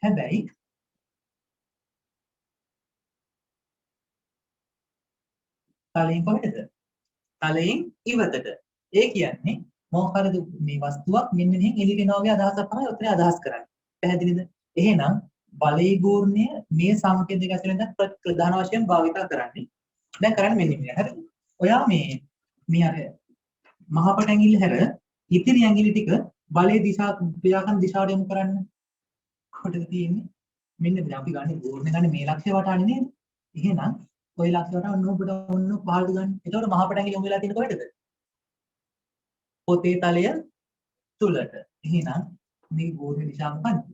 හැබැයි තලයෙන් කොහෙද? තලයෙන් ඉවතට. ඒ කියන්නේ මොකක් හරි මේ වස්තුවක් මෙන්න මෙහෙන් එළියට එනවා වගේ අදහසක් තමයි ඔතන අදහස් කරන්නේ. පැහැදිලිද? එහෙනම් බලයේ ගෝර්ණය මේ සංකේත දෙක ඇතුළෙන් ප්‍රධාන වශයෙන් භාවිත කරන්නේ. දැන් කරන්නේ මෙන්න මේ. හරිද? ඔයා මේ අර මහපට ඇඟිල්ල හැර ඉතිරි ඇඟිලි ටික බලයේ ක්‍රියාකරන දිශාවට යොමු කරන්න. කොටද තියෙන්නේ? මෙන්න දැන් අපි ගන්න ගෝර්ණය ගන්න මේ ලක්ෂ්‍ය වටානේ නේද? එහෙනම් ඔය ලක්ෂ්‍ය වටා ඔන්න ඔබට ඔන්න පහළට ගන්න. එතකොට මහපට ඇඟිලි යොමු වෙලා තියෙන කොහෙටද? පොතේ තලය තුලට. එහෙනම් මේ ගෝර්ණ දිශාව මොකක්ද?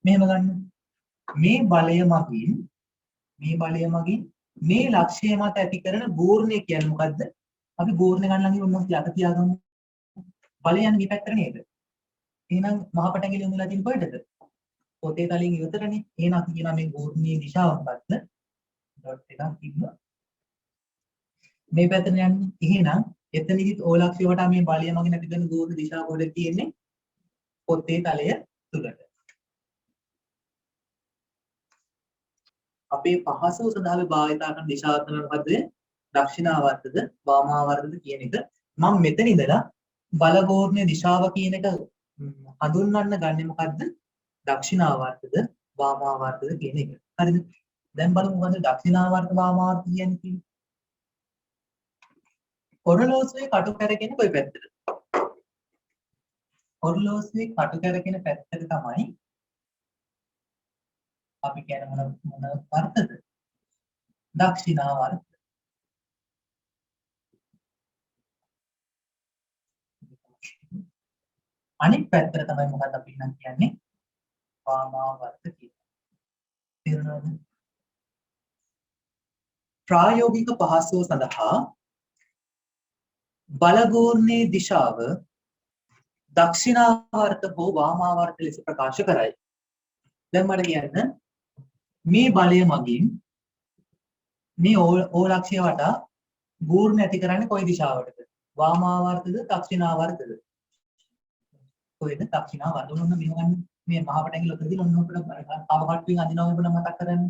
මෙහෙම ගන්න. මේ බලය මගින් මේ ලක්ෂ්‍ය මත ඇති කරන ගෝර්ණය කියන්නේ මොකද්ද? අපි ගෝර්ණය ගන්න ළඟ ඔන්න යට තියාගමු. බලය යන්නේ මේ පැත්තට නේද? එහෙනම් මහපට ඇඟිලි යොමු වෙලා තියෙන කොහෙටද? පොතේ තලයෙන් ඉවතටනේ. එහෙනම් අපි කියනවා මේ ගෝර්ණයේ දිශාව මොකද්ද? ඩොට් එකක් තිබ්බා. මේ පැත්තට යන්නේ. එහෙනම් එතනදිත් ඕ ලක්ෂ්‍ය වටා මේ බලය මගින් ඇති කරන ගෝර්ණ දිශාව කොහෙද තියෙන්නේ? පොතේ තලය තුලට. අපේ පහසුව සඳහා අපි භාවිතා කරන දිශාව තමයි මොකද්ද? දක්ෂිනාවර්තද වාමාවර්තද කියන එක. මම මෙතන ඉඳලා බලගෝර්ණ දිශාව කියන එක හඳුන්වන්න ගන්නේ මොකද්ද? දක්ෂිනාවර්තද වාමාවර්තද කියන එක. හරිද? දැන් බලමු මොකද්ද දක්ෂිනාවර්ත වාමාවර්ත කියන්නේ? ඔරලෝසුවේ කටු කැරගෙන කොයි පැත්තටද? ඔරලෝසුවේ කටු කැරගෙන පැත්තට තමයි අපි කියන්නේ මොන වර්තද? දක්ෂිනාවර්ත. අනිත් පැත්තට තමයි මොකක්ද අපි නම් කියන්නේ? වාමාවර්ත කියලා. තේරුණාද? ප්‍රායෝගික පහසුව සඳහා බලගෝර්ණයේ දිශාව දක්ෂිනාවර්ත හෝ වාමාවර්ත ලෙස ප්‍රකාශ කරයි. දැන් මට කියන්න මේ බලය මගින් මේ ඕ ලක්ෂ්‍ය වටා ගෝර්ණ ඇති කරන්නේ කොයි දිශාවටද? වාමාවර්තද දක්ෂිනාවර්තද? කොහෙද? දක්ෂිනාවර්ත. ඔන්න මෙහෙම ගන්න. මේ මහපට ඇඟිල්ල උතදී ඔන්න ඔකට අවකට්ටුවෙන් අදිනවා වගේ මතක් කරගන්න.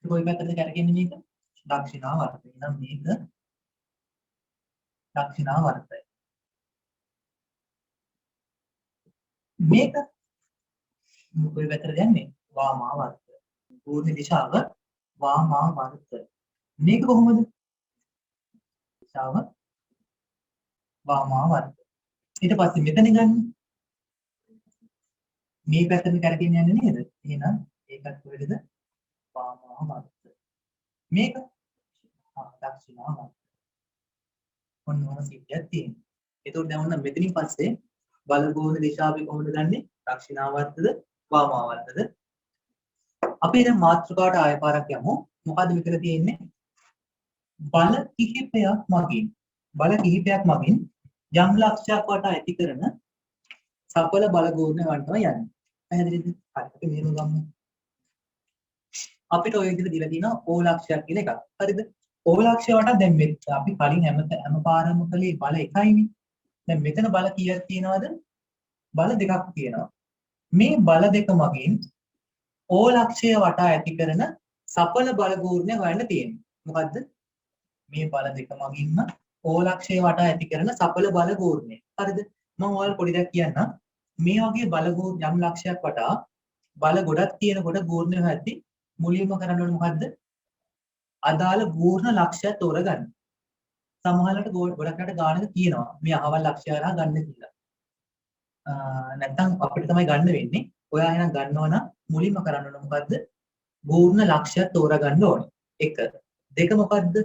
කොයි පැත්තටද කැරකෙන්නේ මේක? දක්ෂිනාවර්ත. එහෙනම් මේක දක්ෂිනාවර්තය. මේක කොයි පැත්තටද යන්නේ? වාමාවර්ත. ගෝර්ණ දිශාව වාමාවර්ත. මේක කොහොමද? දිශාව වාමාවර්ත. ඊට පස්සේ මෙතන ගන්න. මේ පැත්තට කරගෙන යන්නේ නේද? එහෙනම් ඒකත් කොහෙද? වාමාවර්ත. මේක දක්ෂිනාවර්ත. ඔන්න ඔහොම සිද්ධියක් තියෙනවා. ඒතකොට දැන් ඔන්න මෙතනින් පස්සේ බලගෝණ දිශාව අපි කොහොමද ගන්නෙ? දක්ෂිනාවර්තද වාමාවර්තද? අපි දැන් මාතෘකාවට ආයෙ පාරක් යමු. මොකද්ද මෙතන තියෙන්නේ? බල කිහිපයක් මගින් යම් ලක්ෂයක් වටා ඇති කරන සඵල බලගෝර්ණ ගන්න තමයි යන්නේ. පැහැදිලිද? හරි. අපි මෙහෙම ගමු. අපිට ඔය විදිහට දීලා තියෙනවා O ලක්ෂයක් කියලා එකක්. හරිද? O ලක්ෂය වටා දැන් මෙත් අපි කලින් හැම පාරම කලේ බල එකයිනේ. දැන් මෙතන බල කීයක් තියෙනවද? බල දෙකක් තියෙනවා. මේ බල දෙක මගින් O ලක්ෂය වටා ඇති කරන සඵල බල ගූර්ණය හොයන්න තියෙන්නේ. මොකද්ද? මේ බල දෙක මගින්ම O ලක්ෂය වටා ඇති කරන සඵල බල ගූර්ණය. හරිද? මම ඔයාලට පොඩි දෙයක් කියන්නම්. මේ වගේ බල යම් ලක්ෂයක් වටා බල ගොඩක් තියෙනකොට ගූර්ණය හොයද්දි මුලින්ම කරන්න ඕනේ මොකද්ද? අදාළ ගූර්ණ ලක්ෂය තෝරගන්න. සමහරවිට ගොඩකට ගානක කියනවා මේ අහවල් ලක්ෂය හරහා ගන්න කියලා. නැත්නම් අපිට තමයි ගන්න වෙන්නේ. ඔයා එහෙනම් ගන්නවා නම් මුලින්ම කරන්න ඕනේ මොකද්ද? ගූර්ණ ලක්ෂය තෝරගන්න ඕනේ. 1. 2 මොකද්ද?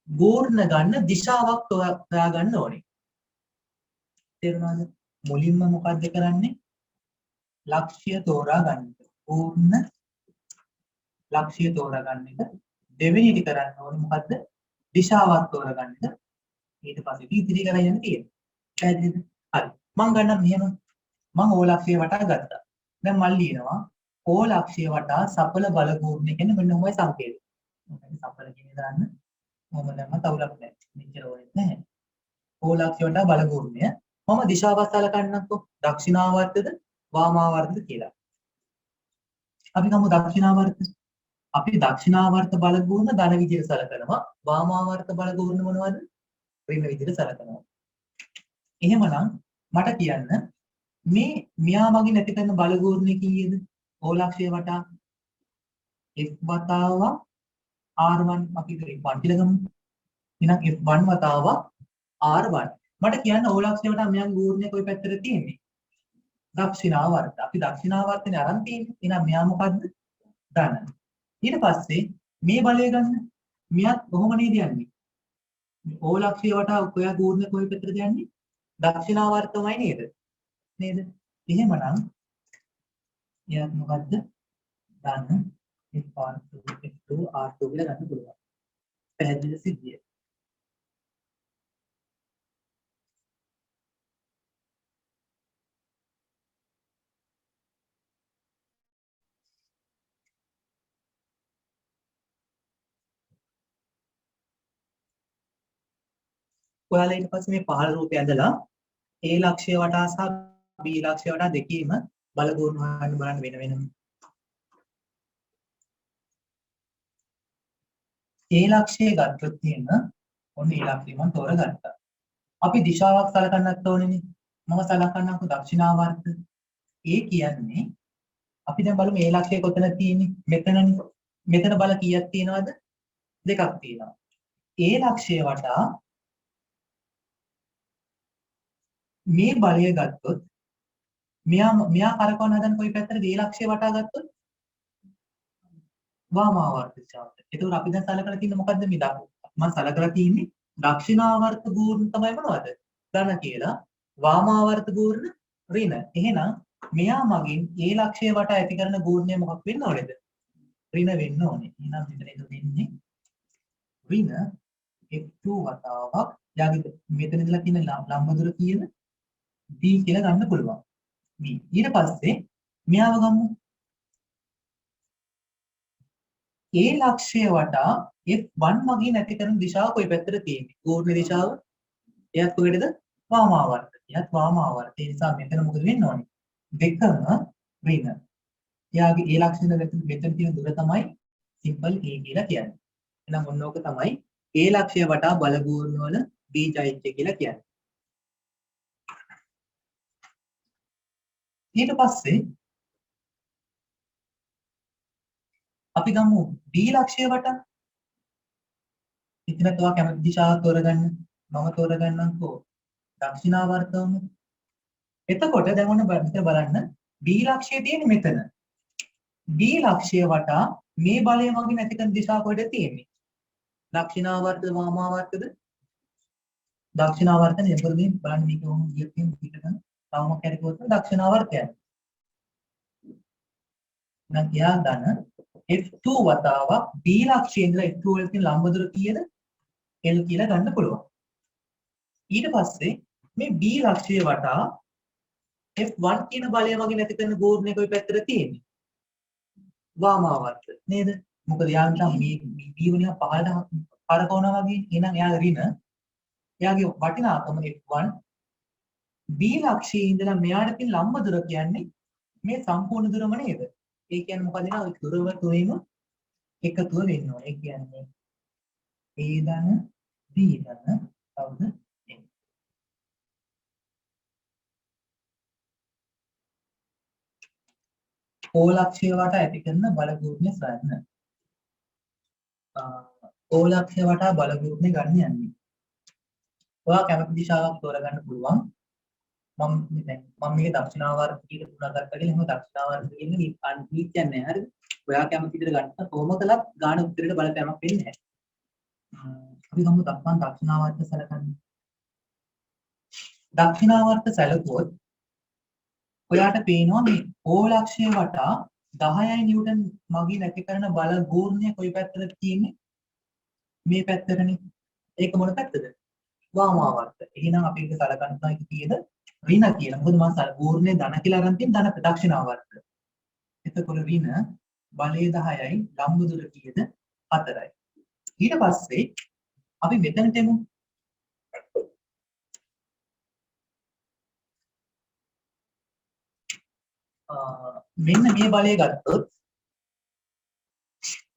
ගූර්ණ ගන්න දිශාවක් තෝරා ගන්න ඕනේ. තේරුණාද? මුලින්ම මොකද්ද කරන්නේ? ලක්ෂ්‍ය තෝරා ගන්න. ගූර්ණ ලක්ෂ්‍ය තෝරා ගන්න එක. දෙවෙනිට කරන්න ඕනේ මොකද්ද? දිශාවක් තෝරා ගන්න එක. ඊට පස්සේ ඉදිරි කරගෙන යන්න තියෙනවා. පැහැදිලිද? හරි. මම ගන්නම් මෙහෙම. මම O ලක්ෂ්‍ය වටා ගත්තා. දැන් මම ලියනවා O ලක්ෂ්‍ය වටා සඵල බල ගූර්ණය කියන්නේ මෙන්න මොයි සංකේතය. මොකද සඵල කියන්නේ දාන්න. මොකද දැම්ම තවුලක් නැහැ. මෙච්චර ඕනෙත් නැහැ. O ලක්ෂ්‍ය වටා බල ගූර්ණය. මම දිශාවක් සලකන්නම්කෝ. දක්ෂිනාවර්තද වාමාවර්තද කියලා. අපි ගමු දක්ෂිනාවර්ත. අපි දක්ෂිනාවර්ත බල ගූර්ණ ධන විදිහට සලකනවා. වාමාවර්ත බල ගූර්ණ මොනවද? ඍණ විදිහට සලකනවා. එහෙමනම් මට කියන්න මේ මෙයා මගින් ඇති කරන බල ගූර්ණය කීයද? O ලක්ෂය වටා f වතාව r1 අපි F1 කියලා ගමු. එහෙනම් F1 වතාව r1. මට කියන්න O ලක්ෂය වටා මෙයන් ගූර්ණය කොයි පැත්තට තියෙන්නේ? දක්ෂිනාවර්ත. අපි දක්ෂිනාවර්තනේ අරන් තියෙන්නේ. එහෙනම් මෙයා මොකද්ද? ධන. ඊට පස්සේ මේ බලය ගන්න. මෙයත් කොහොම නේද යන්නේ? O ලක්ෂය වටා ඔයා ගූර්ණය කොයි පැත්තටද යන්නේ? දක්ෂිනාවර්තමයි නේද? නේද? එහෙමනම් එයාත් මොකද්ද? ධන F1 F2 R2 කියලා ගන්න පුළුවන්. පැහැදිලි සිද්ධිය. ඔයාලා ඊට පස්සේ මේ පහළ රූපය ඇඳලා A ලක්ෂය වටා සහ B ලක්ෂය වටා දෙකේම බල ගුණ හොයන්න බලන්න වෙන වෙනම. A ලක්ෂය ගත්තොත් එහෙම ඔන්න A ලක්ෂය මම තෝරගත්තා. අපි දිශාවක් සලකන්නත් ඕනේනේ. මම සලකන්නම්කෝ දක්ෂිනාවර්ත. A කියන්නේ අපි දැන් බලමු A ලක්ෂය කොතන තියෙන්නේ? මෙතනනේ. මෙතන බල කීයක් තියෙනවද? දෙකක් තියෙනවා. A ලක්ෂය වටා මේ බලය ගත්තොත් මෙයා කරකවන හදන කොයි පැත්තටද? A ලක්ෂය වටා ගත්තොත් වාමාවර්ත දිශාවට. ඒතකොට අපි දැන් සලකලා තියෙන්නේ මොකද්ද මේ මම සලකලා තියෙන්නේ දක්ෂිනාවර්ත ගූර්ණ තමයි මොනවද? ධන කියලා. වාමාවර්ත ගූර්ණ ඍණ. එහෙනම් මෙයා මගින් A ලක්ෂය වටා ඇති කරන ගූර්ණය මොකක් වෙන්න ඕනේද? ඍණ වෙන්න ඕනේ. එහෙනම් මෙතන ඒක වෙන්නේ ඍණ F2 වතාවක් යාගේ මෙතන ඉඳලා තියෙන ලම්බ දුර කියන D කියලා ගන්න පුළුවන්. B. ඊට පස්සේ මෙයාව ගමු. A ලක්ෂය වටා F1 මගින් ඇති කරන දිශාව කොයි පැත්තට තියෙන්නේ? ගූර්ණ දිශාව. එයත් කොහෙටද? වාමාවර්ත. එයත් වාමාවර්ත. ඒ නිසා මෙතන මොකද වෙන්න ඕනේ? දෙකම ඍණ. එයාගේ A ලක්ෂණ මෙතන තියෙන දුර තමයි සිම්පල් A කියලා කියන්නේ. එහෙනම් ඔන්න ඕක තමයි A ලක්ෂය වටා බල ගූර්ණ වල බීජයිත්‍ය කියලා කියන්නේ. ඊට පස්සේ අපි ගමු D ලක්ෂය වටා. ඉතින් ඔයා කැමති දිශාව තෝරගන්න. මම තෝරගන්නම්කෝ දක්ෂිනාවර්තවම. එතකොට දැන් ඔන්න මෙතන බලන්න B ලක්ෂය තියෙන්නේ මෙතන. B ලක්ෂය වටා මේ බලය මගින් ඇති කරන දිශාව කොහෙද තියෙන්නේ? දක්ෂිනාවර්තද වාමාවර්තද? දක්ෂිනාවර්තනේ. මොකද මේ බලන්න මේක කොහොමද ගියත් පිටකන තවම කැරකුවොත් දක්ෂිනාවර්තය. නම් එයා ගන්න F2 වතාවක් B ලක්ෂයේ ඉඳලා F2 වලට තියෙන ලම්බ දුර කීයද? L කියලා ගන්න පුළුවන්. ඊට පස්සේ මේ B ලක්ෂය වටා F1 කියන බලය මගින් ඇති කරන ගූර්ණය කොයි පැත්තට තියෙන්නේ? වාමාවර්ත නේද? මොකද යා නිකන් මේ b වුණා පහළට කරකවනවා වගේ. එහෙනම් එයා ඍණ. එයාගේ වටිනාකම f1 b ලක්ෂයේ ඉඳලා මෙයාට තියෙන ලම්බ දුර කියන්නේ මේ සම්පූර්ණ දුරම නේද? ඒ කියන්නේ මොකද නා දුරව තුනේම එකතුව වෙන්න ඕනේ. ඒ කියන්නේ a ධන b ධන කවුද? n. O ලක්ෂය වට ඇති කරන බල ගුණය සොයන්න. O ලක්ෂය වටා බල ගුණය ගන්න යන්නේ. ඔයා කැමති දිශාවක් තෝරගන්න පුළුවන්. මම මේක දක්ෂිනාවර්ත කීයට තුනක් ගත්තා කියලා එහෙනම් දක්ෂිනාවර්ත කියන්නේ අන්තිම කියන්නේ හරිද? ඔයා කැමති විදිහට ගන්න කොහොම කළත් ගාන උත්තරේට බලපෑමක් වෙන්නේ නැහැ. අපි ගමු දක්ෂිනාවර්ත සැලකන්නේ. දක්ෂිනාවර්ත සැලකුවොත් ඔයාට පේනවා මේ O ලක්ෂය වටා 10 නිව්ටන් මගින් ඇති කරන බල ගෝර්ණය කොයි පැත්තටද තියෙන්නේ? මේ පැත්තටනේ. ඒක මොන පැත්තද? වාමාවර්ත. එහෙනම් අපි ඒක සලකන්න එක කීයද? ඍණ කියලා. මොකද මම ගෝර්ණය ධන කියලා අරන් තියෙන ධන දක්ෂිනාවර්ත. එතකොට ඍණ බලය 10යි ලම්බ දුර කීයද? 4යි. ඊට පස්සේ අපි මෙතනට එමු. මෙන්න මේ බලය ගත්තොත්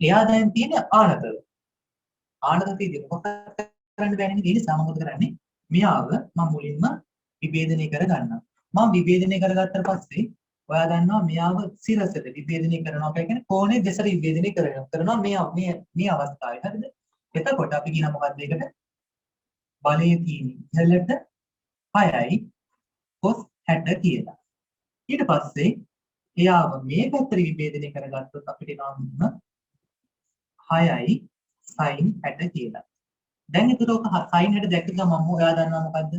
එයා දැන් තියෙන ආනතව. ආනතතියදී මොකක්ද කරන්න බැන්නේ? ඒ නිසා මම මොකද කරන්නේ? මෙයාව මම මුලින්ම විභේදනය කර ගන්නවා. මම විභේදනය කරගත්තට පස්සේ ඔයා දන්නවා මෙයාව සිරසට විභේදනය කරනවා කියන්නේ කෝණේ දෙසට විභේදනය කරනවා මේ අවස්ථාවේ. හරිද? එතකොට අපි කියන මොකක්ද ඒකට? බලය තියෙන්නේ ඉහළට 6යි cos 60 කියලා. ඊට පස්සේ එයාව මේ පැත්තට විභේදනය කරගත්තොත් අපිට එනවා 6යි sin 60 කියලා. දැන් ඒතර ඔක sin 60 දැක්ක ගමන් ඔයා දන්නවා මොකද්ද?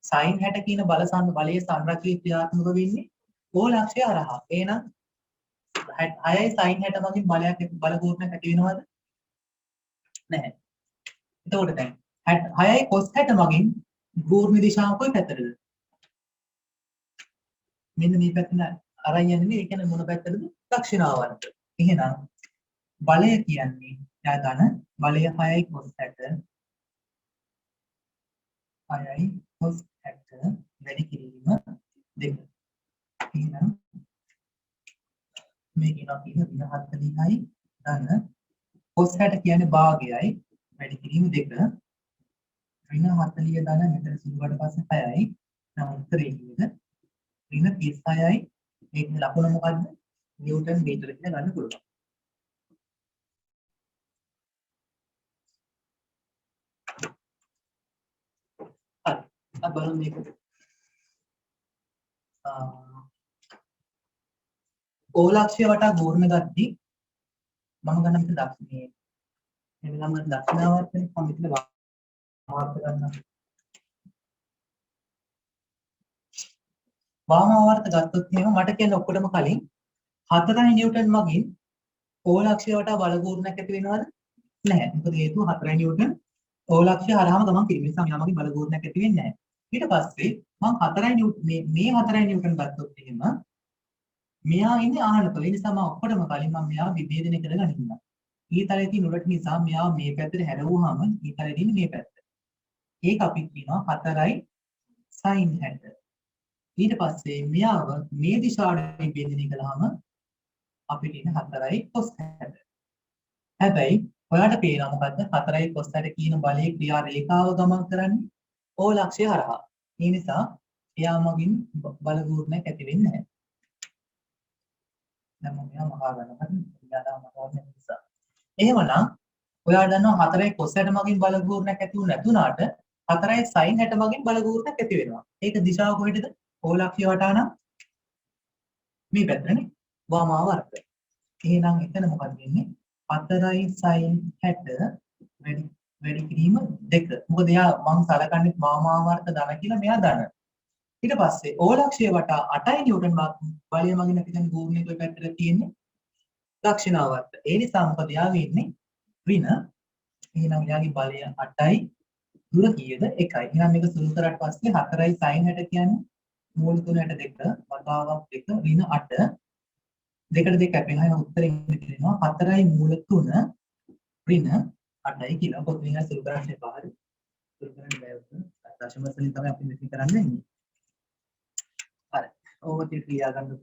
sin 60 කියන බලයේ සංරක්ෂිත ක්‍රියාත්මක වෙන්නේ O ලක්ෂය හරහා. එහෙනම් 6යි sin 60 මගින් බල ගෝත්‍රයක් ඇති වෙනවද? නැහැ. එතකොට දැන් 6යි cos 60 මගින් ගෝර්ණ දිශාව කොයි පැත්තටද? මෙන්න මේ පැත්තට අරන් යන්නේ. ඒ කියන්නේ මොන පැත්තටද? දක්ෂිනාවර්ත. එහෙනම් බලය කියන්නේ යා ධන බලය 6යි cos 60 6යි cos 60 වැඩි කිරීම 2. එහෙනම් මේ කියනවා කියන 40යි ධන cos 60 කියන්නේ භාගයයි වැඩි කිරීම 2. ඍණ 40 ධන මෙතන සුළුවට පස්සේ 6යි. නම් උත්තරේ කීයද? ඍණ 36යි. මේකේ ලකුණ මොකද්ද? නිව්ටන් මීටර කියලා ගන්න පුළුවන්. හරි. අපි බලමු මේක. O ලක්ෂය වටා ගෝර්ණ ගද්දී මම ගන්න මෙතන දක්ෂිනේ. එනම් දක්ෂිනාවර්තනේ මම මෙතන වාමාවර්ත ගන්නවා. වාමාවර්ත ගත්තොත් එහෙනම් මට කියන්න ඔක්කොටම කලින් 4යි නිව්ටන් මගින් O ලක්ෂය වටා බල ගෝර්ණයක් ඇති වෙනවද? නැහැ. මොකද හේතුව 4යි නිව්ටන් O ලක්ෂය හරහාම ගමන් කිරීම නිසා මෙයා මගින් බල ගෝර්ණයක් ඇති වෙන්නේ නැහැ. ඊට පස්සේ මම 4යි නිව්ටන් මේ 4යි නිව්ටන් ගත්තොත් එහෙම මෙයා ඉන්නේ ආහනතල. ඒ නිසා මම ඔක්කොටම කලින් මම මෙයාව විභේදනය කරගන්නවා. ඊතලයේ තියෙන උඩට නිසා මෙයා මේ පැත්තට හැරවුවාම ඊතලයේ තියෙන මේ පැත්ත. ඒක අපි කියනවා 4යි sin 60. ඊට පස්සේ මෙයාව මේ දිශාවට විභේදනය කළාම අපිට ඉන්න 4යි cos 60. හැබැයි ඔයාලට පේනවා මොකද්ද? 4යි cos 60 කියන බලයේ ක්‍රියා රේඛාව ගමන් කරන්නේ O ලක්ෂය හරහා. ඒ නිසා එයා මගින් බල ගෝර්ණයක් ඇති වෙන්නේ නැහැ. දැන් මම මෙයා මහා ගන්නවා. හරි. එයාට මහා නිසා. එහෙමනම් ඔයාලා දන්නවා 4යි cos 60 මගින් බල ගෝර්ණයක් ඇති වුණ නැතුණාට 4යි sin 60 මගින් බල ගෝර්ණයක් ඇති වෙනවා. ඒක දිශාව කොහෙටද? O ලක්ෂය වටා නම් මේ පැත්තනේ. වාමාවර්ත. එහෙනම් එතන මොකක්ද වෙන්නේ? 4යි sin 60 වැඩි කිරීම 2. මොකද එයා මම සලකන්නේ වාමාවර්ත ධන කියලා මෙයා ධන. ඊට පස්සේ O ලක්ෂය වටා 8යි නිව්ටන් බලය මගින් ඇති කරන ගෝර්ණය කොයි පැත්තටද තියෙන්නේ? දක්ෂිනාවර්ත. ඒ නිසා මොකද එයා වෙන්නේ? ඍණ. එහෙනම් එයාගේ බලය 8යි දුර කීයද? 1යි. එහෙනම් මේක සුළු කරාට පස්සේ 4යි sin 60 කියන්නේ මූල 3ට 2 වතාවක් 2 ඍණ 8 දෙකට දෙක කැපෙන අය උත්තරේ දෙනවා 4යි මූල 3 ඍණ 8යි කියලා. පොත් විනාශ සුළු කරන්න එපා. හරි. සුළු කරන්න බෑ උත්තර. දශම වලින් තමයි අපි මෙතන කරන්නේ. හරි. ඕක ටික ක්‍රියා ගන්න